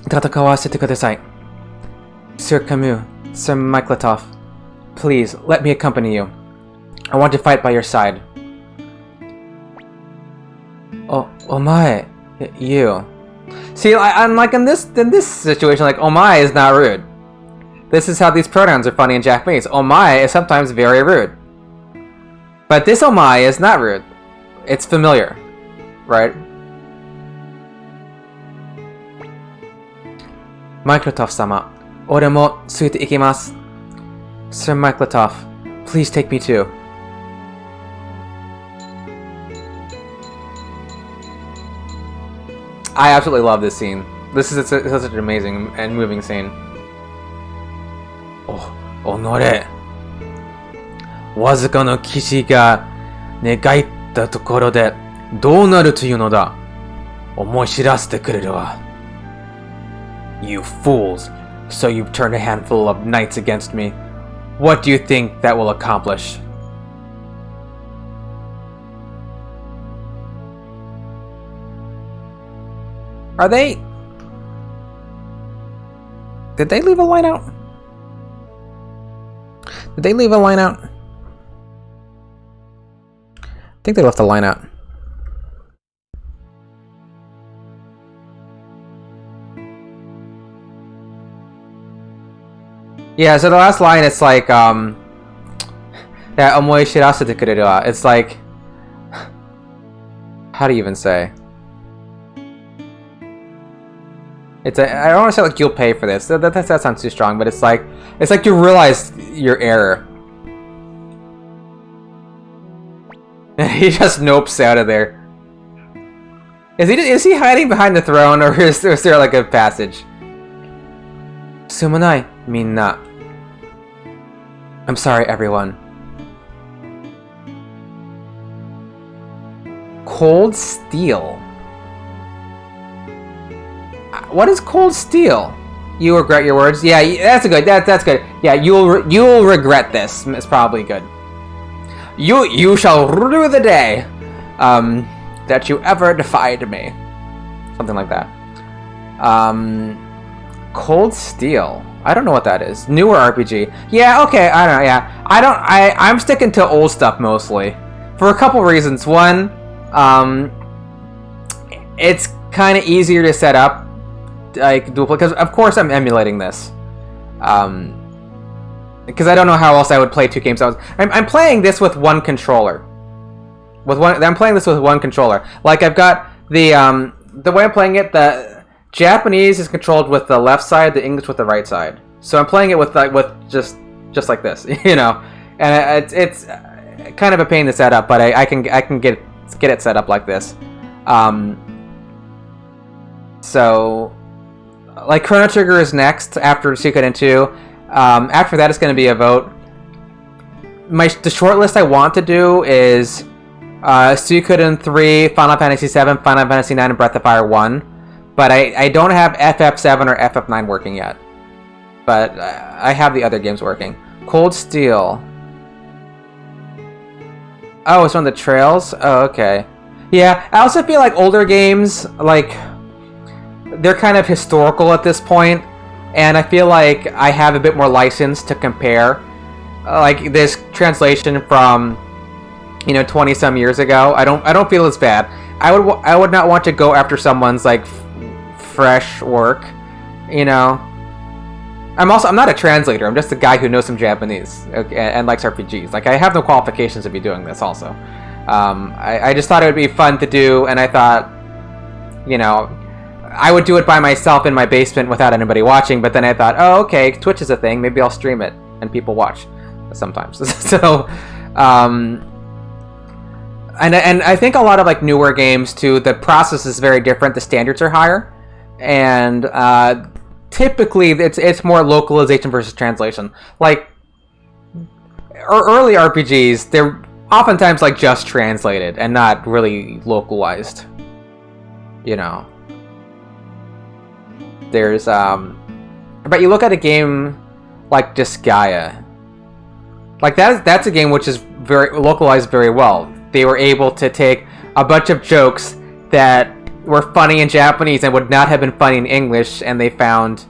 tatakawasete kudasai. Sir Camus, Sir Microsoft, please let me accompany you. I want to fight by your side. Oh, omae, you. See, I'm like in this situation, like omae is not rude. This is how these pronouns are funny in Japanese. Omae is sometimes very rude, but this omae is not rude. It's familiar, right? Microsoft-sama, ore mo tsuite ikimasu. Sir Microsoft, please take me too. I absolutely love this scene. This is such an amazing and moving scene. Oh, onore. Wazuka no kishi ga negaita tokoro de dou naru to you no da. Omoishirasete kureru wa. You fools. So you've turned a handful of knights against me. What do you think that will accomplish? Are they... Did they leave a line out? Did they leave a line out? I think they left a line out. Yeah, so the last line, it's like, that omoi shirasete kureru wa. It's like, how do you even say? It's I don't want to say like you'll pay for this. That sounds too strong, but it's like you realize your error. He just nopes out of there. Is he hiding behind the throne, or is there like a passage? Sumanai, minna. I'm sorry, everyone. Cold steel. What is cold steel? You regret your words. Yeah, that's good. That's good. Yeah, you'll regret this. It's probably good. You shall rue the day that you ever defied me. Something like that. Cold steel. I don't know what that is. Newer RPG. Yeah, okay, I don't know, yeah. I'm sticking to old stuff mostly. For a couple reasons. One, it's kind of easier to set up, like, because of course I'm emulating this. Because I don't know how else I would play two games. I'm playing this with one controller. I'm playing this with one controller. Like, I've got the way I'm playing it, the Japanese is controlled with the left side, the English with the right side. So I'm playing it with just like this, you know. And it's kind of a pain to set up, but I can get it set up like this. So, like, Chrono Trigger is next after Suikoden 2. After that, it's going to be a vote. The short list I want to do is Suikoden 3, Final Fantasy 7, Final Fantasy 9, and Breath of Fire 1. But I don't have FF7 or FF9 working yet. But I have the other games working. Cold Steel. Oh, it's on the Trails? Oh, okay. Yeah, I also feel like older games, like, they're kind of historical at this point. And I feel like I have a bit more license to compare. Like, this translation from, 20-some years ago, I don't feel as bad. I would not want to go after someone's, like, fresh work, I'm not a translator. I'm just a guy who knows some Japanese, okay, and likes RPGs. Like, I have no qualifications to be doing this also. I just thought it would be fun to do, and I thought, I would do it by myself in my basement without anybody watching, but then I thought, oh, okay, Twitch is a thing. Maybe I'll stream it, and people watch sometimes. So, and I think a lot of, like, newer games, too, the process is very different. The standards are higher. And typically, it's more localization versus translation. Like, early RPGs, they're oftentimes, like, just translated and not really localized. There's, but you look at a game like Disgaea. Like, that's a game which is very localized very well. They were able to take a bunch of jokes that were funny in Japanese and would not have been funny in English, and they found,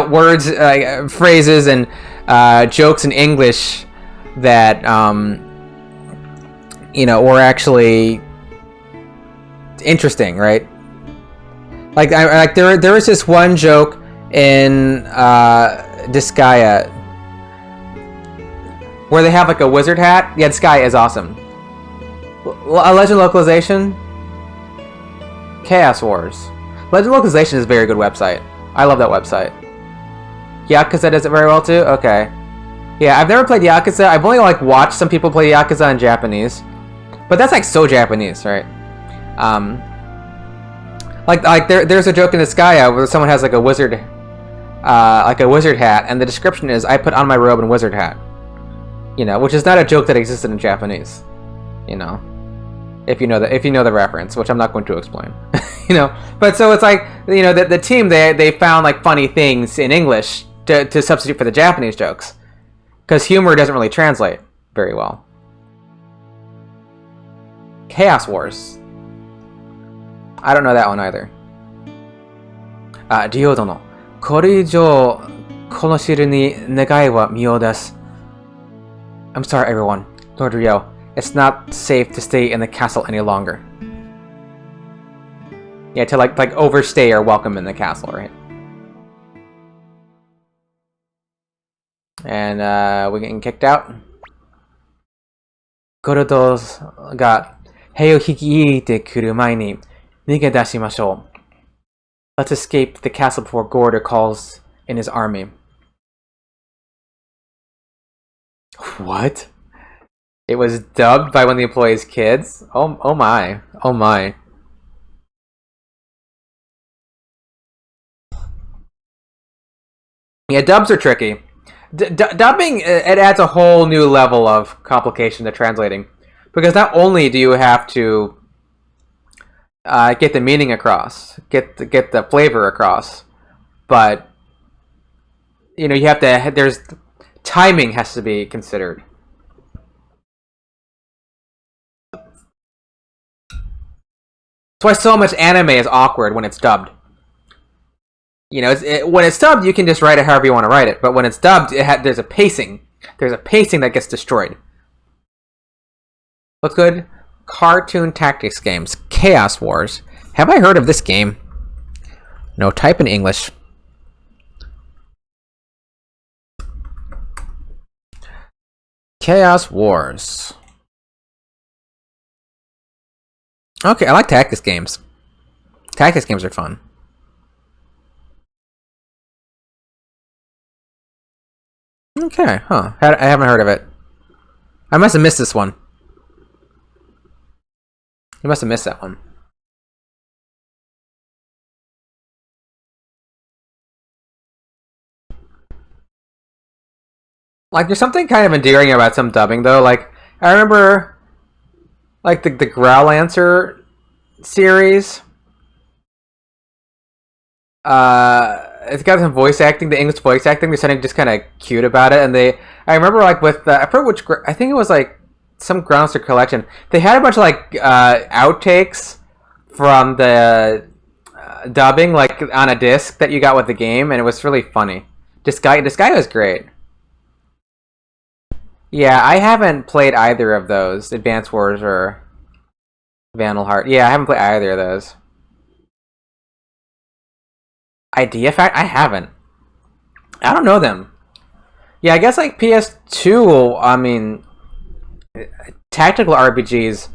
words, phrases, and jokes in English that, were actually interesting, right? Like, there was this one joke in Disgaea where they have, like, a wizard hat. Yeah, Disgaea is awesome. A Legend localization? Chaos Wars. Legend localization is a very good website. I love that website. Yakuza does it very well too? Okay. Yeah, I've never played Yakuza. I've only, like, watched some people play Yakuza in Japanese. But that's, like, so Japanese, right? There's a joke in Disgaea where someone has, like, a wizard hat, and the description is, I put on my robe and wizard hat. Which is not a joke that existed in Japanese. If you know the reference, which I'm not going to explain. you know. But so it's like, you know, the team, they found like funny things in English to substitute for the Japanese jokes, because humor doesn't really translate very well. Chaos Wars. I don't know that one either. Ryo dono, これ以上この城に願いは無用です。I'm sorry, everyone. Lord Ryo, it's not safe to stay in the castle any longer. Yeah, to like overstay our welcome in the castle, right? And we're getting kicked out. Gorodos ga hei o hikiite kuru mai ni nige dashimashou. Let's escape the castle before Gorder calls in his army. What? It was dubbed by one of the employees' kids? Oh my. Oh my. Yeah, dubs are tricky. Dubbing, it adds a whole new level of complication to translating. Because not only do you have to get the meaning across, get the flavor across, but, you know, you have to, there's, timing has to be considered. That's why so much anime is awkward when it's dubbed. You know, when it's dubbed, you can just write it however you want to write it. But when it's dubbed, there's a pacing. There's a pacing that gets destroyed. What's good? Cartoon tactics games. Chaos Wars. Have I heard of this game? No, type in English. Chaos Wars. Okay, I like tactics games. Tactics games are fun. Okay, huh. I haven't heard of it. I must have missed this one. You must have missed that one. Like, there's something kind of endearing about some dubbing, though. Like, I remember, like, the Growlancer series. It's got some voice acting, the English voice acting. There's something just kind of cute about it. And I remember, like, with, I forget which, I think it was, like, some Growlancer collection. They had a bunch of, like, outtakes from the dubbing, like, on a disc that you got with the game, and it was really funny. This guy was great. Yeah, I haven't played either of those, Advance Wars or Vandal Heart. Yeah, I haven't played either of those. Idea Fact? I haven't. I don't know them. Yeah, I guess like PS2, I mean, tactical RPGs,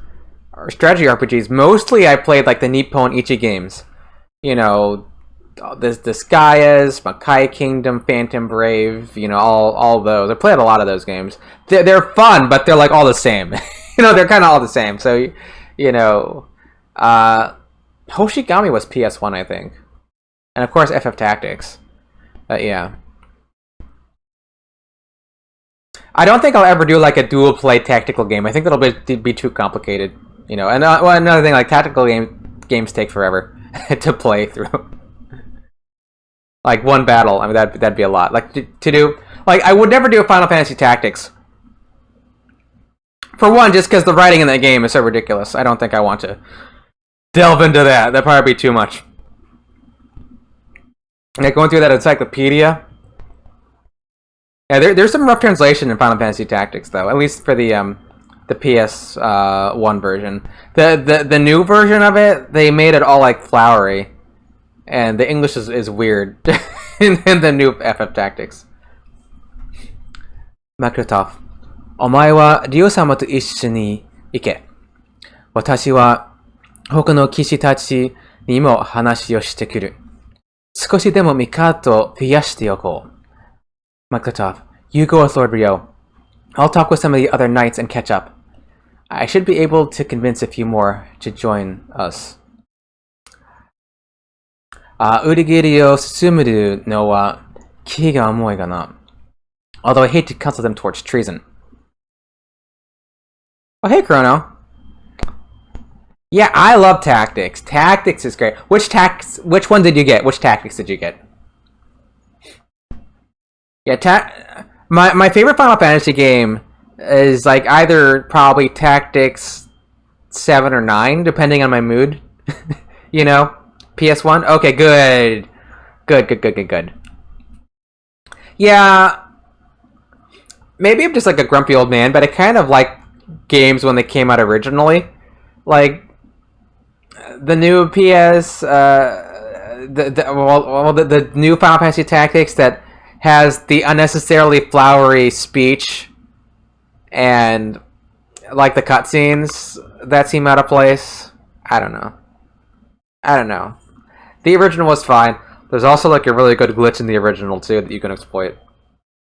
or strategy RPGs, mostly I played like the Nippon Ichi games. You know, the Skayas, Makai Kingdom, Phantom Brave, you know, all those. I played a lot of those games. They're fun, but they're like all the same. You know, they're kind of all the same. So, you know, Hoshigami was PS1, I think. And of course, FF Tactics. Yeah. I don't think I'll ever do like a dual play tactical game. I think that'll be too complicated. You know, and well, another thing, like tactical games take forever to play through. Like one battle, I mean that'd be a lot. Like to do, like I would never do a Final Fantasy Tactics. For one, just because the writing in that game is so ridiculous. I don't think I want to delve into that. That'd probably be too much. Like going through that encyclopedia. Yeah, there's some rough translation in Final Fantasy Tactics though, at least for the PS1 version. The new version of it, they made it all like flowery. And the English is weird in the new FF Tactics. Makrotov, お前はリオ様と一緒に行け。私は他の騎士たちにも話をしてくる。少しでも味方を増やしておこう。Makrotov, you go with Lord Ryo. I'll talk with some of the other knights and catch up. I should be able to convince a few more to join us. 売り切りを進めるのは気が重いかな。Although I hate to counsel them towards treason. Oh, hey, Chrono. Yeah, I love Tactics. Tactics is great. Which one did you get? Which Tactics did you get? Yeah, my favorite Final Fantasy game is like either probably Tactics 7 or 9, depending on my mood. You know? PS1? Okay, good. Good. Yeah, maybe I'm just like a grumpy old man, but I kind of like games when they came out originally. Like the new PS, the new Final Fantasy Tactics that has the unnecessarily flowery speech and like the cutscenes that seem out of place. I don't know. The original was fine. There's also like a really good glitch in the original too that you can exploit.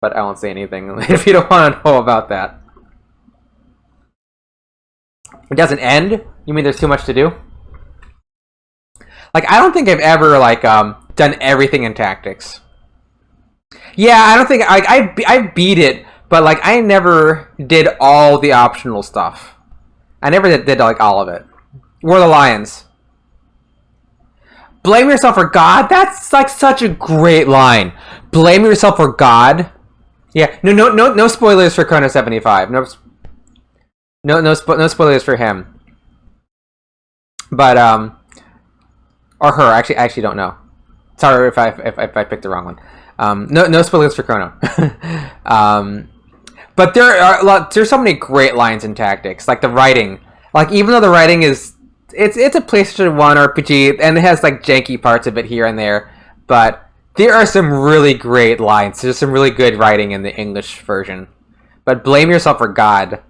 But I won't say anything if you don't want to know about that. It doesn't end? You mean there's too much to do? Like, I don't think I've ever like done everything in Tactics. Yeah, I don't think I beat it, but like I never did all the optional stuff. I never did like all of it. Where are the lions? Blame yourself for God? That's like such a great line. Blame yourself for God? Yeah, no spoilers for Chrono 75. No spoilers for him. But or her. Actually, I actually don't know. Sorry if I picked the wrong one. No spoilers for Chrono. But there's so many great lines in Tactics, like the writing. Like even though the writing is it's a PlayStation 1 RPG and it has like janky parts of it here and there, but there are some really great lines. There's some really good writing in the English version. But blame yourself for God.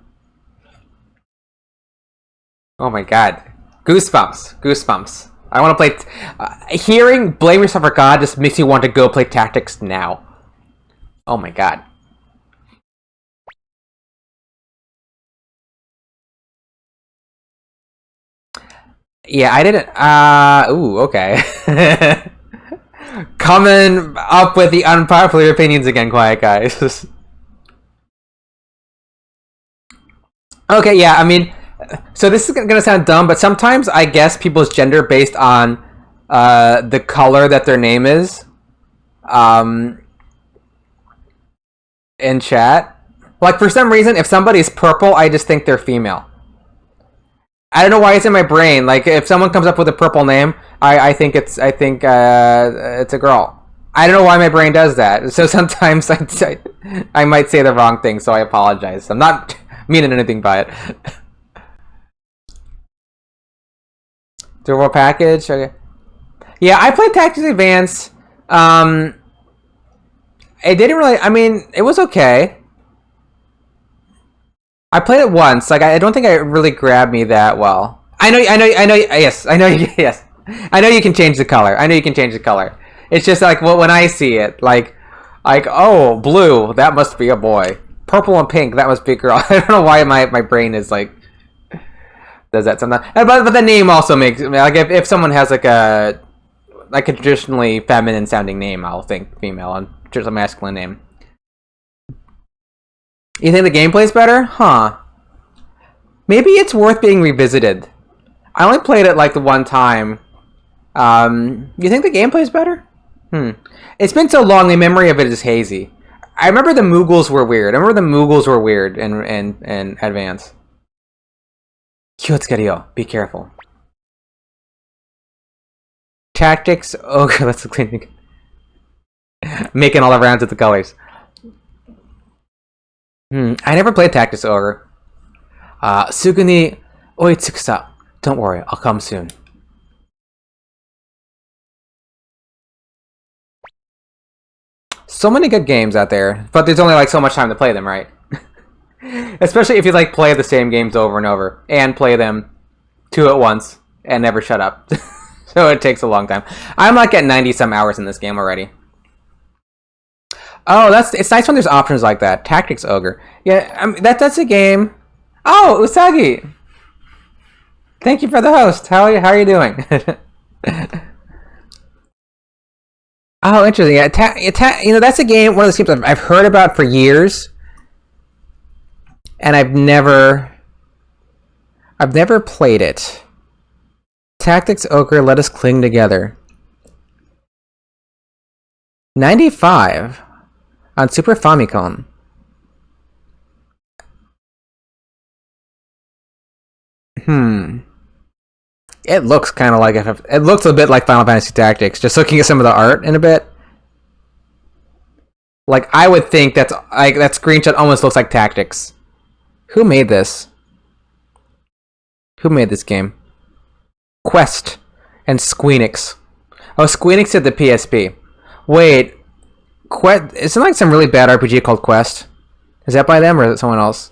Oh my god. Goosebumps. I want to play... hearing blame yourself for God just makes me want to go play Tactics now. Oh my god. Yeah, I didn't... ooh, okay. Coming up with the unpopular opinions again, quiet guys. Okay, yeah, I mean... So this is gonna sound dumb, but sometimes I guess people's gender based on the color that their name is in chat. Like for some reason, if somebody's purple, I just think they're female. I don't know why it's in my brain. Like if someone comes up with a purple name, I think it's a girl. I don't know why my brain does that. So sometimes I might say the wrong thing, so I apologize. I'm not meaning anything by it. Durable package. Okay. Yeah, I played Tactics Advance. It didn't really. I mean, it was okay. I played it once. Like, I don't think it really grabbed me that well. I know. Yes, I know. Yes, I know you can change the color. It's just like, well, when I see it, like, oh, blue, that must be a boy. Purple and pink, that must be a girl. I don't know why my brain is like does that sometimes. But the name also makes like if someone has like a traditionally feminine sounding name, I'll think female, and just a masculine name. You think the gameplay's better? Huh. Maybe it's worth being revisited. I only played it like the one time. You think the gameplay's better? It's been so long, the memory of it is hazy. I remember the Moogles were weird. In Advance. Be careful. Tactics. Okay, let's clean. Making all the rounds with the colors. I never played Tactics Ogre. Sugu ni oitsukusa. Don't worry, I'll come soon. So many good games out there, but there's only like so much time to play them, right? Especially if you like play the same games over and over and play them two at once and never shut up. So it takes a long time. I'm like at 90 some hours in this game already. Oh, it's nice when there's options like that. Tactics Ogre. Yeah, I mean, that's a game. Oh, Usagi. Thank you for the host. How are you doing? Oh, interesting. Yeah, that's a game. One of the games I've heard about for years, and I've never played it. Tactics Ogre, let us cling together. 95 on Super Famicom. It looks kind of like it looks a bit like Final Fantasy Tactics. Just looking at some of the art in a bit, like I would think that's like that screenshot almost looks like Tactics. Who made this? Who made this game? Quest and Squeenix. Oh, Squeenix did the PSP. Wait, Quest isn't like some really bad RPG called Quest. Is that by them or is it someone else?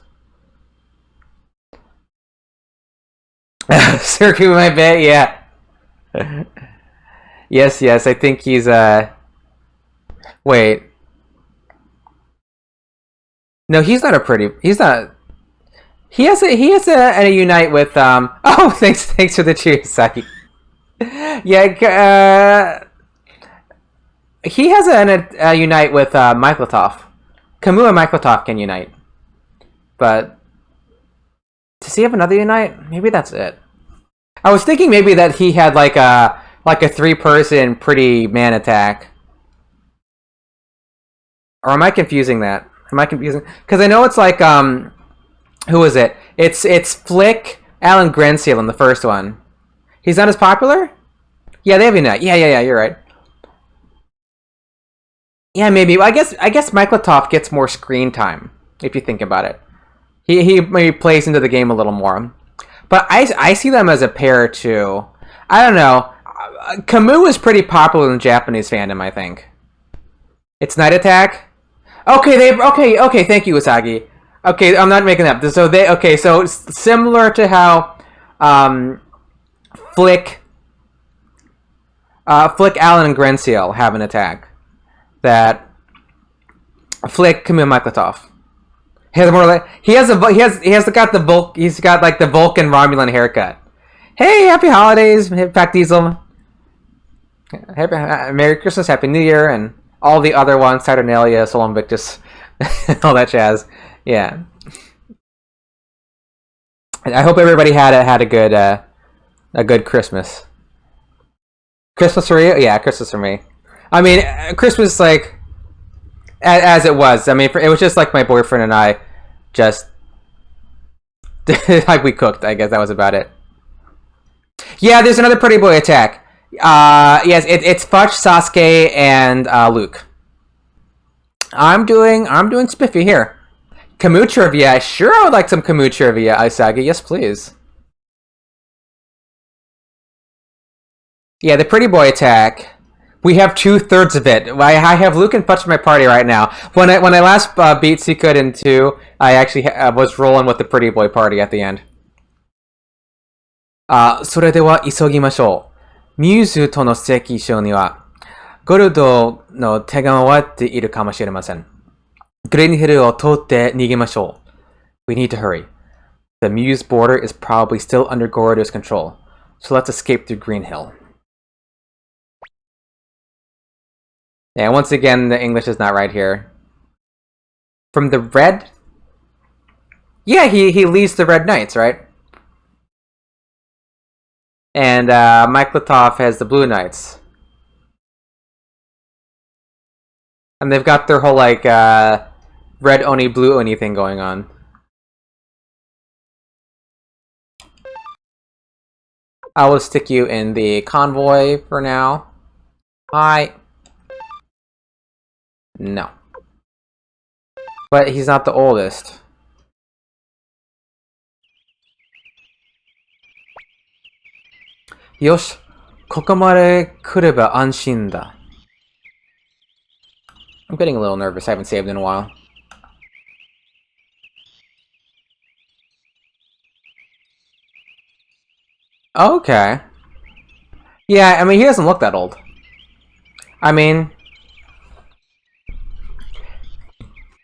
Circuit my bet, yeah. Yes, I think he's wait. No, he's not he has a unite with oh thanks for the cheers, Saki. Yeah, he has a unite with Myklatov. Camus and Myklatov can unite. But does he have another unite? Maybe that's it. I was thinking maybe that he had like a 3-person pretty man attack. Or am I confusing that? Because I know it's like who is it? It's Flick, Alan Grenseal in the first one. He's not as popular? Yeah, they have unite. Yeah, you're right. Yeah, maybe. I guess Myklatov gets more screen time if you think about it. He maybe plays into the game a little more. But I see them as a pair too. I don't know. Camus is pretty popular in the Japanese fandom, I think. It's Night Attack. Okay, okay. Thank you, Usagi. Okay, I'm not making that up. So similar to how Flick, Allen, and Grenseal have an attack. That Flick, Camus, Myklatov. He has got like the Vulcan Romulan haircut. Hey, happy holidays, Pac Diesel. Merry Christmas, Happy New Year, and all the other ones, Saturnalia, Sol Invictus, all that jazz. Yeah. I hope everybody had a good Christmas. Christmas for you? Yeah, Christmas for me. I mean, Christmas like as it was. I mean, it was just like my boyfriend and I just like we cooked. I guess that was about it. Yeah, there's another pretty boy attack. Yes, it's Fudge, Sasuke, and Luke. I'm doing spiffy here. Camus trivia. Sure, I would like some Camus trivia, Isagi. Yes, please. Yeah, the pretty boy attack. We have 2/3 of it. I have Luke and Fudge in my party right now. When I last beat Suikoden 2, I actually was rolling with the pretty boy party at the end. それでは急ぎましょう。ミューズとの関所には、ゴルドの手が回っているかもしれません。グリーンヒルを通って逃げましょう。We need to hurry. The Muse border is probably still under Gorodo's control, so let's escape through Green Hill. Yeah, once again, the English is not right here. From the red? Yeah, he leads the Red Knights, right? And Myklatov has the Blue Knights. And they've got their whole, like, red Oni, blue Oni thing going on. I will stick you in the convoy for now. Hi. No. But he's not the oldest. Yosh, ここまで来れば安心だ. I'm getting a little nervous. I haven't saved in a while. Okay. Yeah, I mean, he doesn't look that old. I mean,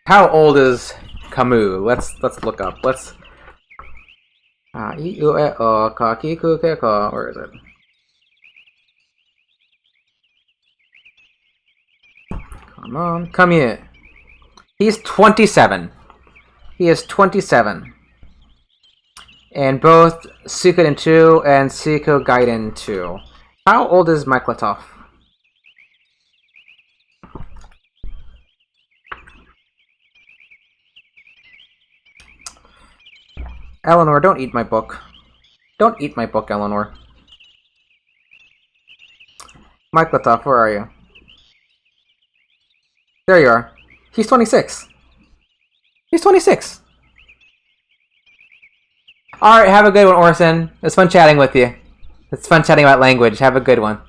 how old is Camus? Let's look up. Let's. Where is it? Come on, come here. He's 27. He is 27. in both Suikoden 2 and Suikoden 2. How old is Mike Latoff? Eleanor, don't eat my book. Don't eat my book, Eleanor. Mike Latoff, where are you? There you are. He's 26. He's 26. Alright, have a good one, Orson. It's fun chatting with you. It's fun chatting about language. Have a good one.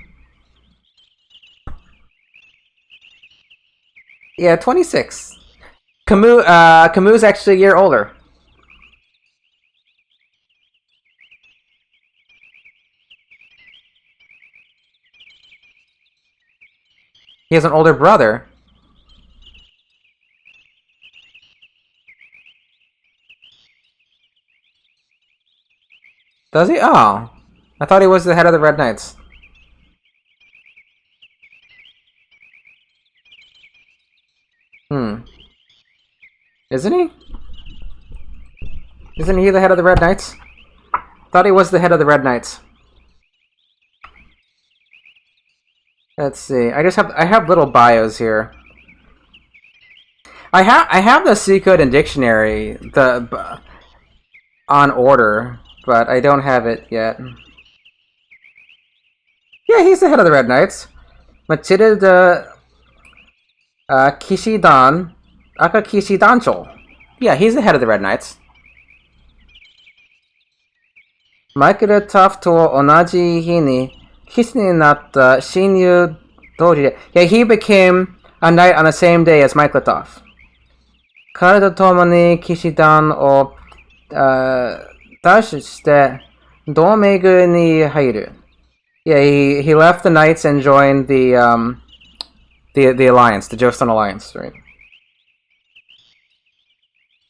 Yeah, 26. Camus actually a year older. He has an older brother. Does he? Oh. I thought he was the head of the Red Knights. Isn't he? Isn't he the head of the Red Knights? Thought he was the head of the Red Knights. Let's see. I have little bios here. I have the Suikoden dictionary on order, but I don't have it yet. Yeah, he's the head of the Red Knights. Matilda Kishidan Aka Kishidancho. Yeah, he's the head of the Red Knights. Maikura Tough to onaji hi ni kishi ni natta shinyu doji de. Yeah, he became a knight on the same day as Mike Latoff. Karada tomo ni Kishidan o dashite domegu ni hairu. Yeah, he left the knights and joined the alliance, the Joestar Alliance, right?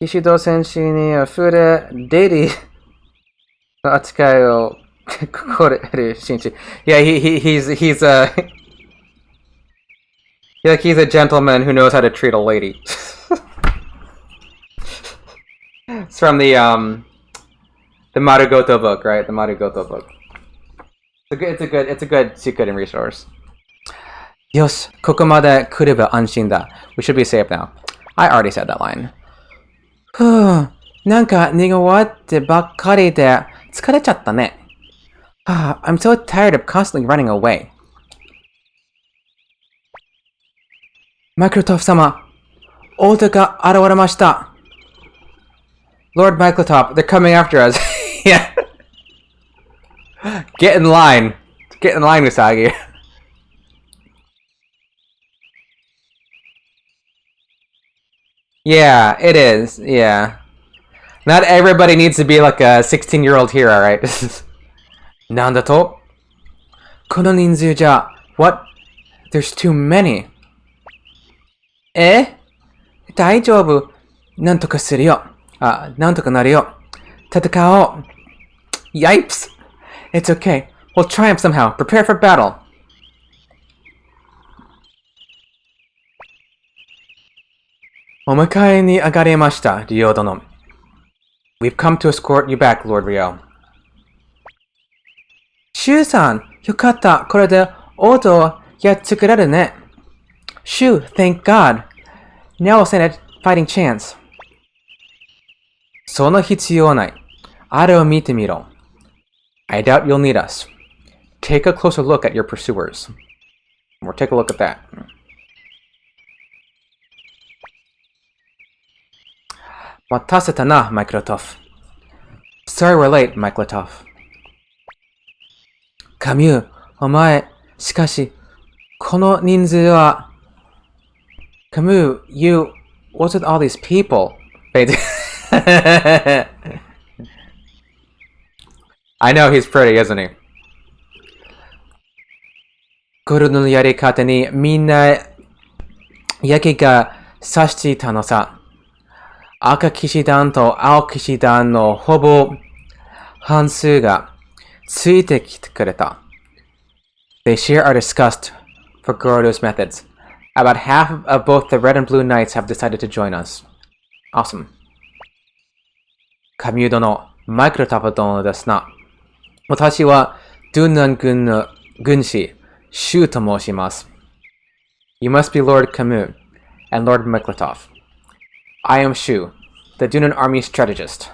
Kishido senshi ni afure deiri atsukai o koreru shinchi. Yeah, he's a gentleman who knows how to treat a lady. It's from the Marugoto book, right? The Marugoto book. It's a good Suikoden resource. Yosh, kokomade kureba anshin da. We should be safe now. I already said that line. なんか荷が終わってばっかりで疲れちゃったね。I'm so tired of constantly running away. Microtop 様、王手が現れました。Lord Microtop, they're coming after us. Yeah. Get in line. Get in line, Usagi. Yeah, it is. Yeah. Not everybody needs to be like a 16-year-old hero, right? Nandato? Kono ninzu ja. What? There's too many. Eh? Daijoubu. Nantoka suru yo. Nantoka naru yo. Tatakao. Yipes. It's okay. We'll triumph somehow. Prepare for battle. Omakae ni agarimashita, Ryo dono. We've come to escort you back, Lord Ryo. Shu-san, yokatta, kore de oto yatsukuraru ne. Shu, thank God. Now we'll stand a fighting chance. Sono hitsuyou nai. Are o mite miro. I doubt you'll need us. Take a closer look at your pursuers. Or take a look at that. Wataseta na, Mike Latoff. Sorry we're late, Mike Latoff. Camus, omae, shikashi, kono ninzu wa... Camus, you... What's with all these people? Wait. I know he's pretty, isn't he? Goro no yarikata ni minna yaki ga sashita no sa. Aka Kishidan to Ao Kishidan no hobo hansu ga tsuite kite kureta. They share our disgust for Gorodo's methods. About half of both the Red and Blue Knights have decided to join us. Awesome. Camus dono, マイクロトフトですな。私はドゥナン軍の軍師、シュウと申します。You must be Lord Camus and Lord Myklatov. I am Shu, the Dunan army strategist.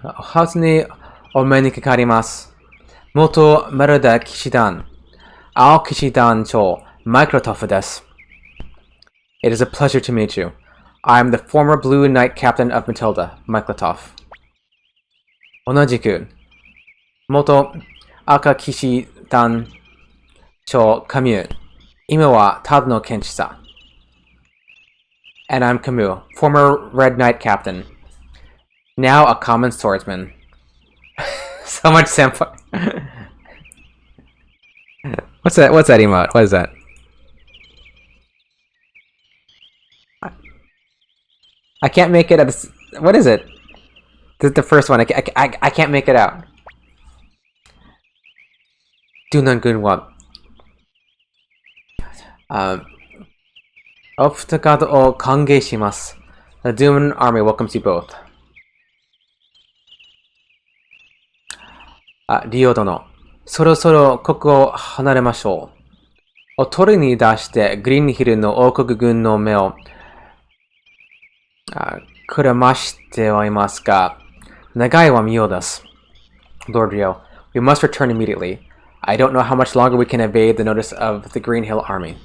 はずにお目にかかります。元マルダ騎士団、青騎士団長、マイクロトフです。It is a pleasure to meet you. I am the former Blue Knight Captain of Matilda, Myklatov. 同じく、元赤騎士団長、カミュー。今はただの剣士さ。And I'm Camus, former Red Knight Captain. Now a common swordsman. So much senpai. What's that emote? What is that? I can't make it at what is it? The first one. I can't make it out. Dunan Gunwa. Ofutagado o kangei shimasu. The Dunan army welcomes you both. Ryo dono. そろそろここを離れましょう。お取りに出してグリーンヒルの王国軍の目をくらましてはいますが、長いは妙です。Lord Ryo, we must return immediately. I don't know how much longer we can evade the notice of the Green Hill Army.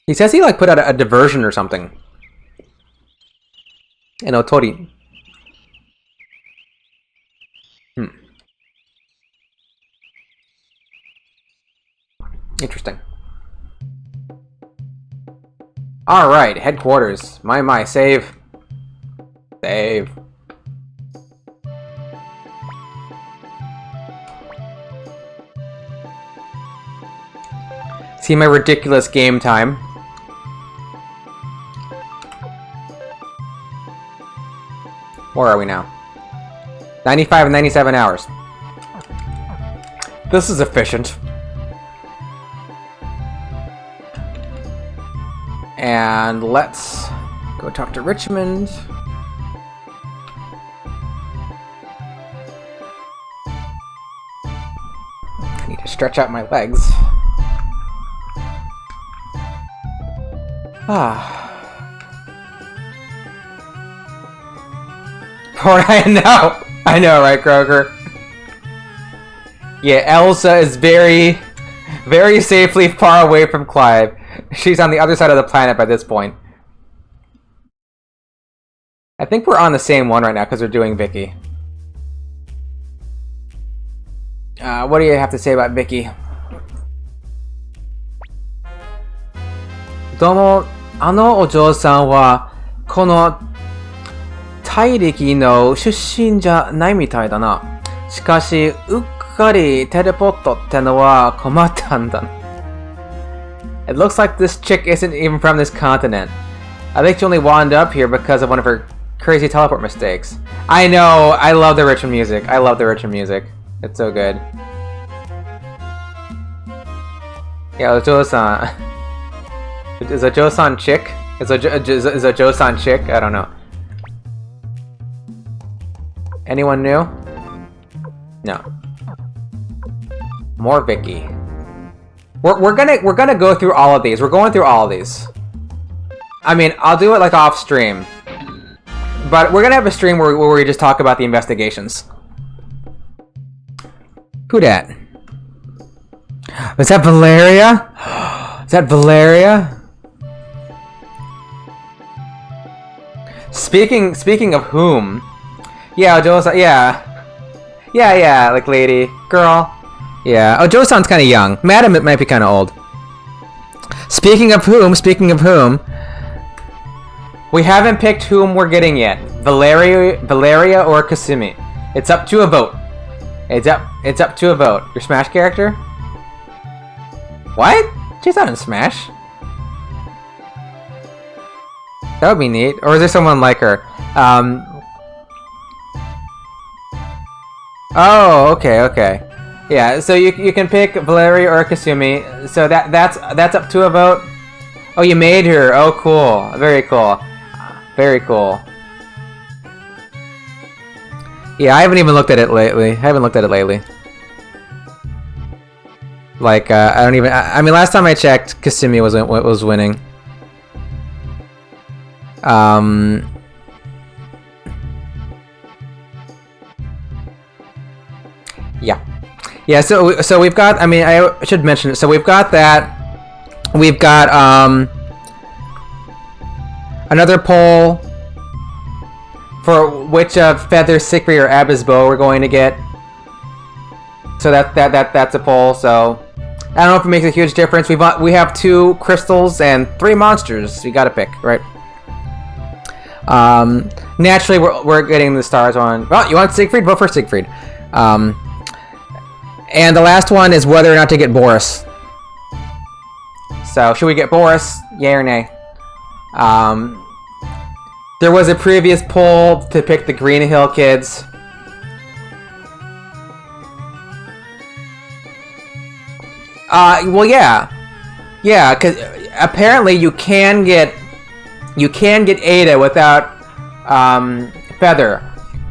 He says he put out a diversion or something. In Otori. Interesting. Alright, headquarters. My, save. Save. See my ridiculous game time. Where are we now? 95 and 97 hours. This is efficient. And let's go talk to Richmond. I need to stretch out my legs. I know, right, Kroger? Yeah, Elsa is very, very safely far away from Clive. She's on the other side of the planet by this point. I think we're on the same one right now because we're doing Vicky. What do you have to say about Vicky? どうも、お嬢さんは、この大陸の出身じゃないみたいだな。しかし、うっかりテレポットってのは困ったんだ。It looks like this chick isn't even from this continent. I think she only wound up here because of one of her crazy teleport mistakes. I know, I love the Richmond music. It's so good. Yeah, Ojo-san. Is Ojo-san chick? Is Ojo-san chick? I don't know. Anyone new? No. More Vicky. We're gonna go through all of these. We're going through all of these. I mean, I'll do it off stream. But we're gonna have a stream where we just talk about the investigations. Who dat? Is that Valeria? Is that Valeria? Speaking of whom? Yeah, Ojo-san, yeah. Yeah, lady, girl. Yeah, Ojo-san's kind of young. Madam might be kind of old. Speaking of whom, we haven't picked whom we're getting yet. Valeria or Kasumi. It's up to a vote. It's up to a vote. Your Smash character? What? She's not in Smash. That would be neat. Or is there someone like her? Oh, okay, okay. Yeah, so you can pick Valerie or Kasumi. So that's up to a vote. Oh, you made her. Oh, cool. Very cool. Very cool. Yeah, I haven't even looked at it lately. Like, I don't even. I mean, last time I checked, Kasumi was winning. Yeah. Yeah, so we've got, I mean, I should mention it. So we've got that. We've got another poll for which of Feather, Siegfried, or Abba's bow we're going to get. So that's a poll. So I don't know if it makes a huge difference. We have 2 crystals and 3 monsters. You got to pick, right? Naturally, we're getting the stars on. Well, you want Siegfried? Vote for Siegfried. And the last one is whether or not to get Boris. So, should we get Boris? Yay or nay? There was a previous poll to pick the Green Hill kids. Well, yeah. Yeah, because apparently you can get Ada without Feather,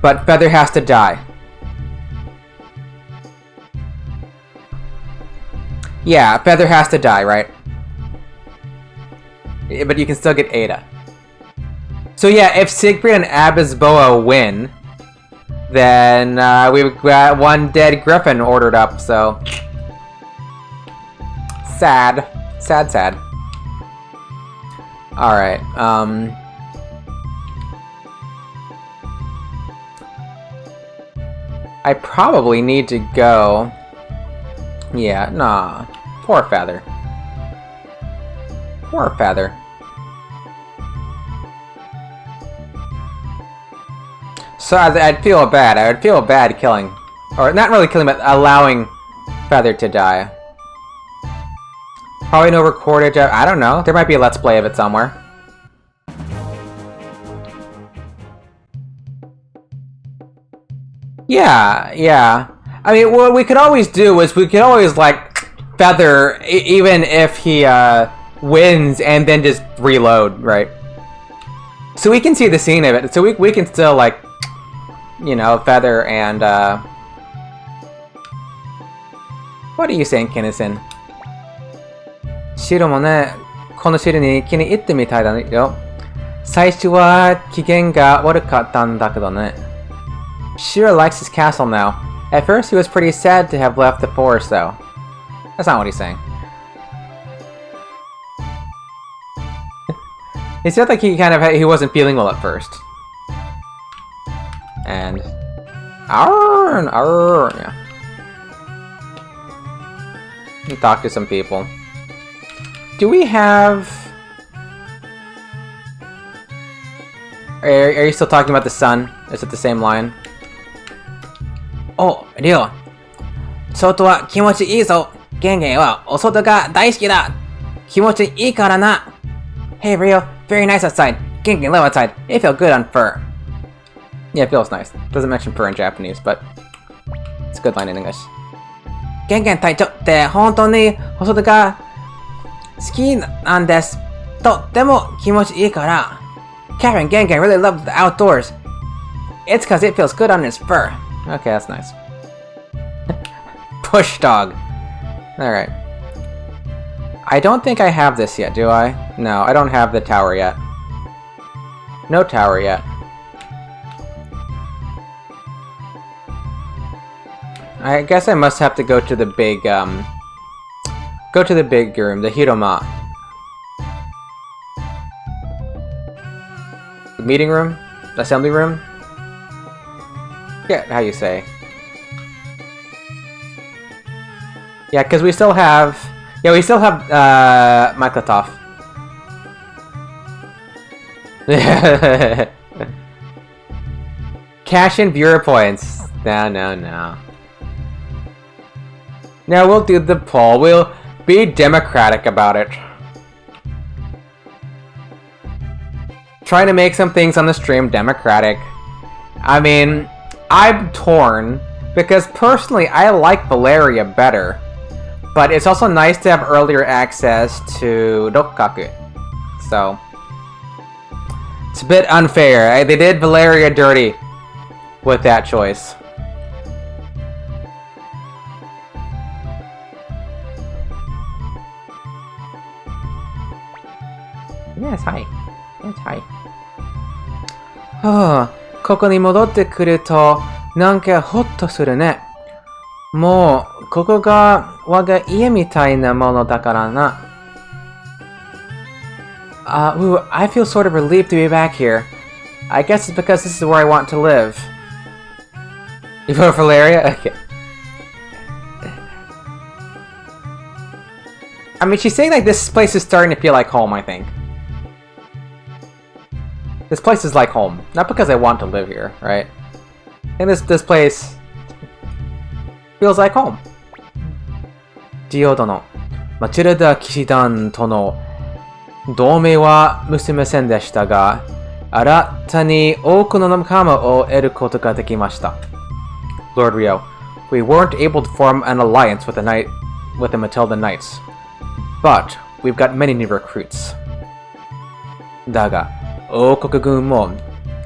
but Feather has to die. Yeah, Feather has to die, right? But you can still get Ada. So yeah, if Siegfried and Abisboa win, then we've got 1 dead griffin ordered up, so... Sad. Sad, sad. Alright, I probably need to go... Yeah, nah. Poor Feather. Poor Feather. So I'd feel bad. I would feel bad killing... Or not really killing, but allowing Feather to die. Probably no recorded... I don't know. There might be a Let's Play of it somewhere. Yeah, yeah. I mean, what we could always do is we could always, like, Feather, even if he wins, and then just reload, right? So we can see the scene of it. So we can still, like, you know, Feather and... What are you saying, Kennison? 白もね、この汁に気に入ってみたいだよ。最初は機嫌が悪かったんだけどね。Shiro likes his castle now. At first, he was pretty sad to have left the forest, though. That's not what he's saying. He said like he wasn't feeling well at first. And... yeah. He talked to some people. Do we have... Are you still talking about the sun? Is it the same line? Oh, Ryo. 外は気持ちいいぞ。ゲンゲンはお外が大好きだ。気持ちいいからな。Hey Ryo, very nice outside. Gen Gen live outside. It feels good on fur. Yeah, it feels nice. Doesn't mention fur in Japanese, but it's a good line in English. Gen Gen 隊長って本当にお外が好きなんです。とっても気持ちいいから。Cat and Gen Gen really love the outdoors. It's because it feels good on his fur. Okay, that's nice. Push dog. Alright. I don't think I have this yet, do I? No, I don't have the tower yet. No tower yet. I guess I must have to go to the big, go to the big room, the Hiroma. The meeting room? The assembly room? Yeah, how you say. Yeah, because we still have... Yeah, we still have, Maklatov. Cash in viewer points. No, no, no. Now we'll do the poll. We'll be democratic about it. Trying to make some things on the stream democratic. I mean, I'm torn Because personally, I like Valeria better. But it's also nice to have earlier access to Rokkaku. So... it's a bit unfair. They did Valeria dirty with that choice. Yes, hi. Yes, hi. はあ、ここに戻ってくると、なんかホッとするね。もう、ここが我が家みたいなものだからな。I feel sort of relieved to be back here. I guess it's because this is where I want to live. You vote for Valeria? Okay. I mean, she's saying like this place is starting to feel like home, I think. This place is like home. Not because I want to live here, right? And this place feels like home. ジオ殿、マチルダ騎士団との同盟は結びませんでしたが、新たに多くの仲間を得ることができました。Lord Rio, we weren't able to form an alliance with the Matilda Knights, but we've got many new recruits. だが、王国軍も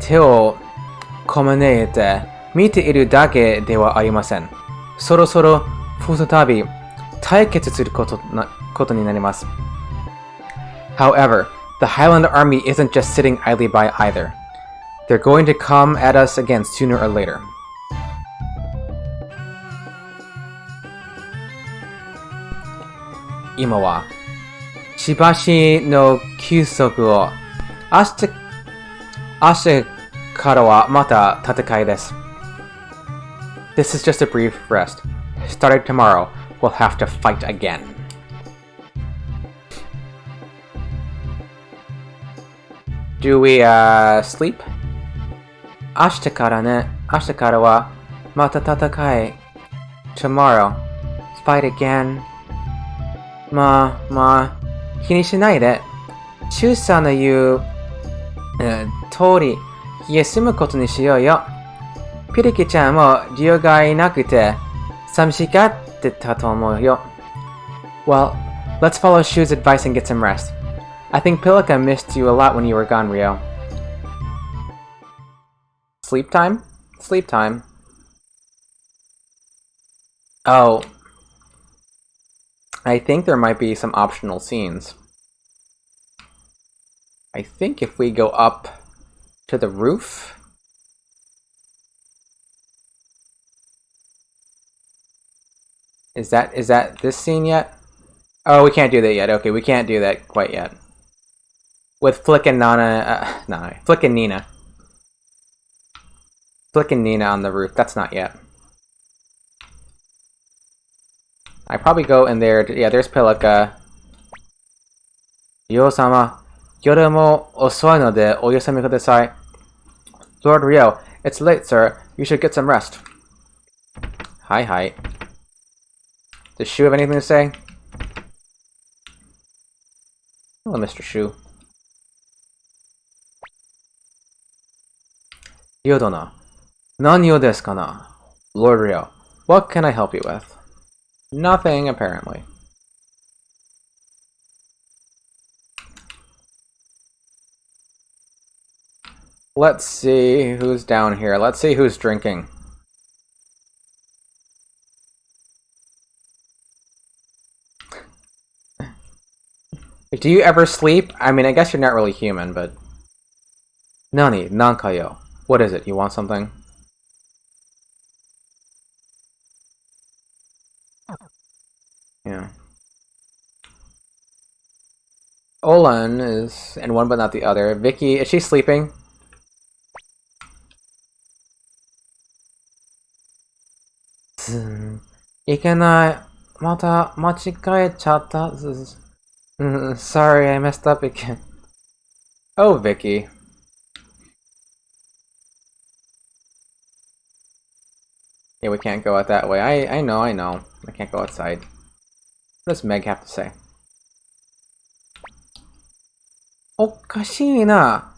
手をこまねいて見ているだけではありません。そろそろ再び対決することになります。However, the Highland Army isn't just sitting idly by either. They're going to come at us again sooner or later. 今はしばしの休息を明日からはまた戦いです。This is just a brief rest. Starting tomorrow, we'll have to fight again. Do we, sleep? 明日からはまた戦い。Tomorrow, fight again. まあ、気にしないで。中さんの言う、通り、休むことにしようよ。ピリキちゃんも理由がいなくて、寂しがってたと思うよ。Well, let's follow Shu's advice and get some rest. I think Pilika missed you a lot when you were gone, Rio. Sleep time? Sleep time. Oh. I think there might be some optional scenes. I think if we go up to the roof... Is that this scene yet? Oh, we can't do that yet. Okay, we can't do that quite yet. With Flick and Flick and Nina. Flick and Nina on the roof. That's not yet. I probably go in there. Yeah, there's Pilika. Yo-sama, yoru mo osoi node oyasumi kudasai. Lord Rio, it's late, sir. You should get some rest. Hi. Does Shu have anything to say? Hello, Mr. Shu. Yodona. Nanyo desu kana? Lord Rio, what can I help you with? Nothing, apparently. Let's see who's down here. Let's see who's drinking. Do you ever sleep? I mean, I guess you're not really human, but... Nani, nankayo. What is it? You want something? Yeah. Olan is in one but not the other. Vicky, is she sleeping? Ikenai. Mata machigaechatta. Sorry, I messed up again. Oh, Vicky. Yeah, we can't go out that way. I know. I can't go outside. What does Meg have to say? おかしいな。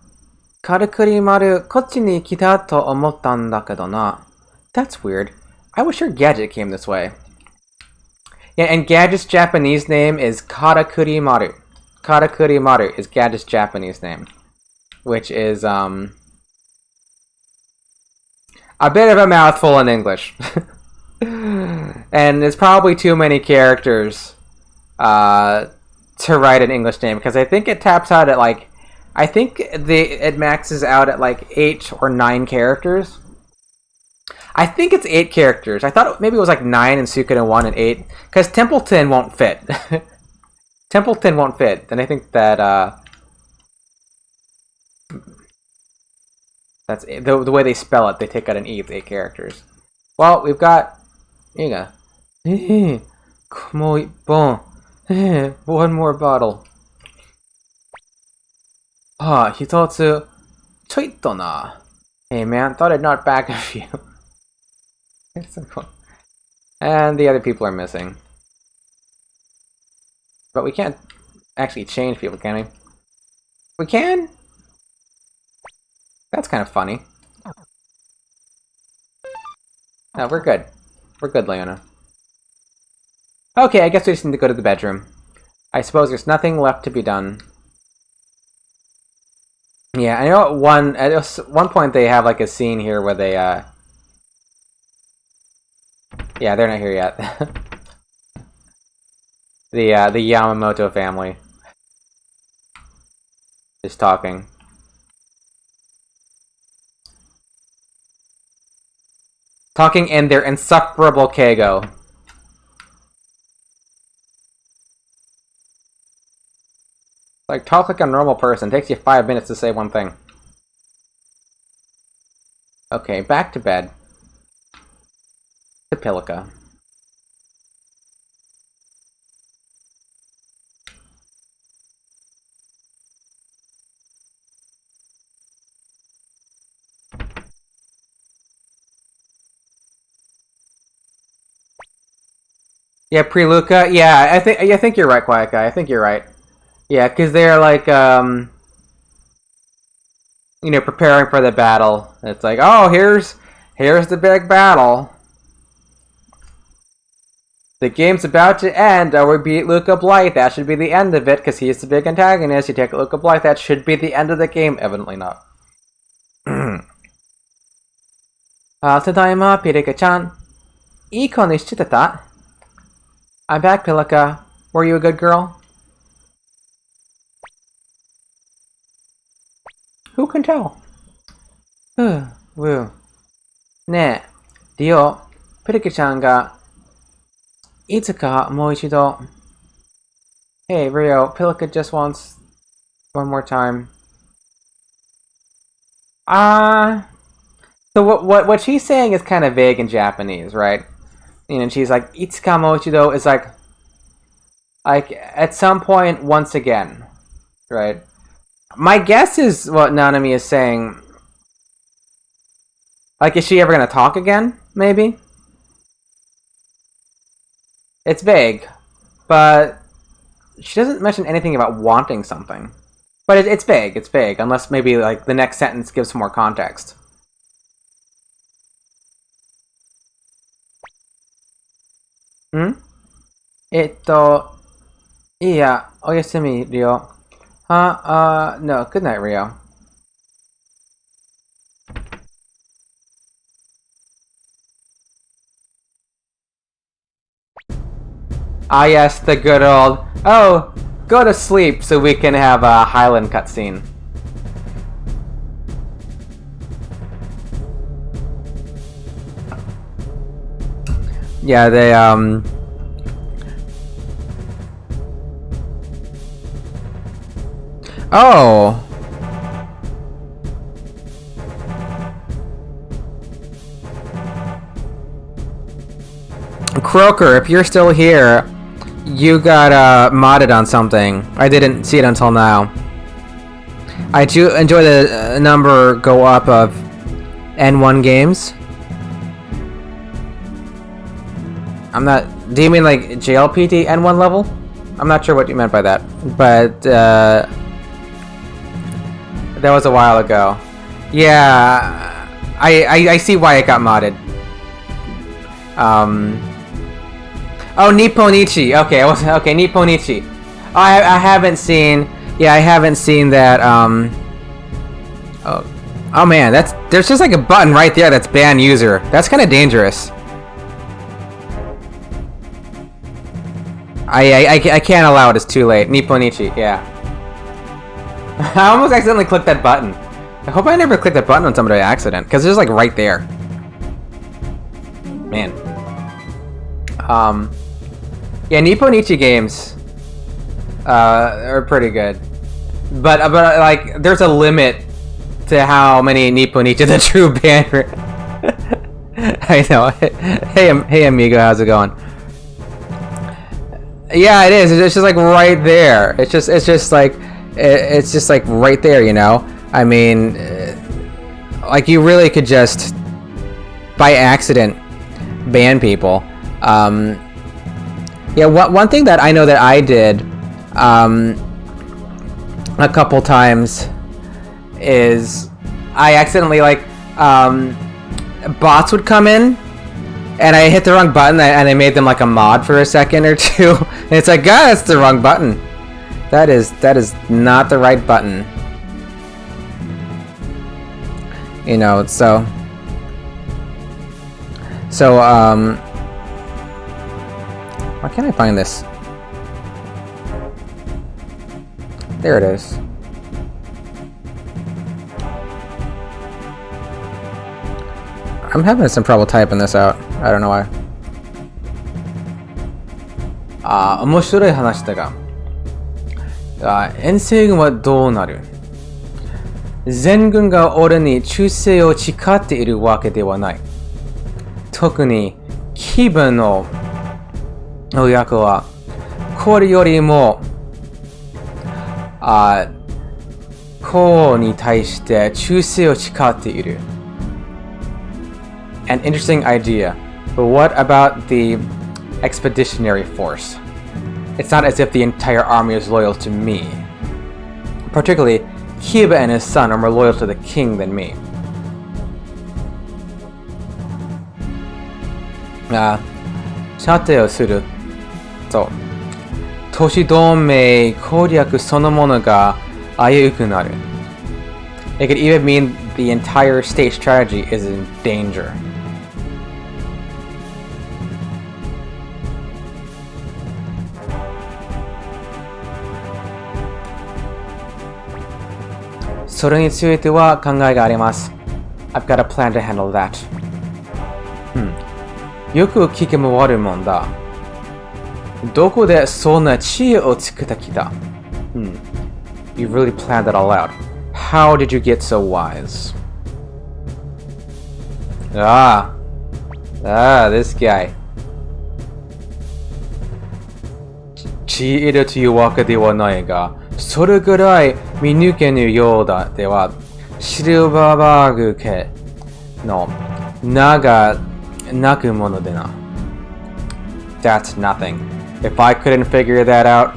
カルクリ丸、こっちに来たと思ったんだけどな。That's weird. I was sure Gadget came this way. Yeah, and Gadget's Japanese name is Karakuri Maru. Karakuri Maru is Gadget's Japanese name, which is a bit of a mouthful in English. And there's probably too many characters to write an English name, because I think it taps out at like, I think it maxes out at like 8 or 9 characters. I think it's 8 characters. I thought maybe it was like 9 in Suikoden 1 and 8, because Templeton won't fit. Templeton won't fit, and I think that that's the way they spell it. They take out an E with 8 characters. Well, we've got one more bottle. Ah, hitotsu choitto na. Hey man, thought I'd not back a few. It's so cool. And the other people are missing. But we can't actually change people, can we? We can? That's kind of funny. No, we're good. We're good, Leona. Okay, I guess we just need to go to the bedroom. I suppose there's nothing left to be done. Yeah, I know at one point they have like a scene here where they, yeah, they're not here yet. The Yamamoto family is talking. Talking in their insufferable Keigo. Like, talk like a normal person. Takes you 5 minutes to say one thing. Okay, back to bed. To Pilica. Yeah, pre-Luca. Yeah, I think you're right, Quiet Guy. I think you're right. Yeah, because they're like, you know, preparing for the battle. It's like, oh, here's the big battle. The game's about to end. Oh, we beat Luca Blythe. That should be the end of it, because he's the big antagonist. You take Luca Blythe. That should be the end of the game. Evidently not. Tadaima, Pirika-chan. Iko ni shite ta? I'm back, Pilica. Were you a good girl? Who can tell? Woo. Ne, Rio, Pirika-chan ga itsuka mou ichido. Hey, Rio, Pilica just wants one more time. So what she's saying is kind of vague in Japanese, right? You know, she's like, itsuka mou ichido is like at some point once again, right? My guess is what Nanami is saying. Like, is she ever gonna talk again? Maybe? It's vague, but she doesn't mention anything about wanting something. But it's vague, unless maybe, like, the next sentence gives some more context. Hmm? Iya, oyasumi, Rio. Huh? No, good night, Rio. Ah, yes, the good old, oh, go to sleep so we can have a Highland cutscene. Yeah, they, oh! Croaker, if you're still here, you got modded on something. I didn't see it until now. I do enjoy the number go up of N1 games. I'm not... Do you mean like JLPT N1 level? I'm not sure what you meant by that. But, that was a while ago. Yeah, I see why it got modded. Oh, Nipponichi. Okay, okay, Nipponichi. Oh, I haven't seen. Yeah, I haven't seen that. Oh man, there's just like a button right there that's ban user. That's kind of dangerous. I can't allow it. It's too late. Nipponichi. Yeah. I almost accidentally clicked that button. I hope I never clicked that button on somebody by accident, because it's just like right there. Man. Yeah, Nipponichi games are pretty good, but like there's a limit to how many Nipponichi the true ban. I know. Hey amigo, how's it going? Yeah, it is. It's just like right there. It's just like right there. You know. I mean, like you really could just by accident ban people. Yeah, one thing that I know that I did a couple times is I accidentally like bots would come in and I hit the wrong button and I made them like a mod for a second or two and it's like, God, that's the wrong button. That is not the right button. You know, so why can't I find this? There it is. I'm having some trouble typing this out. I don't know why. 面白い話だが、遠征軍はどうなる？全軍が俺に忠誠を誓っているわけではない。特に気分の役はこれよりもこうに対して忠誠を誓っている。An interesting idea, but what about the expeditionary force? It's not as if the entire army is loyal to me. Particularly, Kiba and his son are more loyal to the king than me. 射程をすると都市同盟攻略そのものが危うくなる。It could even mean the entire state strategy is in danger. "それについては考えがあります。I've got a plan to handle that." よく聞き回るもんだ。どこでそんな知恵をつけてきた？ You really planned that all out. How did you get so wise? This guy. 知恵だというわけではないが、それぐらい見抜けぬようだ。では、シルバーバーグ家の名がなくものでな。That's nothing. If I couldn't figure that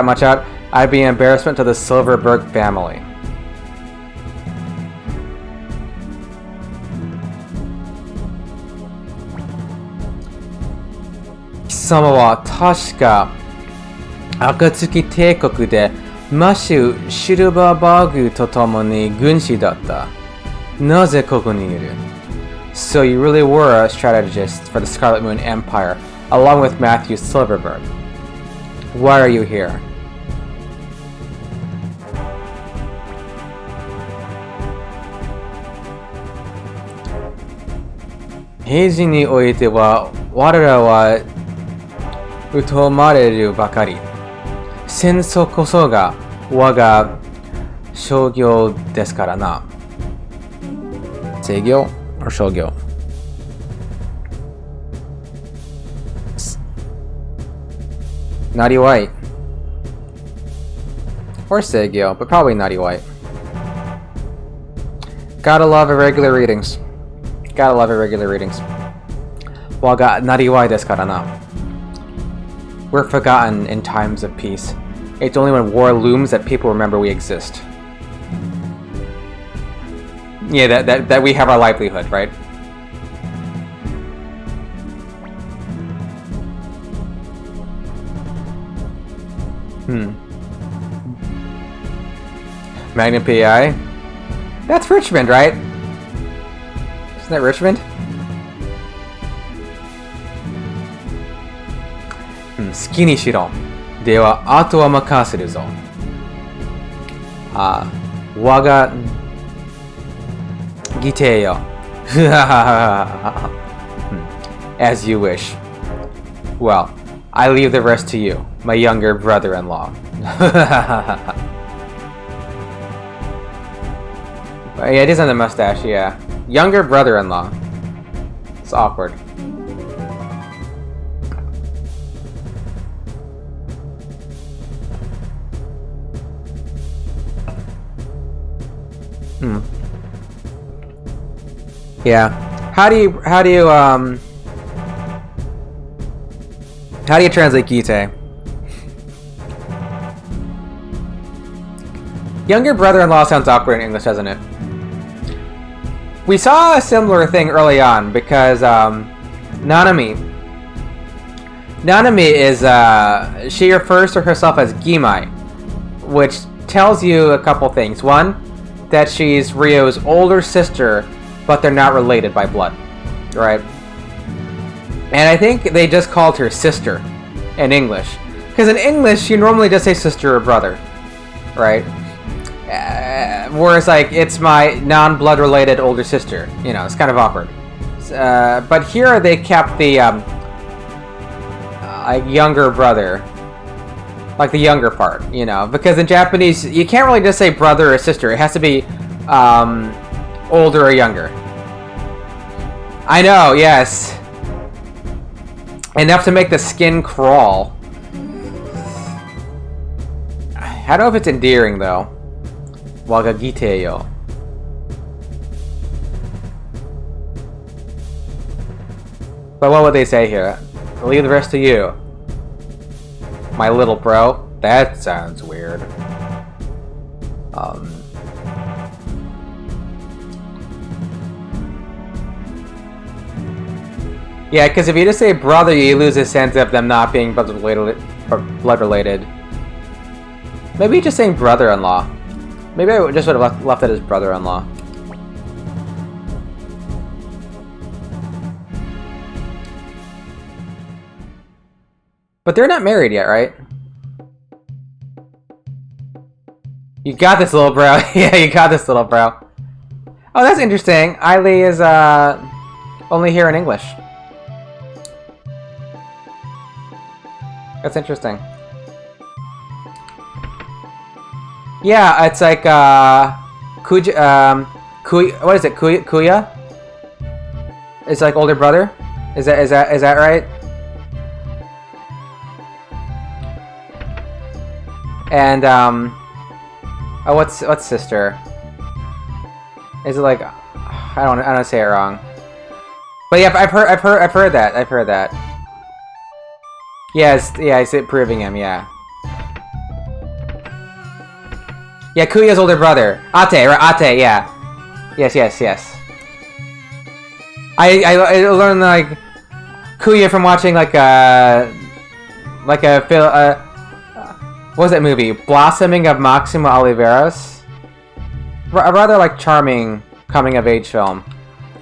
much out, I'd be an embarrassment to the Silverberg family. Kisama wa tashika Akatsuki帝国でマシュ・シルバーバーグと共に軍師だった。なぜここにいる？ So you really were a strategist for the Scarlet Moon Empire, along with Matthew Silverberg. Why are you here? "平時においては我らは疎まれるばかり。戦争こそが我が商業ですからな。制業 or 商業 Naughty white. Or Seigyo, but probably Naughty white. Gotta love irregular readings. Gotta love irregular readings. Waga Naughty white desu kara na. We're forgotten in times of peace. It's only when war looms that people remember we exist. Yeah, that we have our livelihood, right? Magnum PI? That's Richmond, right? Isn't that Richmond? Skinny shiro. Dewa ato wa makaseru zo. Waga gite yo. As you wish. Well, I leave the rest to you, my younger brother-in-law. Yeah, it is on the mustache, yeah. Younger brother-in-law. It's awkward. Yeah. How do you translate Gite? Younger brother-in-law sounds awkward in English, doesn't it? We saw a similar thing early on because Nanami is she refers to herself as Gimai, which tells you a couple things. One, that she's Ryo's older sister, but they're not related by blood, right? And I think they just called her sister in English, because in English you normally just say sister or brother, right? Whereas like it's my non-blood related older sister, you know, it's kind of awkward. But here they kept the younger brother, like the younger part, you know, because in Japanese you can't really just say brother or sister. It has to be older or younger. I know, yes. Enough to make the skin crawl. I don't know if it's endearing though. Wagagite yo. But what would they say here? I'll leave the rest to you, my little bro. That sounds weird. Yeah, because if you just say brother, you lose a sense of them not being blood related. Maybe just saying brother-in-law. Maybe I just would have left it as brother-in-law. But they're not married yet, right? You got this, little bro. Yeah, you got this, little bro. Oh, that's interesting. Ailey is only here in English. That's interesting. Yeah, it's like what is it? Kuya? It's like older brother. Is that right? And oh, what's sister? Is it like I don't say it wrong. But yeah, I've heard that. Yes, yeah, I see it proving him, yeah. Yeah, Kuya's older brother. Ate, right? Ate, yeah. Yes. I learned like Kuya from watching like a what was that movie? Blossoming of Maximo Oliveros. A rather like charming coming of age film,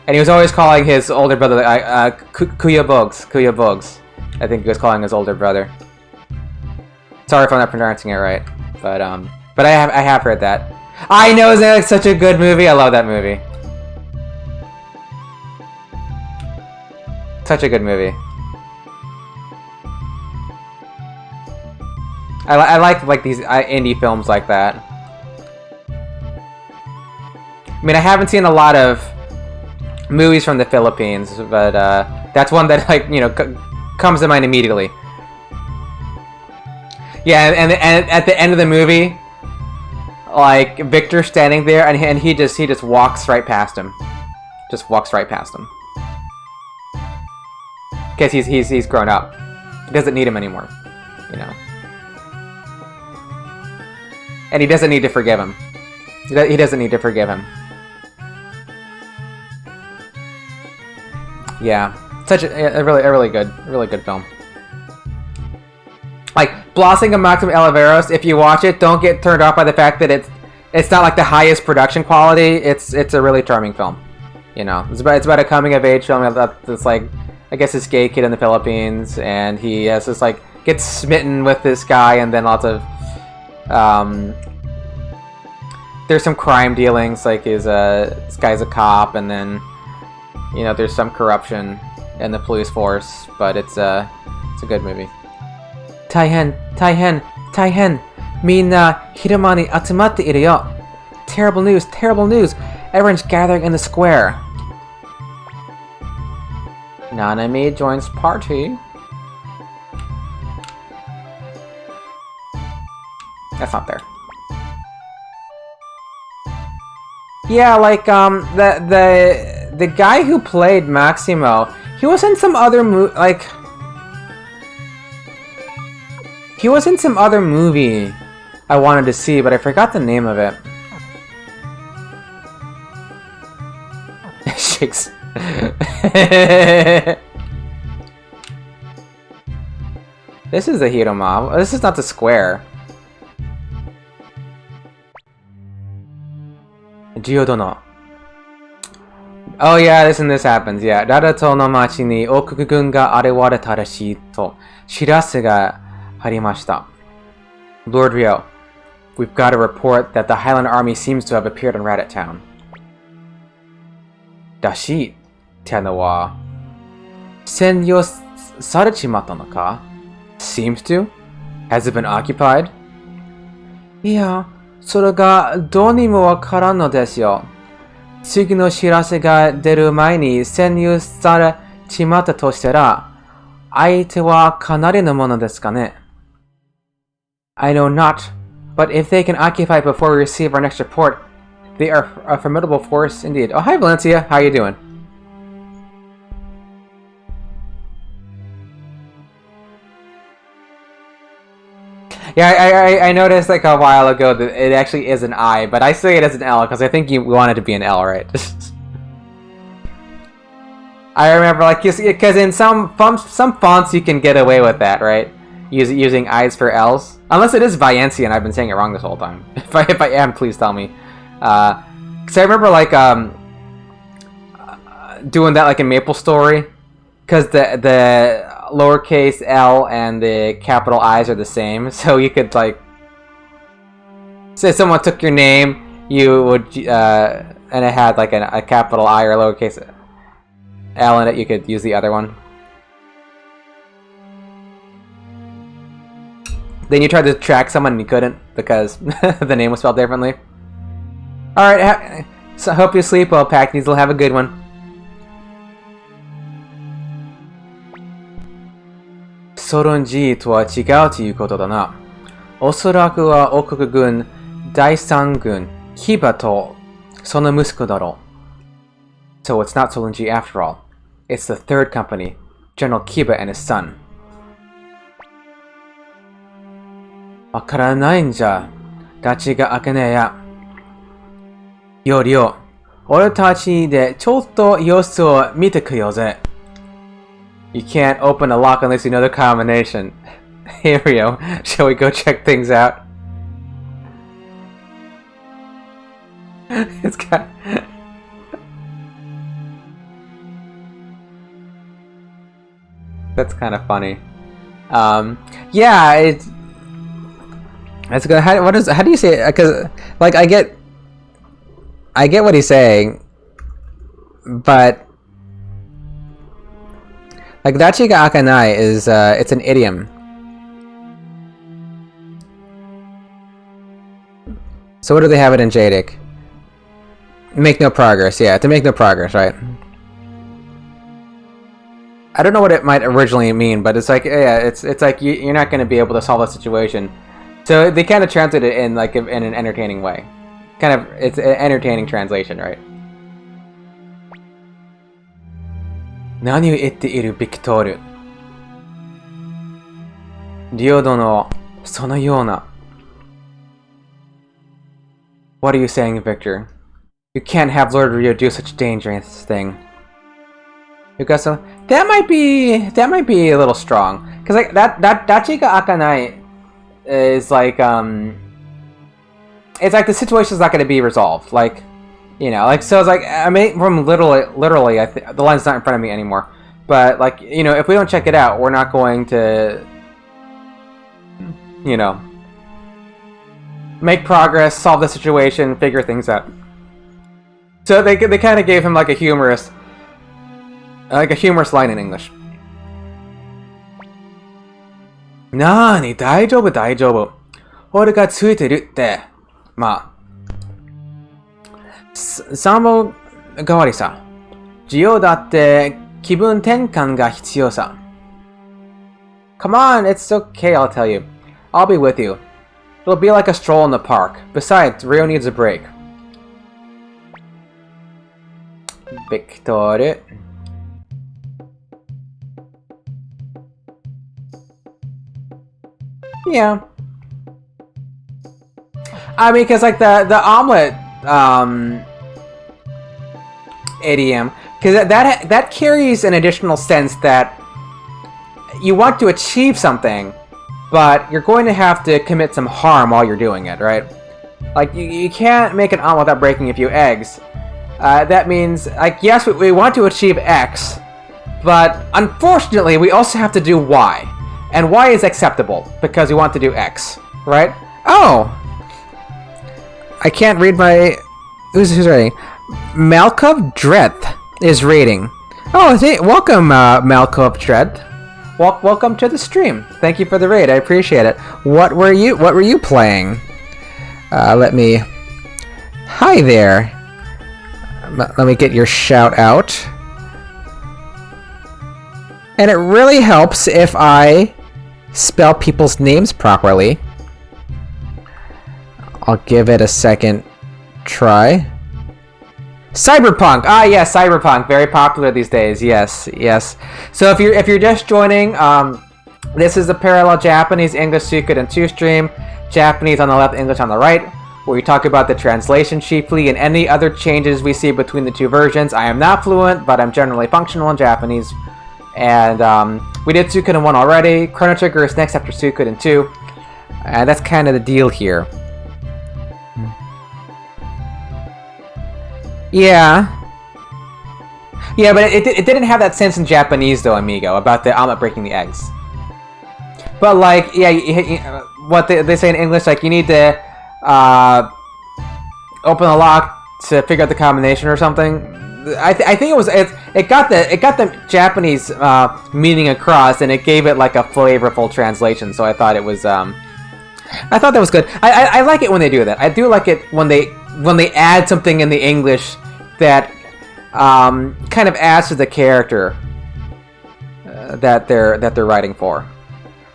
and he was always calling his older brother Kuya Bugs. I think he was calling his older brother. Sorry if I'm not pronouncing it right, but I have heard that. I know, isn't it such a good movie? I love that movie. Such a good movie. I like these indie films like that. I mean, I haven't seen a lot of movies from the Philippines, but that's one that like comes to mind immediately. Yeah, and at the end of the movie, like Victor's standing there, and he just walks right past him, just walks right past him, because he's grown up. He doesn't need him anymore, you know. And he doesn't need to forgive him. He doesn't need to forgive him. Yeah, such a really good film. Like Blossoming of Maximum Oliveros, if you watch it, don't get turned off by the fact that it's not like the highest production quality. It's a really charming film. You know, it's about a coming of age film that's like, I guess, this gay kid in the Philippines, and he has this like gets smitten with this guy, and then lots of there's some crime dealings, like this guy's a cop, and then you know there's some corruption in the police force, but it's a good movie. Taihen, Taihen, Taihen. Minna hiruma ni atsumatte iru yo. Terrible news, terrible news. Everyone's gathering in the square. Nanami joins party. That's not there. Yeah, like the guy who played Maximo, he was in some other he was in some other movie I wanted to see, but I forgot the name of it. Shakes. This is the Hiroma. This is not the square. Giodono. Oh yeah, this happens, yeah. Rarato no machi ni okukugun ga arewareta rashii to shirase ga harimashita. Lord Ryo, we've got a report that the Highland Army seems to have appeared in Radat Town. Dashi teno wa senryou sarechimatta no ka? Seems to? Has it been occupied? Yeah, それがどうにもわからんのですよ。次の知らせが出る前に占有されちまったとしたら、相手はかなりのものですかね。I know not, but if they can occupy before we receive our next report, they are a formidable force indeed. Oh, hi Valencia, how you doing? Yeah, I noticed like a while ago that it actually is an I, but I say it as an L because I think you want it to be an L, right? I remember, like, because in some fonts you can get away with that, right? Using I's for L's, unless it is Valencia and I've been saying it wrong this whole time. If I am, please tell me. Because I remember like doing that like in MapleStory, because the lowercase L and the capital I's are the same, so you could like, say someone took your name, you would and it had like a capital I or a lowercase L in it, you could use the other one. Then you tried to track someone and you couldn't because the name was spelled differently. Alright, so hope you sleep well, Packneys. Will have a good one. ソロンジーとは違うということだな。おそらくは王国軍第三軍キバとその息子だろう。So it's not Solonji after all. It's the third company, General Kiba and his son. わからないんじゃ。立ちが開けねえや。よりよ、俺たちでちょっと様子を見てくよぜ。You can't open a lock unless you know the combination. Here we go. Shall we go check things out? It's got... That's kind of funny. Yeah, it's... That's good. How do you say it? Because, like, I get what he's saying, but... Like, Dachi ga akanai is, it's an idiom. So what do they have it in Jadic? Make no progress, yeah, to make no progress, right? I don't know what it might originally mean, but it's like, yeah, it's like you're not going to be able to solve a situation. So they kind of translate it in, like, in an entertaining way. Kind of, it's an entertaining translation, right? 何を言っているビクトール。リオ殿、そのような。What are you saying, Victor? You can't have Lord Ryo do such a dangerous thing. That might be a little strong. Cause like that Chica Akanai, is like it's like the situation's not going to be resolved. Like, you know, like so it's like I mean from literally the line's not in front of me anymore. But like, you know, if we don't check it out, we're not going to, you know, make progress, solve the situation, figure things out. So they kind of gave him like a humorous line in English. なーに、大丈夫大丈夫。俺がついてるって。まあ、サンボ代わりさ。需要だって気分転換が必要さ。Come on, it's okay, I'll tell you. I'll be with you. It'll be like a stroll in the park. Besides, Rio needs a break. Victor. Yeah. I mean, because like the omelet idiom, because that carries an additional sense that you want to achieve something, but you're going to have to commit some harm while you're doing it, right? Like you can't make an omelet without breaking a few eggs. That means, like, yes, we want to achieve X, but unfortunately, we also have to do Y. And Y is acceptable, because we want to do X, right? Oh! I can't read my... Who's reading? Malkov Dreth is reading. Oh, welcome, Malkov Dreth. Welcome to the stream. Thank you for the raid, I appreciate it. What were you playing? Let me... Hi there. Let me get your shout out. And it really helps if I spell people's names properly. I'll give it a second try. Cyberpunk! Ah, yes, Cyberpunk. Very popular these days. Yes, yes. So if you're just joining, this is the parallel Japanese English Suikoden 2 stream. Japanese on the left, English on the right, where we talk about the translation chiefly and any other changes we see between the two versions. I am not fluent, but I'm generally functional in Japanese. And we did Suikoden 1 already. Chrono Trigger is next after Suikoden 2. And that's kind of the deal here. Yeah. Yeah, but it didn't have that sense in Japanese, though, amigo, about the omelet breaking the eggs. But, like, yeah, what they say in English, like, you need to open the lock to figure out the combination or something. I think it got the Japanese meaning across, and it gave it like a flavorful translation. So I thought it was I thought that was good. I like it when they do that. I do like it when they add something in the English that kind of adds to the character that they're writing for.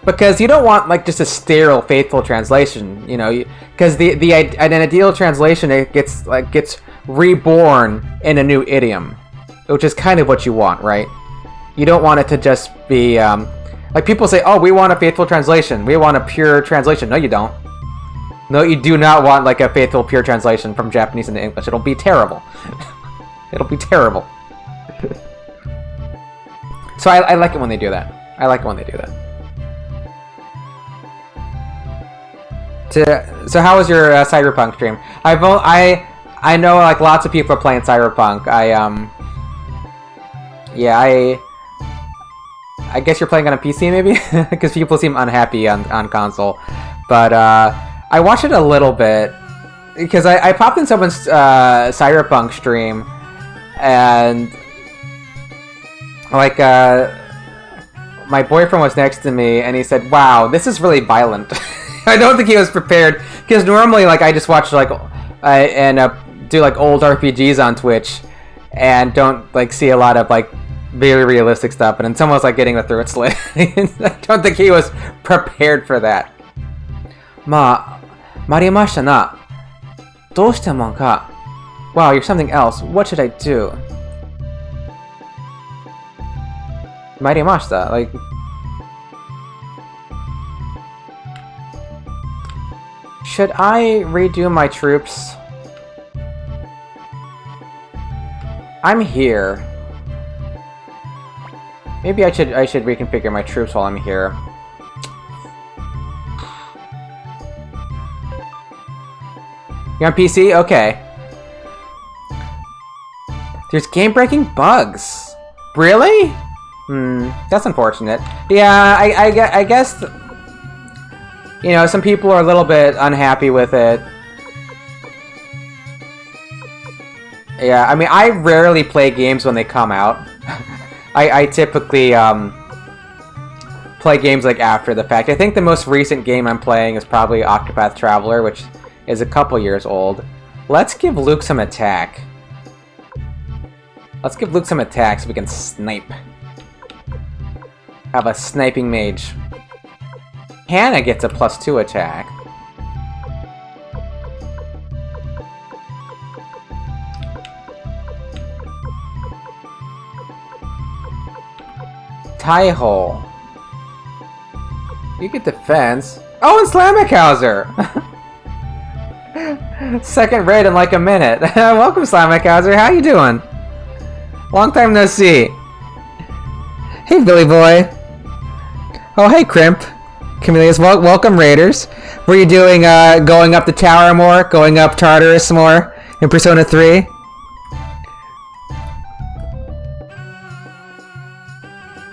Because you don't want like just a sterile, faithful translation, you know, because in an ideal translation it gets reborn in a new idiom, which is kind of what you want, right? You don't want it to just be like people say, oh, we want a faithful translation, we want a pure translation. No, you don't. No, you do not want like a faithful, pure translation from Japanese into English. It'll be terrible. It'll be terrible. So I like it when they do that. I like it when they do that. So how was your Cyberpunk stream? I know like lots of people are playing Cyberpunk. I guess you're playing on a PC maybe, because people seem unhappy on console. But I watched it a little bit because I popped in someone's Cyberpunk stream, and like my boyfriend was next to me, and he said, "Wow, this is really violent." I don't think he was prepared, because normally like I just watch like do like old RPGs on Twitch and don't like see a lot of like very realistic stuff, and then someone was like getting the throat slit. I don't think he was prepared for that. まりましたな。どうしたもんか。Wow, you're something else. What should I do? まりました like should I redo my troops? I'm here. Maybe I should reconfigure my troops while I'm here. You're on PC? Okay. There's game-breaking bugs. Really? That's unfortunate. Yeah, I guess... You know, some people are a little bit unhappy with it. Yeah, I mean, I rarely play games when they come out. I typically, play games, like, after the fact. I think the most recent game I'm playing is probably Octopath Traveler, which is a couple years old. Let's give Luke some attack. Let's give Luke some attack so we can snipe. Have a sniping mage. Hannah gets a +2 attack. Tie-hole. You get defense. Oh, and Slamickhauser! Second raid in like a minute. Welcome, Slamickhauser. How you doing? Long time no see. Hey, Billy boy. Oh, hey, Crimp. Camellias, welcome, Raiders. Were you doing, going up the tower more? Going up Tartarus more? In Persona 3?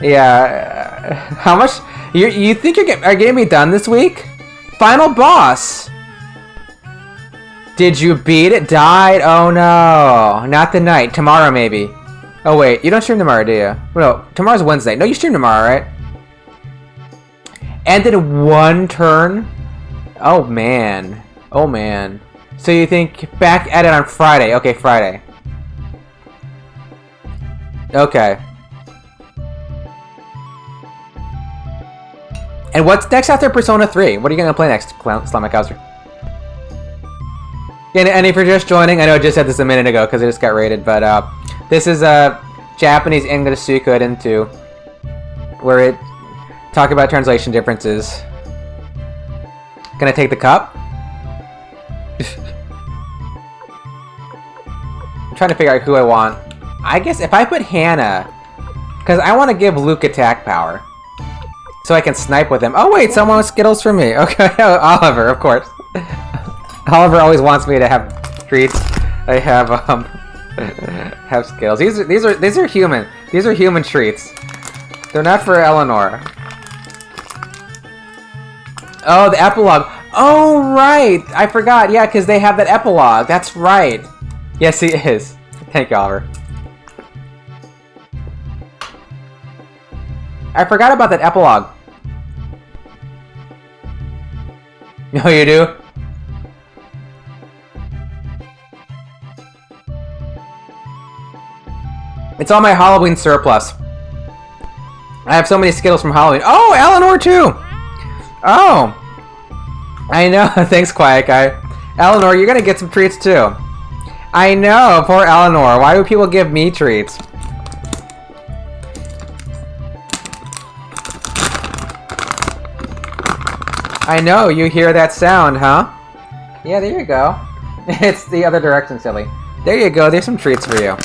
Yeah, how much? You think are gonna be done this week? Final boss! Did you beat it? Died? Oh no. Not tonight. Tomorrow, maybe. Oh wait, you don't stream tomorrow, do you? No, tomorrow's Wednesday. No, you stream tomorrow, right? Ended one turn? Oh man. Oh man. So you think back at it on Friday. Okay, Friday. Okay. And what's next after Persona 3? What are you gonna play next, Slamickhauser? And if you're just joining, I know I just said this a minute ago because I just got rated, but this is Japanese English Suikoden 2, where it talk about translation differences. Gonna take the cup? I'm trying to figure out who I want. I guess if I put Hannah, because I want to give Luke attack power. So I can snipe with him. Oh wait, someone with Skittles for me. Okay, Oliver, of course. Oliver always wants me to have treats. I have have Skittles. These are human. These are human treats. They're not for Eleanor. Oh, the epilogue. Oh right, I forgot. Yeah, because they have that epilogue. That's right. Yes, he is. Thank you, Oliver. I forgot about that epilogue. No, you do? It's all my Halloween surplus. I have so many Skittles from Halloween. Oh, Eleanor too! Oh! I know, thanks, Quiet Guy. Eleanor, you're gonna get some treats too. I know, poor Eleanor. Why do people give me treats? I know, you hear that sound, huh? Yeah, there you go. It's the other direction, silly. There you go, there's some treats for you.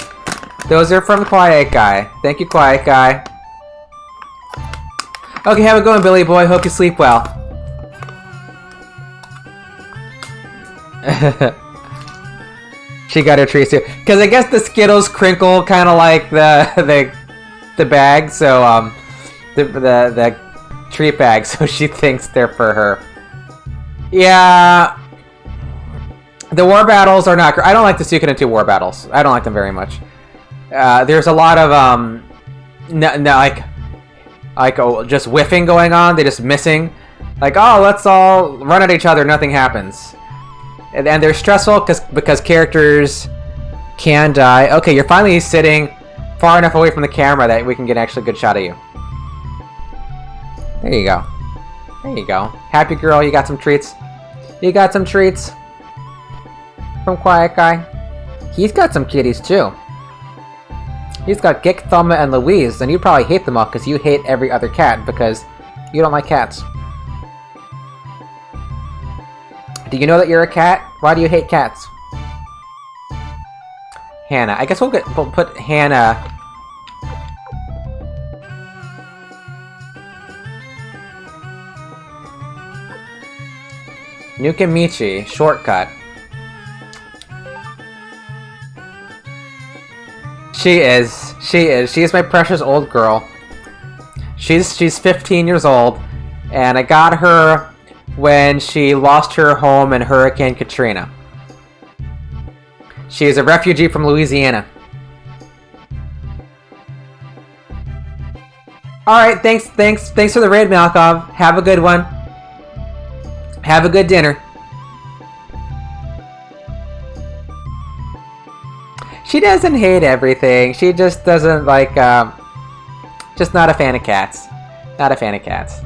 Those are from Quiet Guy. Thank you, Quiet Guy. Okay, have a good one, Billy boy. Hope you sleep well. She got her treats too. Because I guess the Skittles crinkle kind of like the bag, so, the treat bag, so she thinks they're for her. Yeah, the war battles are not. I don't like the Suikoden 2 war battles. I don't like them very much. There's a lot of just whiffing going on. They're just missing. Like, oh, let's all run at each other. Nothing happens, and they're stressful because characters can die. Okay, you're finally sitting far enough away from the camera that we can get actually a good shot of you. There you go. There you go. Happy girl, you got some treats. You got some treats. From Quiet Guy. He's got some kitties too. He's got Gick, Thumma, and Louise, and you probably hate them all because you hate every other cat because you don't like cats. Do you know that you're a cat? Why do you hate cats? Hannah. I guess we'll put Hannah... Nukamichi, shortcut. She is. She is. She is my precious old girl. She's 15 years old, and I got her when she lost her home in Hurricane Katrina. She is a refugee from Louisiana. Alright, thanks for the raid, Malkov. Have a good one. Have a good dinner. She doesn't hate everything. She just doesn't like, just not a fan of cats. Not a fan of cats.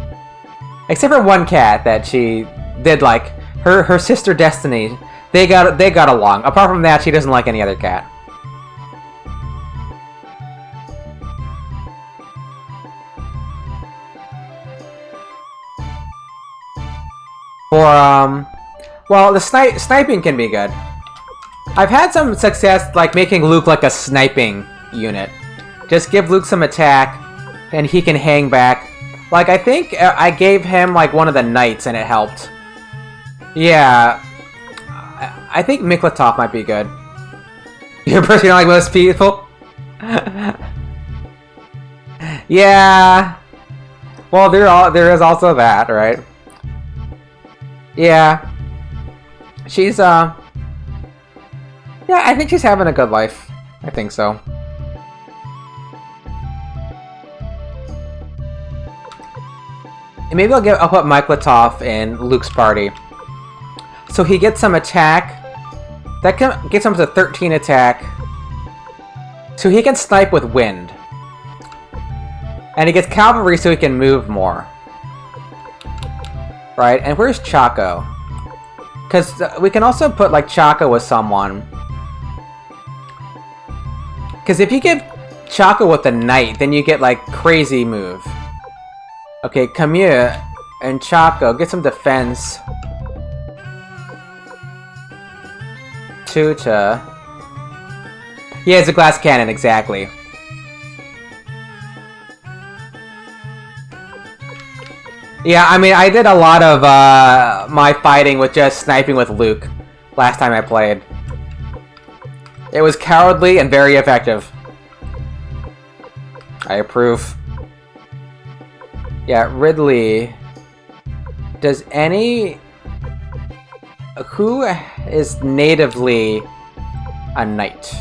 Except for one cat that she did like. Her sister Destiny. They got along. Apart from that, she doesn't like any other cat. Well, the sniping can be good. I've had some success, like, making Luke like a sniping unit. Just give Luke some attack, and he can hang back. Like, I think I gave him, like, one of the knights, and it helped. Yeah. I think Miklatov might be good. You're a person you don't like most people? Yeah. Well, there is also that, right? Yeah. She's, yeah, I think she's having a good life. I think so. And maybe I'll put Miklatov in Luke's party. So he gets some attack. That gets him to 13 attack. So he can snipe with wind. And he gets cavalry so he can move more. Right, and where's Chaco? Because we can also put, like, Chaco with someone. Because if you give Chaco with a knight, then you get, like, crazy move. Okay, Camus and Chaco, get some defense. Tuta. Yeah, it's a glass cannon, exactly. Yeah, I mean, I did a lot of my fighting with just sniping with Luke last time I played. It was cowardly and very effective. I approve. Yeah, Ridley. Does any... Who is natively a knight?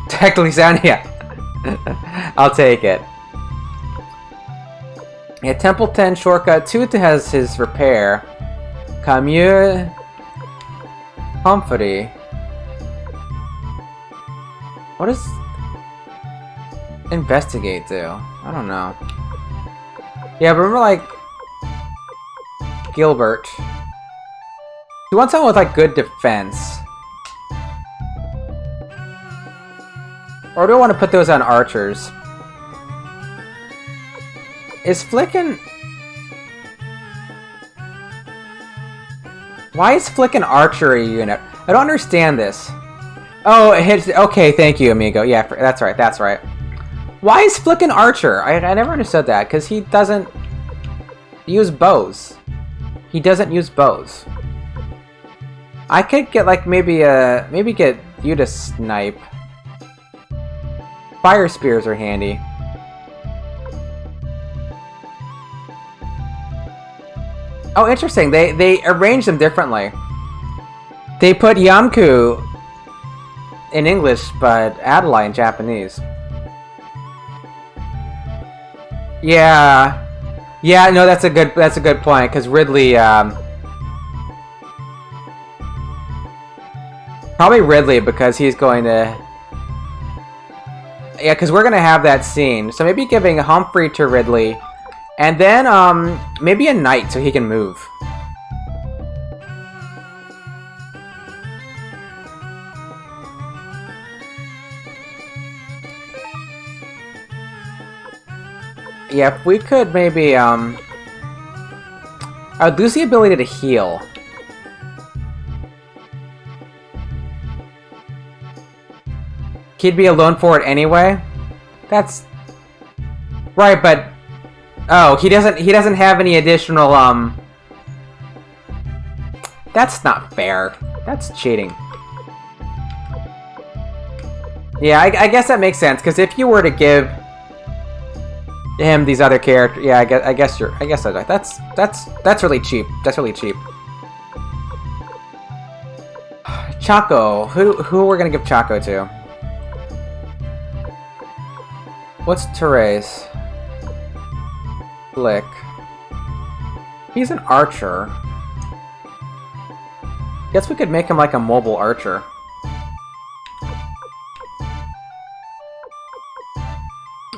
Technically sound, yeah. I'll take it. Yeah, Templeton shortcut. Tuta has his repair. Camus, Humphrey. What does investigate do? I don't know. Yeah, remember like Gilbert. You want someone with like good defense. Or do I want to put those on archers? Is Flick Why is Flick an archery unit? I don't understand this. Oh, it hits... Okay, thank you, amigo. Yeah, that's right, that's right. Why is Flick an archer? I never understood that, because he doesn't use bows. He doesn't use bows. I could get, like, maybe get you to snipe. Fire spears are handy. Oh, interesting. They arrange them differently. They put Yamku in English, but Adelaide in Japanese. Yeah. Yeah, no, that's a good point, because Ridley, probably Ridley, because he's going to... Yeah, because we're going to have that scene. So maybe giving Humphrey to Ridley, and then, maybe a knight so he can move. Yeah, if we could maybe, I would lose the ability to heal. He'd be alone for it anyway? That's... Right, but... Oh, he doesn't have any additional, That's not fair. That's cheating. Yeah, I guess that makes sense, because if you were to give him these other characters, yeah, I guess that's really cheap. That's really cheap. Chaco, who we're gonna give Chaco to? What's Therese? Flick. He's an archer. Guess we could make him like a mobile archer.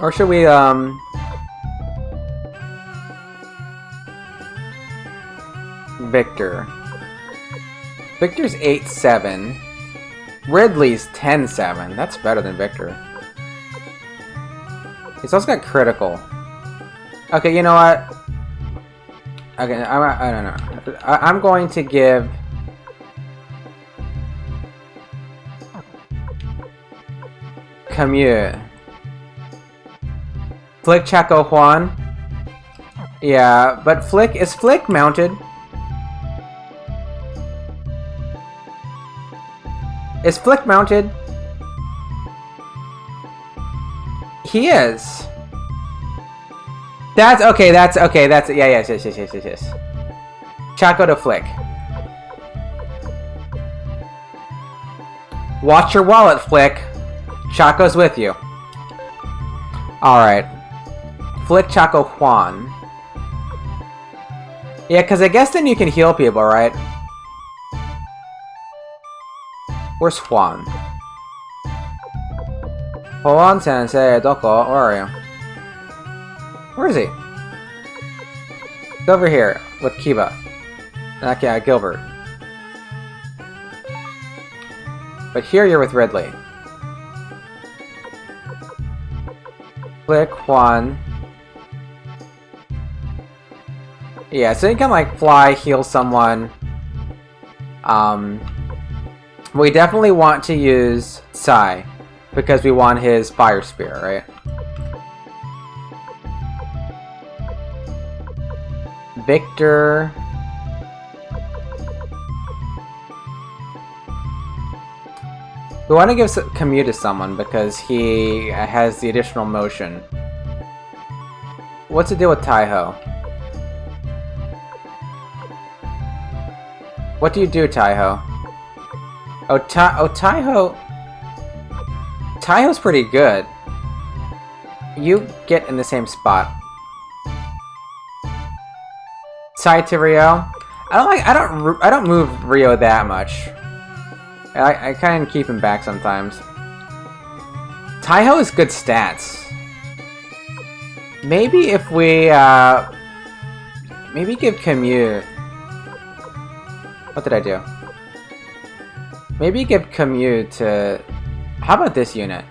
Or should we, Victor. Victor's 8-7. Ridley's 10-7. That's better than Victor. He's also got critical. Okay, you know what? Okay, I don't know. I'm going to give... Camus. Flick, Chaco, Juan. Yeah, but Flick... Is Flick mounted? Is Flick mounted? He is. That's okay, yeah, yes. Chaco to Flick. Watch your wallet, Flick. Chaco's with you. Alright. Flick, Chaco, Juan. Yeah, because I guess then you can heal people, right? Where's Juan? Juan Sensei, Doko, where are you? Where is he? He's over here with Kiba. Okay, Gilbert. But here you're with Ridley. Flick, Juan. Yeah, so you can like fly, heal someone. We definitely want to use Sai, because we want his Fire Spear, right? Victor... We want to give Camus to someone, because he has the additional motion. What's the deal with Taiho? What do you do, Taiho? Oh, Taiho... Taiho's pretty good. You get in the same spot. Sai to Rio. I don't move Rio that much. I kind of keep him back sometimes. Taiho has good stats. Maybe if we maybe give Camus. What did I do? Maybe give Camus to... How about this unit?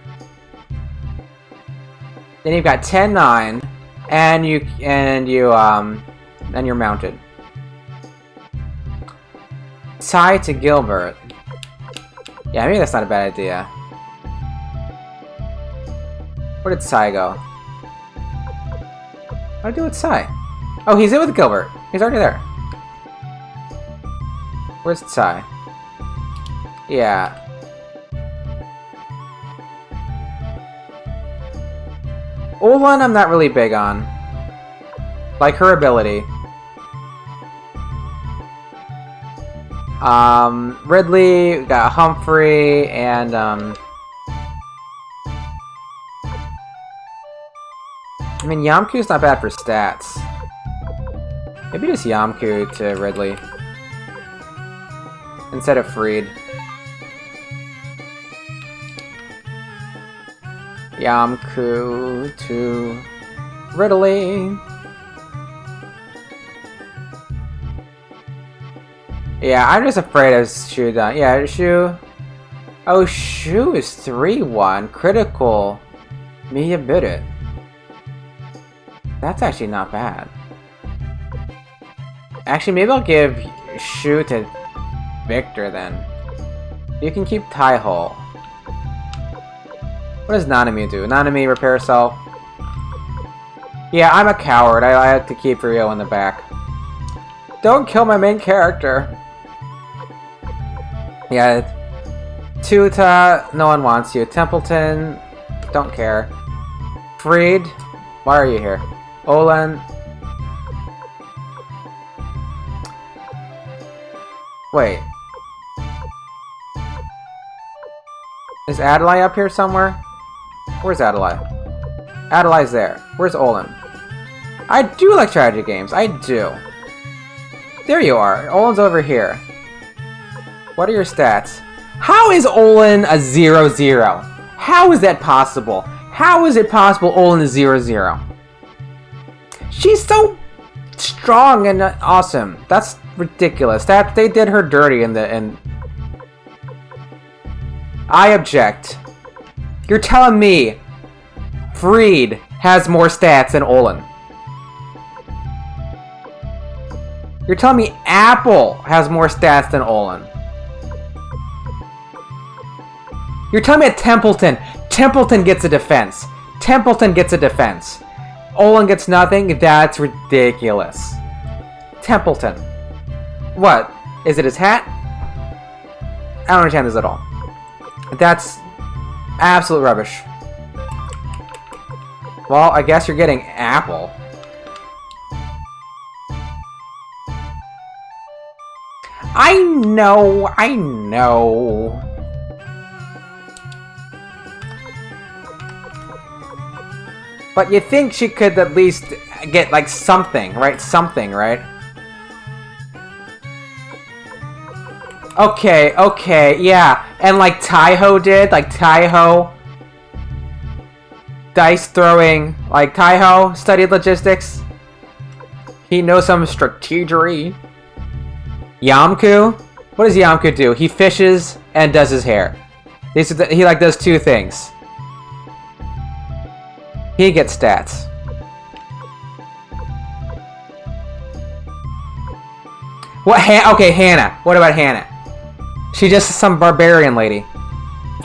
Then you've got 10-9, and you're mounted. Sai to Gilbert. Yeah, maybe that's not a bad idea. Where did Sai go? What do I do with Sai? Oh, he's in with Gilbert. He's already there. Where's Sai? Yeah. Olan I'm not really big on. Like her ability. Ridley, we got Humphrey, and I mean, Yamku's not bad for stats. Maybe just Yamku to Ridley. Instead of Freed. Yamku to Ridley. Yeah, I'm just afraid of Shu. Yeah, Shu. Oh, Shu is 3-1. Critical. Miyabit. That's actually not bad. Actually, maybe I'll give Shu to Victor then. You can keep Taiho. What does Nanami do? Nanami repair herself. Yeah, I'm a coward. I like to keep Rio in the back. Don't kill my main character. Yeah. Tuta, no one wants you. Templeton, don't care. Freed, why are you here? Olan. Wait. Is Adelaide up here somewhere? Where's Adelaide? Adelaide's there. Where's Olin? I do like strategy games. I do. There you are. Olin's over here. What are your stats? How is Olin a 0-0? How is that possible? How is it possible Olin is 0-0? She's so strong and awesome. That's ridiculous. That they did her dirty in the. I object. You're telling me Freed has more stats than Olin. You're telling me Apple has more stats than Olin. You're telling me at Templeton gets a defense. Templeton gets a defense. Olin gets nothing? That's ridiculous. Templeton. What? Is it his hat? I don't understand this at all. That's absolute rubbish. Well, I guess you're getting Apple. I know. But you think she could at least get, like, something, right? Something, right? Okay, yeah. And like Taiho did, like Taiho. Dice throwing, like Taiho studied logistics. He knows some strategery. Yamku? What does Yamku do? He fishes and does his hair. He like does two things. He gets stats. What? Okay, Hannah. What about Hannah? She just some barbarian lady.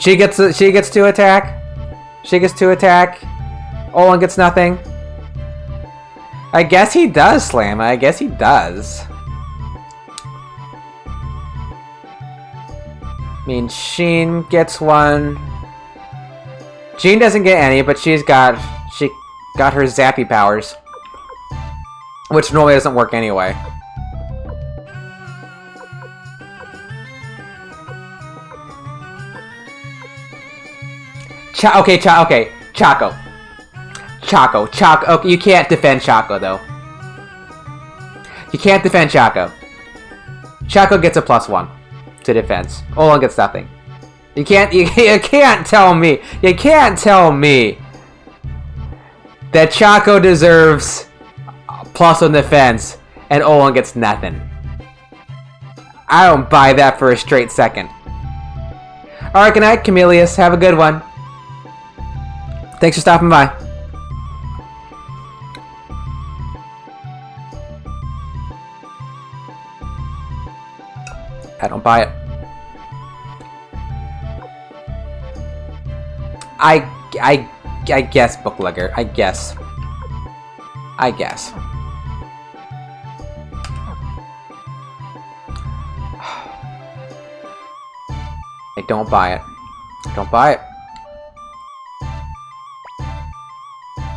She gets to attack. She gets to attack. Olin gets nothing. I guess he does slam. I guess he does. I mean, Sheen gets one. Jean doesn't get any, but she got her zappy powers, which normally doesn't work anyway. Okay, Chaco. Okay, you can't defend Chaco though. You can't defend Chaco. Chaco gets a +1 to defense. Olin gets nothing. You can't tell me that Chaco deserves +1 defense and Olin gets nothing. I don't buy that for a straight second. Alright, good night, Camelius. Have a good one. Thanks for stopping by. I don't buy it. I guess, Booklegger. I guess. I don't buy it. Don't buy it.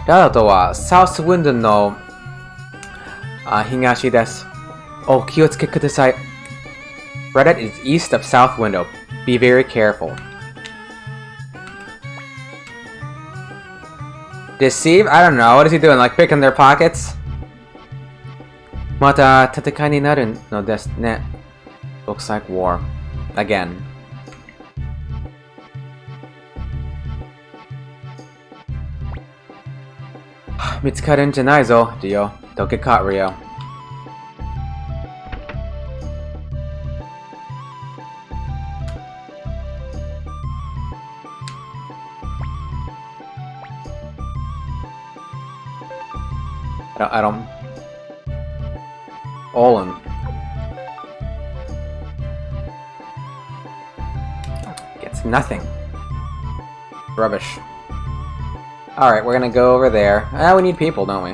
ラダとはサウスウィンドの東です。お気をつけください。Reddit is east of South Window. Be very careful. Deceive? I don't know. What is he doing? Like picking their pockets? また戦いになるのですね。Looks like war. Again. Don't get caught, Rio. I don't. Olin. Gets nothing. Rubbish. Alright, we're gonna go over there. Ah, we need people, don't we?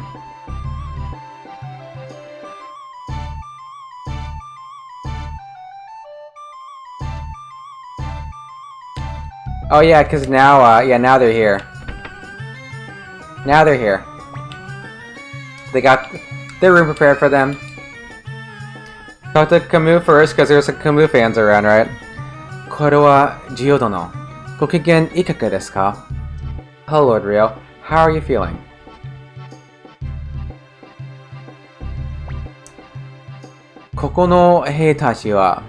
Oh yeah, because now, yeah, now they're here. Now they're here. They got their room prepared for them. Talk to Camus first, because there's some Camus fans around, right? これはジオ殿。ご機嫌いかがですか? Hello, Lord Rio. How are you feeling? ここの兵たちは、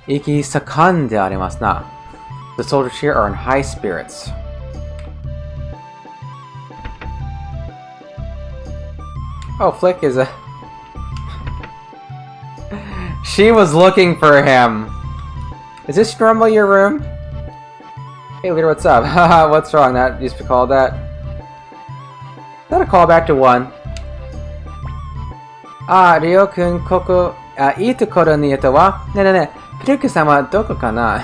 息盛んでありますな。The soldiers here are in high spirits. Oh, Flick is a... She was looking for him. Is this normally your room? Hey, leader, what's up? Haha, what's wrong? That used to be called that. Is that a callback to 1? Ah, Ryo-kun, koko... いいところにいたわ。ねえねえねえ、フリック様どこかな?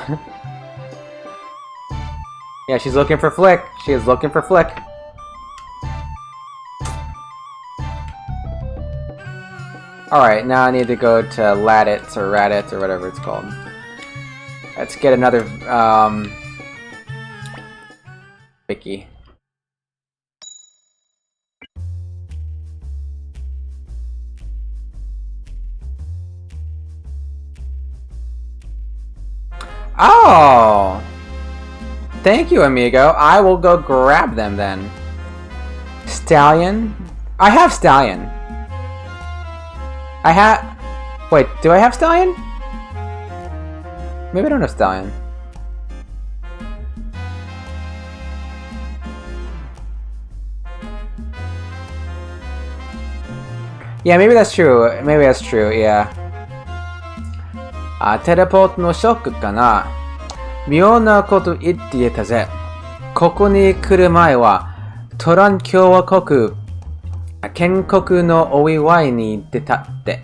Yeah, she's looking for Flick. She is looking for Flick. Alright, now I need to go to Laditz or Raditz or whatever it's called. Let's get another, Vicky. Oh! Thank you, amigo. I will go grab them then. Stallion? I have Stallion. I have... Wait, do I have Stallion? Maybe I don't have Stallion. Yeah, maybe that's true. Maybe that's true, yeah. Teleport no shock かな。妙なこと言っていたぜ。ここに来る前は、トラン共和国、建国のお祝いに出たって。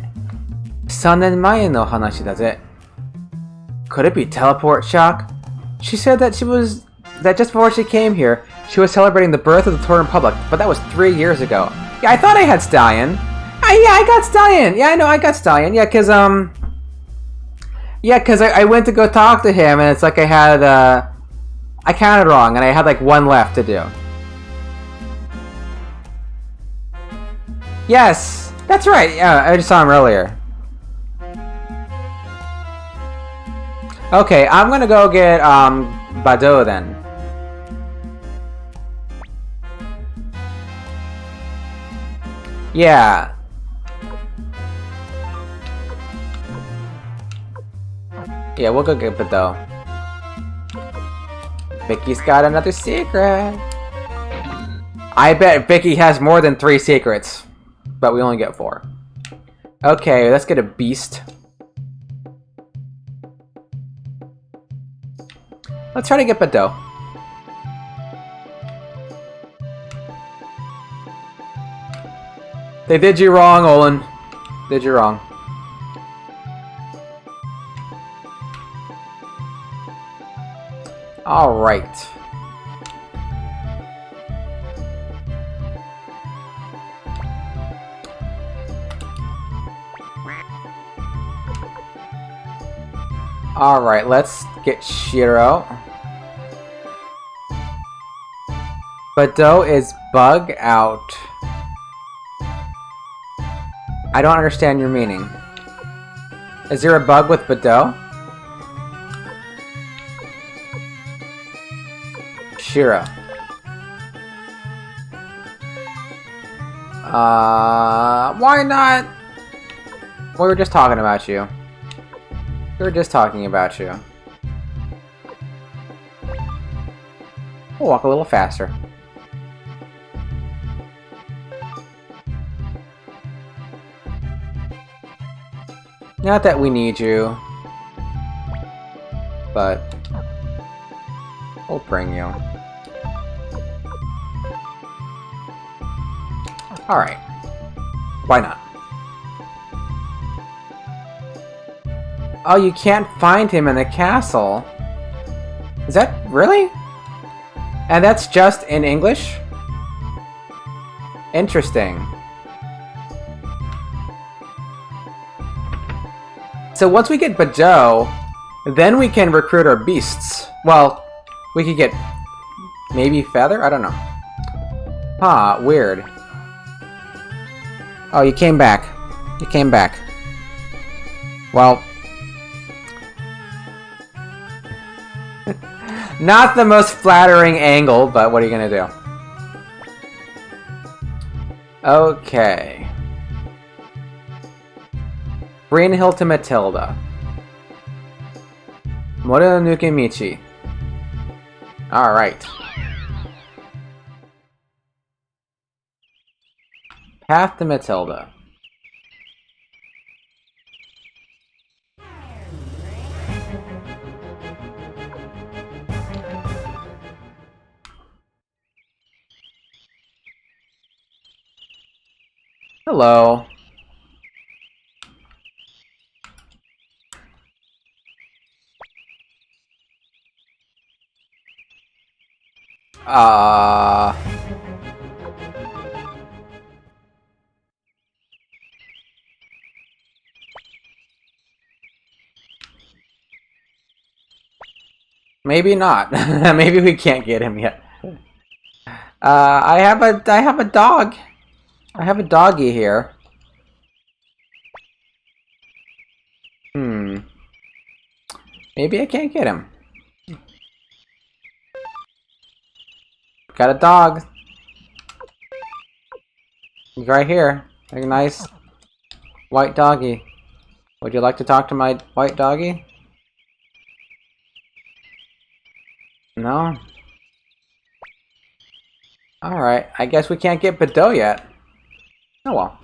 3年前の話だぜ。Could it be teleport shock? She said that that just before she came here, she was celebrating the birth of the Torin Republic, but that was 3 years ago. Yeah, I thought I had Stallion. Yeah, I got Stallion. Yeah, I know, I got Stallion. Yeah, cause I went to go talk to him, and it's like I had, I counted wrong, and I had like 1 left to do. Yes, that's right. Yeah, I just saw him earlier. Okay, I'm gonna go get, Bado then. Yeah. Yeah, we'll go get Bado. Vicky's got another secret. I bet Vicky has more than 3 secrets. But we only get 4. Okay, let's get a beast. Let's try to get Bado. They did you wrong, Olin. Did you wrong. Alright. Alright, let's get Shiro. Bado is bug out. I don't understand your meaning. Is there a bug with Bado? Shiro. Why not? We were just talking about you. We were just talking about you. We'll walk a little faster. Not that we need you, but we'll bring you. Alright. Why not? Oh, you can't find him in the castle. Is that really? And that's just in English? Interesting. So once we get Bajo, then we can recruit our beasts. Well, we could get maybe Feather? I don't know. Huh, weird. Oh, you came back. You came back. Well. Not the most flattering angle, but what are you gonna do? Okay. Green Hill to Matilda. Moreno Nukemichi. Alright. Path to Matilda. Hello. Maybe not. Maybe we can't get him yet. I have a dog. I have a doggy here. Maybe I can't get him. Got a dog. He's right here. A nice white doggy. Would you like to talk to my white doggy? No? Alright, I guess we can't get Badeau yet. Oh well.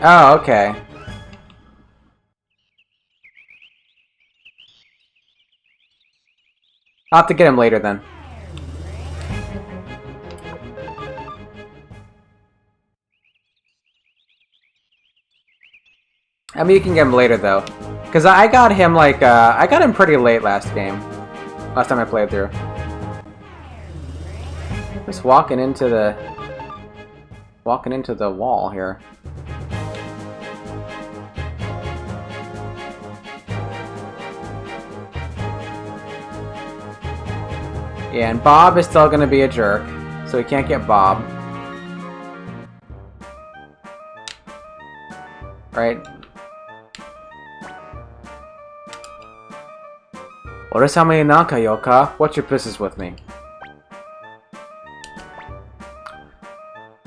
Oh, okay. I'll have to get him later then. I mean, you can get him later though. Because I got him like, I got him pretty late last game. Last time I played through. Just walking into the wall here. Yeah, and Bob is still gonna be a jerk, so we can't get Bob. Right? Oresama Inaka Yoka, what's your business with me?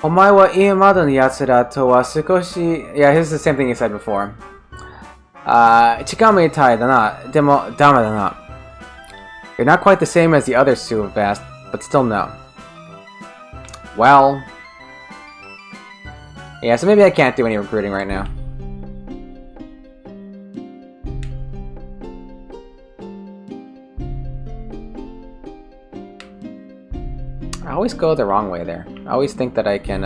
Omae wa iimado no yatsura to wa sukoshi... Yeah, this is the same thing you said before. Ichigami itai da na, demo dame da na. You're not quite the same as the other Suivast, but still no. Well... Yeah, so maybe I can't do any recruiting right now. I always go the wrong way there. I always think that I can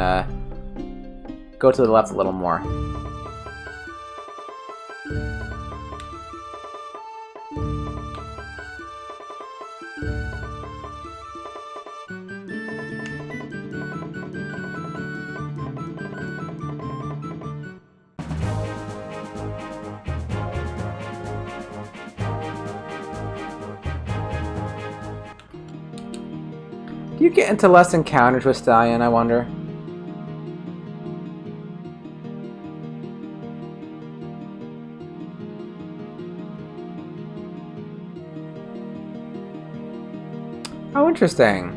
go to the left a little more. Do you get into less encounters with Stallion, I wonder? Oh, interesting.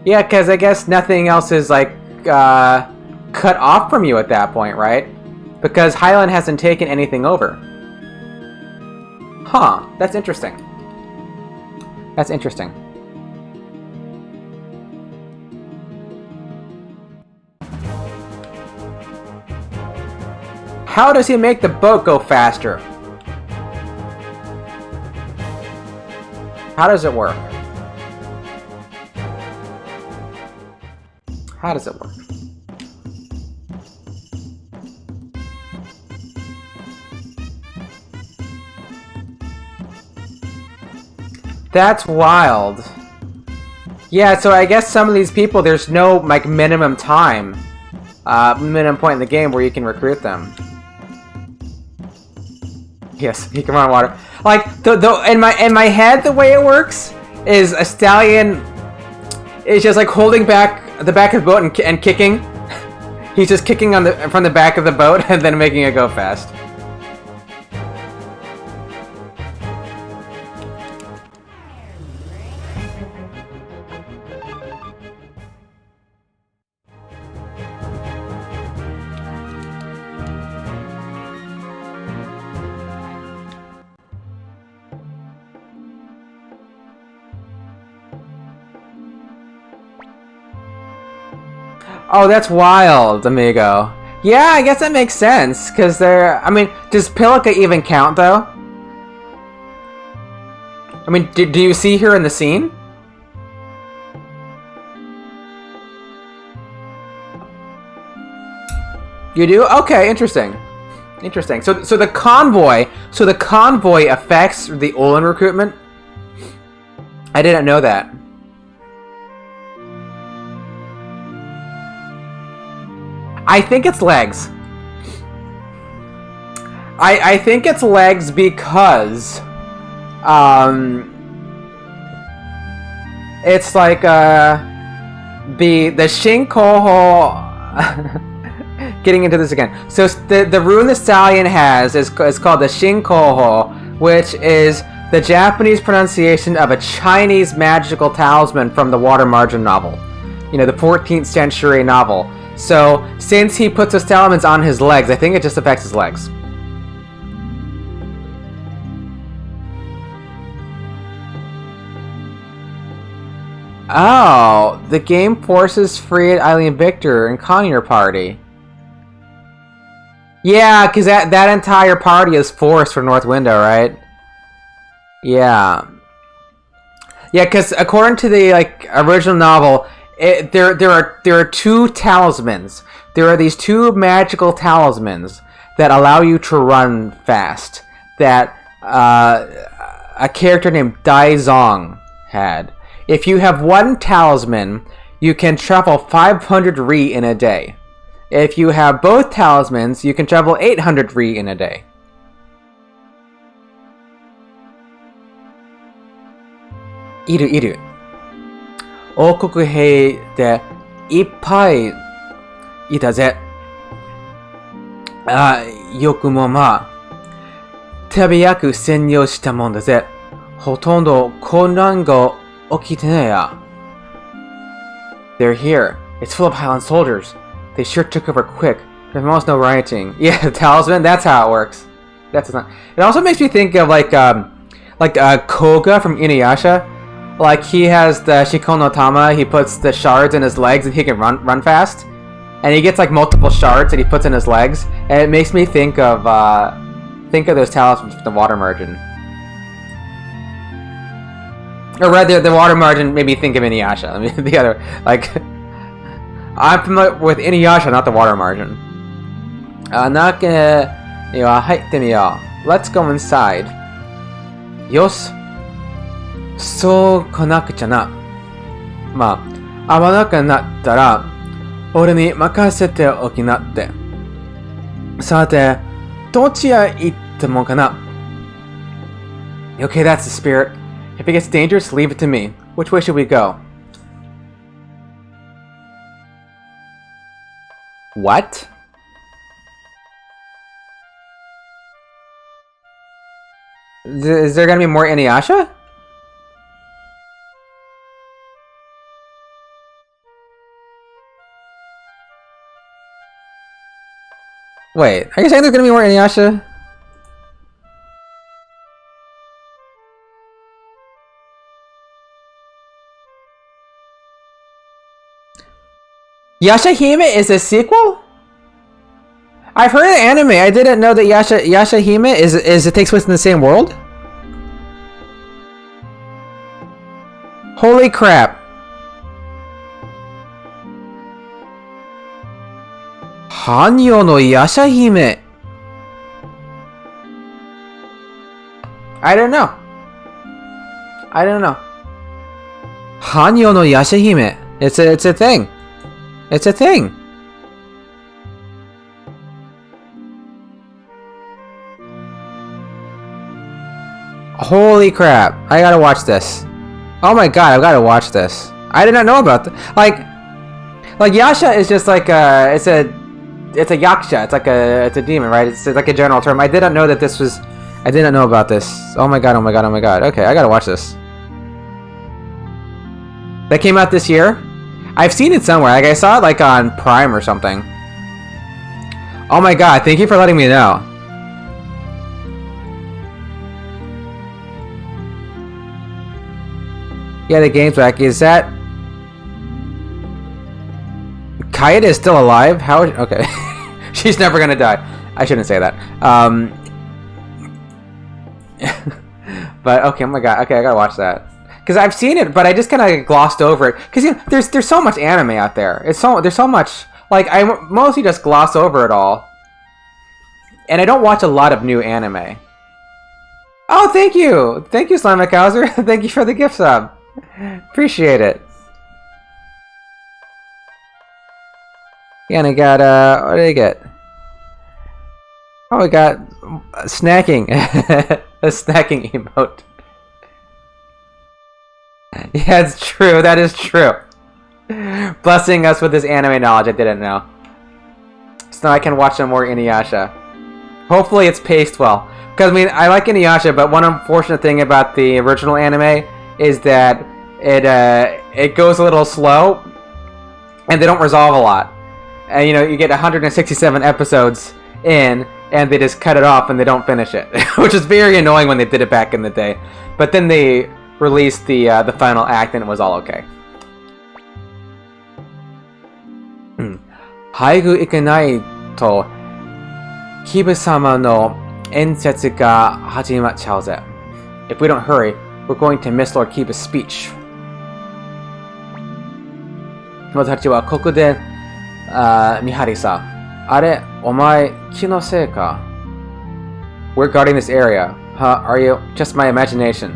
Yeah, because I guess nothing else is, like, cut off from you at that point, right? Because Highland hasn't taken anything over. Huh, that's interesting. That's interesting. How does he make the boat go faster? How does it work? How does it work? That's wild. Yeah, so I guess some of these people, there's no like minimum time, minimum point in the game where you can recruit them. Yes, he can run water. Like in my head, the way it works is a stallion is just like holding back the back of the boat and kicking. He's just kicking on from the back of the boat and then making it go fast. Oh, that's wild, amigo. Yeah, I guess that makes sense, because they're... I mean, does Pilica even count, though? I mean, do you see her in the scene? You do? Okay, interesting. Interesting. So the convoy... So the convoy affects the Olin recruitment? I didn't know that. I think it's legs. I think it's legs because it's like the Shinkoho getting into this again. So the rune the stallion has is called the Shinkoho, which is the Japanese pronunciation of a Chinese magical talisman from the Water Margin novel. You know, the 14th century novel. So, since he puts those talismans on his legs, I think it just affects his legs. Oh, the game forces freed Eileen Victor and Connie your party. Yeah, because that entire party is forced for North Window, right? Yeah. Yeah, because according to the original novel, there are two talismans. There are these two magical talismans that allow you to run fast. That a character named Dai Zong had. If you have one talisman, you can travel 500 ri in a day. If you have both talismans, you can travel 800 ri in a day. Iru. 王国兵でいっぱいいたぜ。よくもまあ、手早く占領したもんだぜ。ほとんど混乱が起きてねえや。They're here. It's full of Highland soldiers. They sure took over quick. There's almost no rioting. Yeah, the talisman, that's how it works. That's not. It also makes me think of Koga from Inuyasha. Like, he has the Shikon no Tama, he puts the shards in his legs and he can run fast. And he gets like multiple shards that he puts in his legs. And it makes me think of those talismans from the Water Margin. Or rather, the Water Margin made me think of Inuyasha. I mean, the other, I'm familiar with Inuyasha, not the Water Margin. Let's go inside. Yos. そう来なくちゃな。まあ、合わなくなったら、俺に任せておきなって。さて、どっちへ行ってもかな。Okay, that's the spirit. If it gets dangerous, leave it to me. Which way should we go? What? Is there gonna be more Inuyasha? Wait, are you saying there's gonna be more Inuyasha? Yashahime is a sequel? I've heard of the anime. I didn't know that Yashahime is it takes place in the same world? Holy crap. Hanyo no Yashahime. I don't know. Hanyo no Yashahime. It's a thing. It's a thing. Holy crap. I gotta watch this. Oh my god, I've gotta watch this. I did not know about this. Like Yasha is just like it's a yaksha. It's a demon, right? It's like a general term. I did not know that this was. I did not know about this. Oh my god! Oh my god! Oh my god! Okay, I gotta watch this. That came out this year. I've seen it somewhere. Like I saw it like on Prime or something. Oh my god! Thank you for letting me know. Yeah, the game's back. Is that Kaede is still alive? How? Okay, she's never gonna die. I shouldn't say that. But okay, oh my god. Okay, I gotta watch that because I've seen it, but I just kind of glossed over it because you know there's so much anime out there. There's so much. Like I mostly just gloss over it all, and I don't watch a lot of new anime. Oh, thank you, Slime McHauser. Thank you for the gift sub. Appreciate it. Yeah, and I got what did I get? Oh, I got snacking. A snacking emote. Yeah, it's true. That is true. Blessing us with this anime knowledge I didn't know. So now I can watch some more Inuyasha. Hopefully it's paced well. Because, I mean, I like Inuyasha, but one unfortunate thing about the original anime is that it goes a little slow, and they don't resolve a lot. And, you know, you get 167 episodes in, and they just cut it off and they don't finish it, which is very annoying when they did it back in the day. But then they released the final act and it was all okay. 配偶いけないとキブ様の演説が始まっちゃうぜ. If we don't hurry, we're going to miss Lord Kiba's speech. 私たちはここで見張りさ。あれ、お前、気のせいか? We're guarding this area. Huh? Are you? Just my imagination.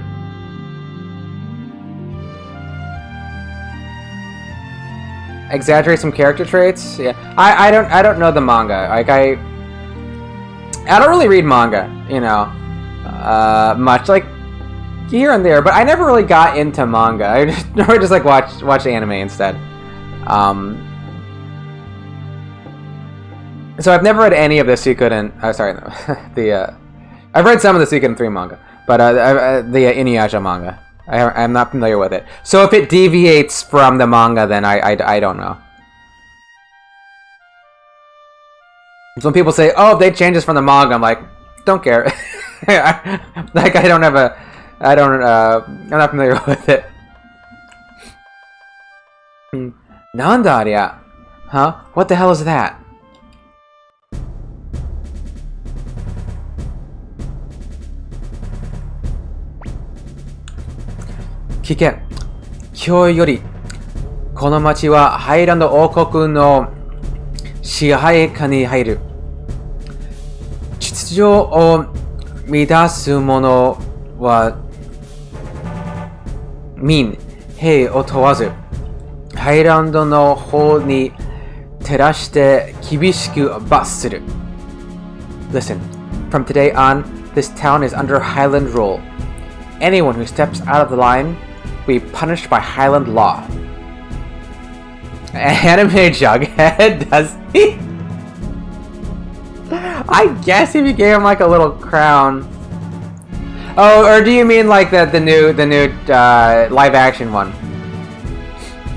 Exaggerate some character traits? Yeah. I don't know the manga. Like I don't really read manga, you know. Much. Like here and there, but I never really got into manga. I just like watch anime instead. So I've never read any of the Suikoden. Sorry, no. I've read some of the Suikoden 3 manga, but the Inuyasha manga. I'm not familiar with it. So if it deviates from the manga, then I don't know. So when people say, "Oh, they changed this from the manga," I'm like, don't care. Like I'm not familiar with it. Nandaria, huh? What the hell is that? Kike, 今日よりこの町はハイランド王国の支配下に入る。秩序を乱す者は民、兵を問わず、ハイランドの方に照らして厳しく罰する。Listen, from today on, this town is under Highland rule. Anyone who steps out of the line will be punished by Highland law. Anime Jughead, does he? I guess if you gave him like a little crown. Oh, or do you mean like the new live action one?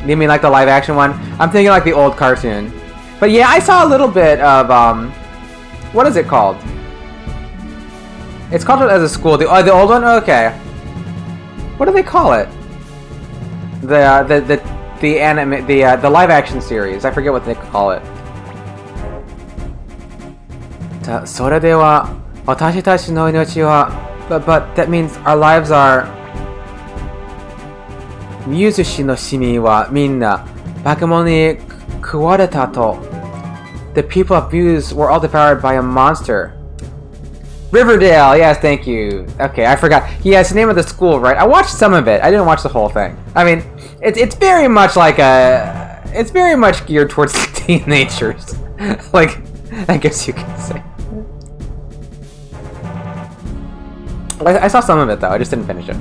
Do you mean like the live action one? I'm thinking like the old cartoon. But yeah, I saw a little bit of what is it called? It's called as a school. The old one. Okay. What do they call it? The anime, the live action series. I forget what they call it. それでは私たちの命は but that means our lives are ミューズ氏の市民はみんな化け物に食われたと The people of Muse were all devoured by a monster. Riverdale, yes, thank you. Okay, I forgot. Yeah, it's the name of the school, right? I watched some of it. I didn't watch the whole thing. I mean, it's very much like a... It's very much geared towards teenagers. Like, I guess you could say. I saw some of it, though. I just didn't finish it.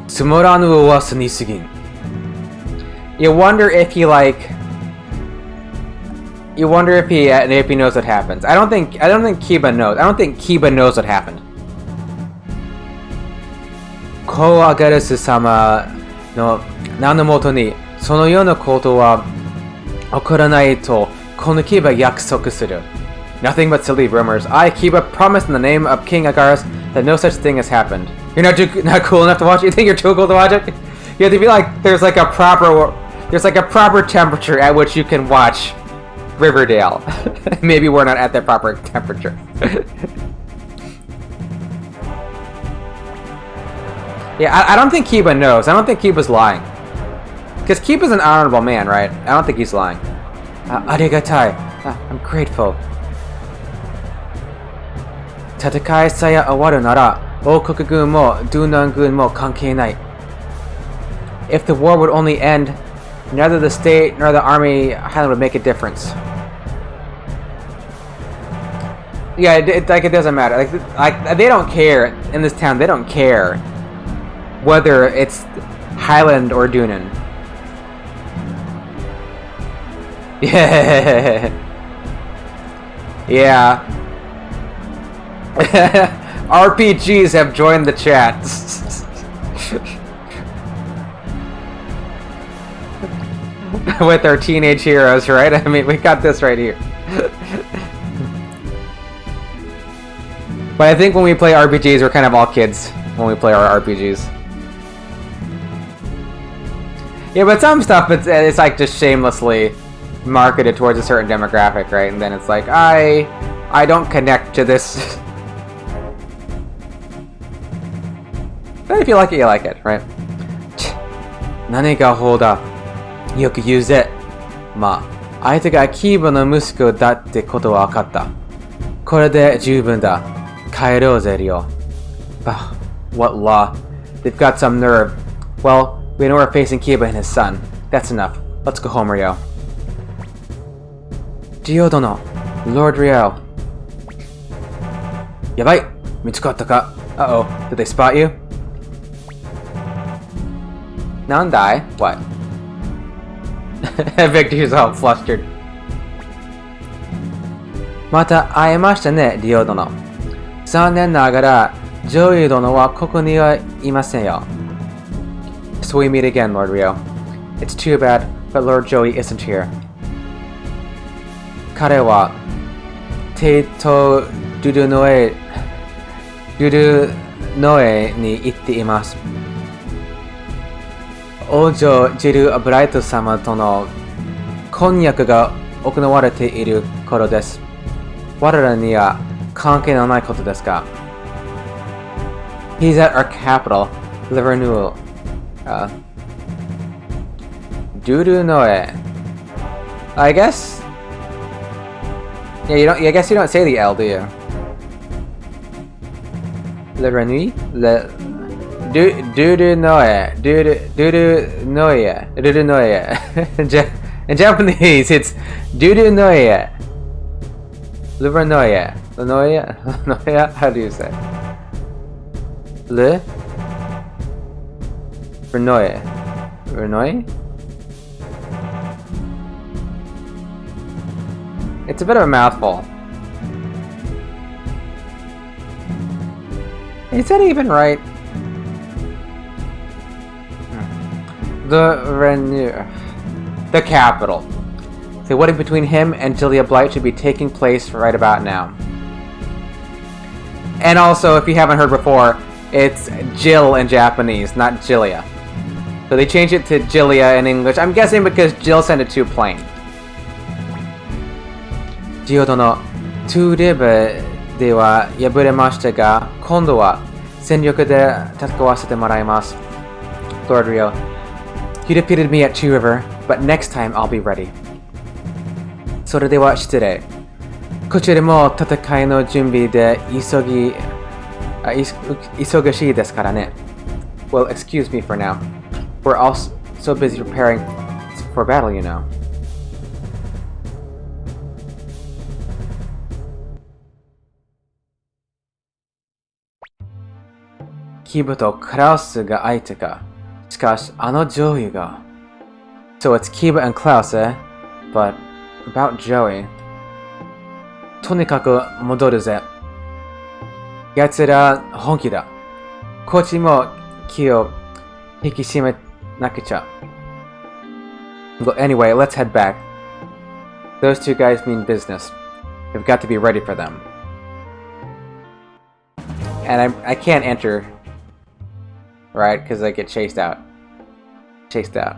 Tsumoranu wa sunisugin. You wonder if he, like... You wonder if he knows what happens. I don't think Kiba knows. I don't think Kiba knows what happened. Ko Agarusu sama no nanamoto ni sono you no koto wa okoranai to kono Kiba yakusoku suru. Nothing but silly rumors. I, Kiba, promise in the name of King Agarus that no such thing has happened. You're not cool enough to watch it? You think you're too cool to watch it? You have to be like there's like a proper temperature at which you can watch Riverdale. Maybe we're not at the proper temperature. Yeah, I don't think Kiba knows. I don't think Kiba's lying. Because Kiba's an honorable man, right? I don't think he's lying. Arigatai. I'm grateful. Tatakai saya awaru nara, Okugun mo Dunangun mo kankei nai. If the war would only end, neither the state nor the army Highland would make a difference. Yeah, it doesn't matter. Like they don't care in this town. They don't care whether it's Highland or Dunan. Yeah. Yeah. RPGs have joined the chat. With our teenage heroes, right? I mean, we got this right here. But I think when we play RPGs, we're kind of all kids when we play our RPGs. Yeah, but some stuff, it's like just shamelessly marketed towards a certain demographic, right? And then it's like, I don't connect to this. But if you like it, right? Nani ga hoda? Yoku yuze. Ma, aite ga Kiba no musuko da tte koto wa wakatta. Kore de jubun da. Kairouze ryo. Bah, what law? They've got some nerve. Well, we know we're facing Kiba and his son. That's enough. Let's go home, Ryo. Ryo dono. Lord Ryo. Yabai! Mitsukatta ka? Uh-oh. Did they spot you? Nandai? What? Victor's all flustered. Mata aemashita ne, Ryo dono. Zannen nagara, Joey dono wa koko ni wa imasen yo. So we meet again, Lord Ryo. It's too bad, but Lord Joey isn't here. Kare wa Teito Dudunoe ni itte imasu. Ojo Jiru Bright sama to no konnyaku ga okunawarete iru koro desu. Warara ni wa kankei no nai koto desu ka? He's at our capital, Liverpool. Dudu Noe. I guess. Yeah, I guess you don't say the L, do you? Le Renui? Dudu Noe. Dudu Noe. In Japanese, it's Dudu Noe. Le Noe. Noe? How do you say? Le? Renoye. Renoye? It's a bit of a mouthful. Is that even right? The capital. The wedding between him and Julia Blight should be taking place right about now. And also, if you haven't heard before, it's Jill in Japanese, not Jilia. So they changed it to Jilia in English. I'm guessing because Jill sounded too plain. Jill dono, 2レベでは敗れましたが、今度は戦力で戦わせてもらいます。Lord Ryo, you defeated me at Two River, but next time I'll be ready. それでは失礼。こちらも戦いの準備で忙しいですからね。Well, excuse me for now. We're all so busy preparing for battle, you know. キブとクラウスが相手か。しかし、あのジョイが。So it's Kiba and Klaus, eh? But about Joey. とにかく戻るぜ。奴ら本気だ。こっちも気を引き締めなくちゃ。But anyway, let's head back. Those two guys mean business. We've got to be ready for them. And I can't enter, right? Because I get chased out. Chased out.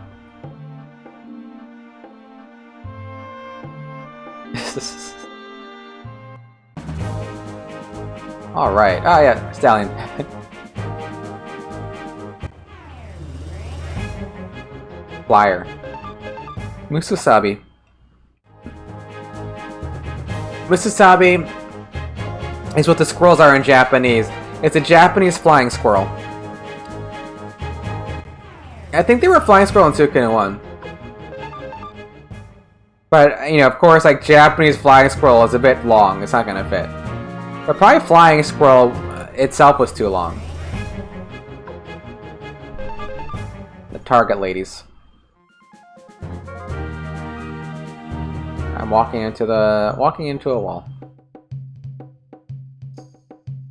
Alright. Oh yeah, Stallion. Flyer. Mususabi. Mususabi is what the squirrels are in Japanese. It's a Japanese flying squirrel. I think they were flying squirrel in Suikoden 1. But, you know, of course, like, Japanese flying squirrel is a bit long. It's not gonna fit. But probably flying squirrel itself was too long. The target ladies. I'm walking into a wall.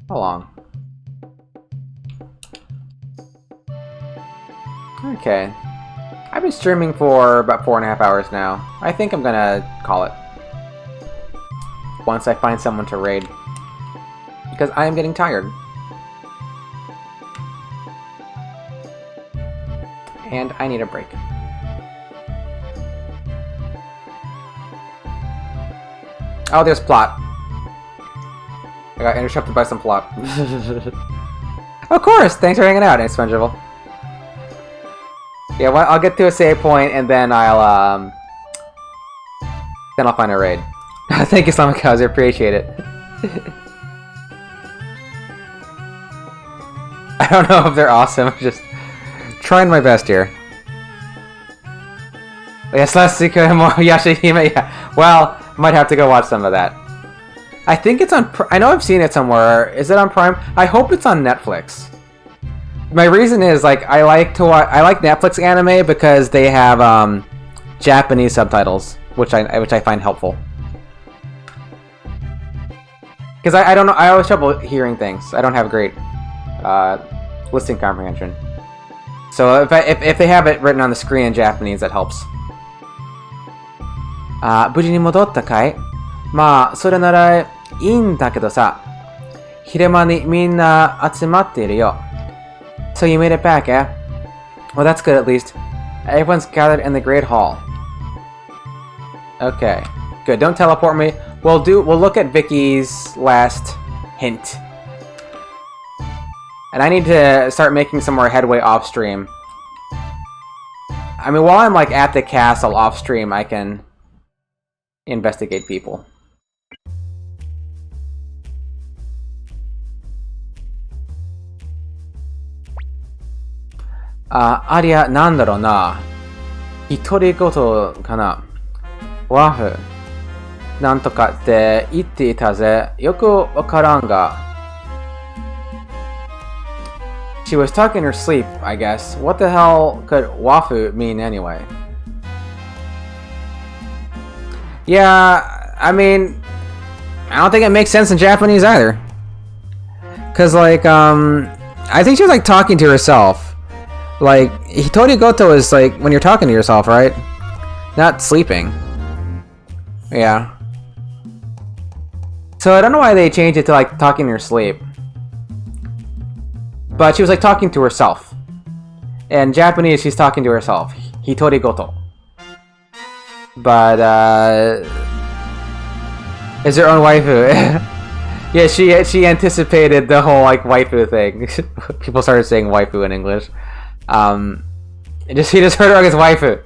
How long? Okay. I've been streaming for about 4.5 hours now. I think I'm gonna call it. Once I find someone to raid. Because I am getting tired. And I need a break. Oh, there's plot. I got interrupted by some plot. Of course! Thanks for hanging out, Expensible. Yeah, well, I'll get to a save point and then I'll find a raid. Thank you, Slamakazi, I appreciate it. I don't know if they're awesome, I'm just trying my best here. Yes, let's see Yashihime, yeah. Well, might have to go watch some of that. I think it's on I know I've seen it somewhere. Is it on Prime? I hope it's on Netflix. My reason is, like, I like Netflix anime because they have Japanese subtitles, which I find helpful. Because I don't know, I always have trouble hearing things. I don't have great listening comprehension. So if they have it written on the screen in Japanese, that helps. 無事に戻ったかい？まあ、それならいいんだけどさ。昼間にみんな集まっているよ。So you made it back, eh? Well, that's good at least. Everyone's gathered in the Great Hall. Okay, good. Don't teleport me. We'll look at Vicky's last hint. And I need to start making some more headway off stream. I mean, while I'm like at the castle off stream, I can investigate people. Aria, nandaro na. Hitori goto kana. Wafu. Nantoka tte itte ita ze. Yoku wakaran ga. She was talking in her sleep, I guess. What the hell could wafu mean anyway? Yeah, I mean, I don't think it makes sense in Japanese either. Cause like, I think she was like talking to herself. Like, Hitori Goto is like when you're talking to yourself, right? Not sleeping. Yeah. So I don't know why they changed it to like talking in your sleep. But she was like talking to herself. In Japanese, she's talking to herself. Hitori Goto. But, is her own waifu. Yeah, she anticipated the whole, like, waifu thing. People started saying waifu in English. He just heard her as waifu.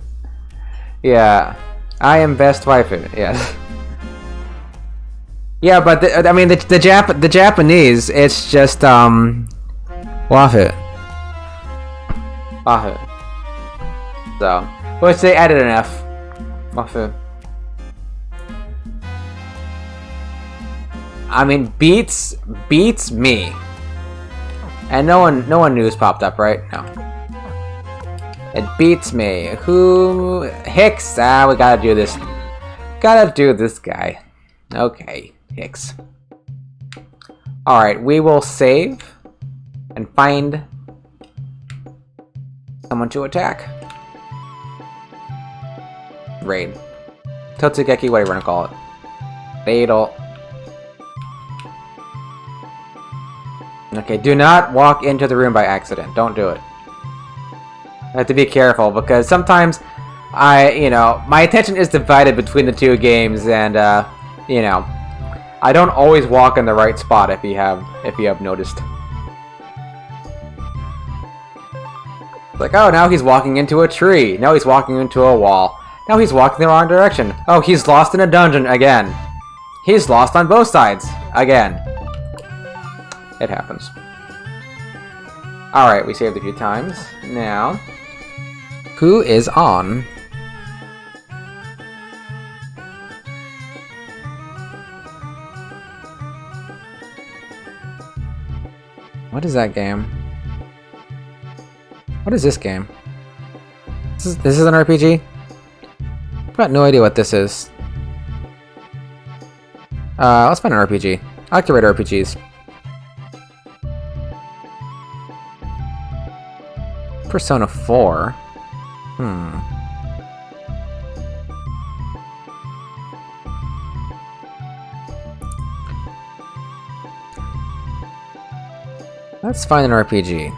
Yeah. I am best waifu. Yeah. Yeah, but I mean the Japanese, it's just wafu. Wafu. So, which they added an F. Wafu. I mean, beats me. And no one news popped up, right? No. It beats me. Who? Hicks. Ah, we gotta do this. Gotta do this guy. Okay, Hicks. Alright, we will save and find someone to attack. Raid. Totsugeki, whatever you want to call it. Fatal. Okay, do not walk into the room by accident. Don't do it. I have to be careful because sometimes my attention is divided between the two games, and I don't always walk in the right spot if you have noticed. It's like, oh, now he's walking into a tree. Now he's walking into a wall. Now he's walking the wrong direction. Oh, he's lost in a dungeon again. He's lost on both sides again. It happens. Alright, we saved a few times. Now, who is on? What is that game? What is this game? This is an RPG? I've got no idea what this is. Let's find an RPG. I like to rate RPGs. Persona 4. Let's find an RPG.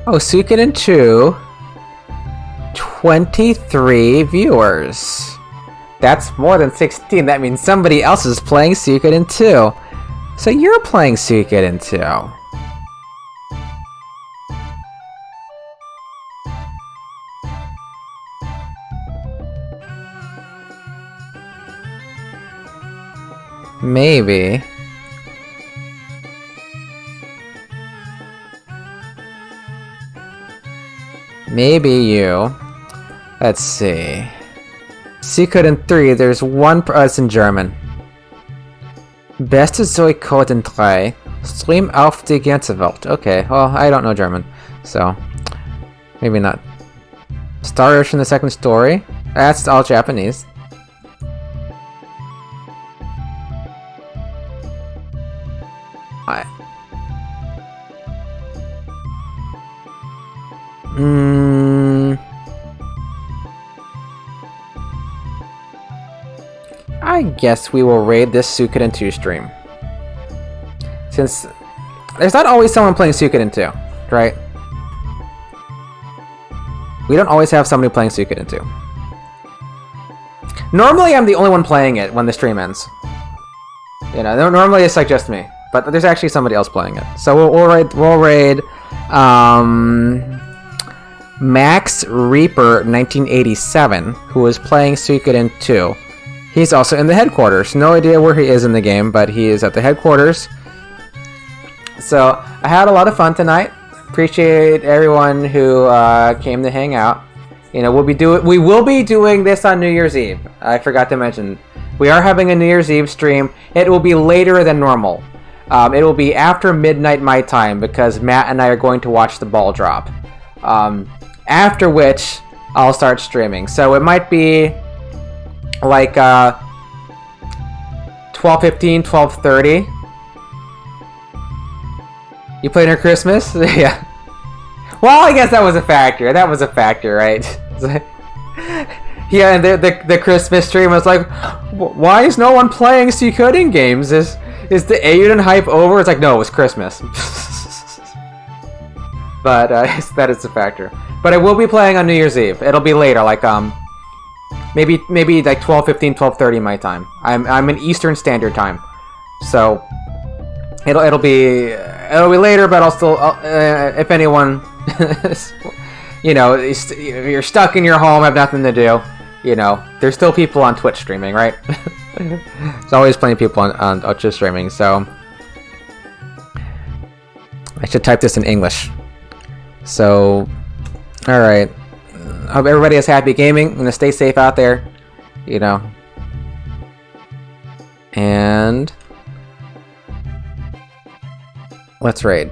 Oh, Suikoden 2. 23 viewers. That's more than 16. That means somebody else is playing Suikoden 2. So you're playing Suikoden 2. Maybe. Maybe you. Let's see. Suikoden 3, there's one it's in German. Beste Suikoden 3. Stream auf die ganze Welt. Okay, well, I don't know German, so maybe not. Star Ocean, the second story. That's all Japanese. I guess we will raid this Suikoden 2 stream. Since there's not always someone playing Suikoden 2, right? We don't always have somebody playing Suikoden 2. Normally I'm the only one playing it when the stream ends. You know, normally it's like just me. But there's actually somebody else playing it. So we'll raid Max Reaper 1987, who is playing Suikoden 2. He's also in the headquarters. No idea where he is in the game, but he is at the headquarters. So I had a lot of fun tonight. Appreciate everyone who came to hang out. You know, we will be doing this on New Year's Eve. I forgot to mention. We are having a New Year's Eve stream. It will be later than normal. It will be after midnight my time because Matt and I are going to watch the ball drop. After which, I'll start streaming. So it might be like 12:15, 12:30. You played her Christmas? Yeah. Well, I guess that was a factor. That was a factor, right? Yeah, and the Christmas stream was like, why is no one playing Suikoden games? Is the Eiyuden hype over? It's like, no, it was Christmas. But that is a factor. But I will be playing on New Year's Eve. It'll be later, like maybe like 12:15, 12:30 my time. I'm in Eastern Standard Time, so it'll be later. But I'll still if anyone, you know, you're stuck in your home, have nothing to do. You know, there's still people on Twitch streaming, right? There's always plenty of people on Ultra streaming, so I should type this in English. So, alright. Hope everybody has happy gaming. I'm gonna stay safe out there, you know. And let's raid.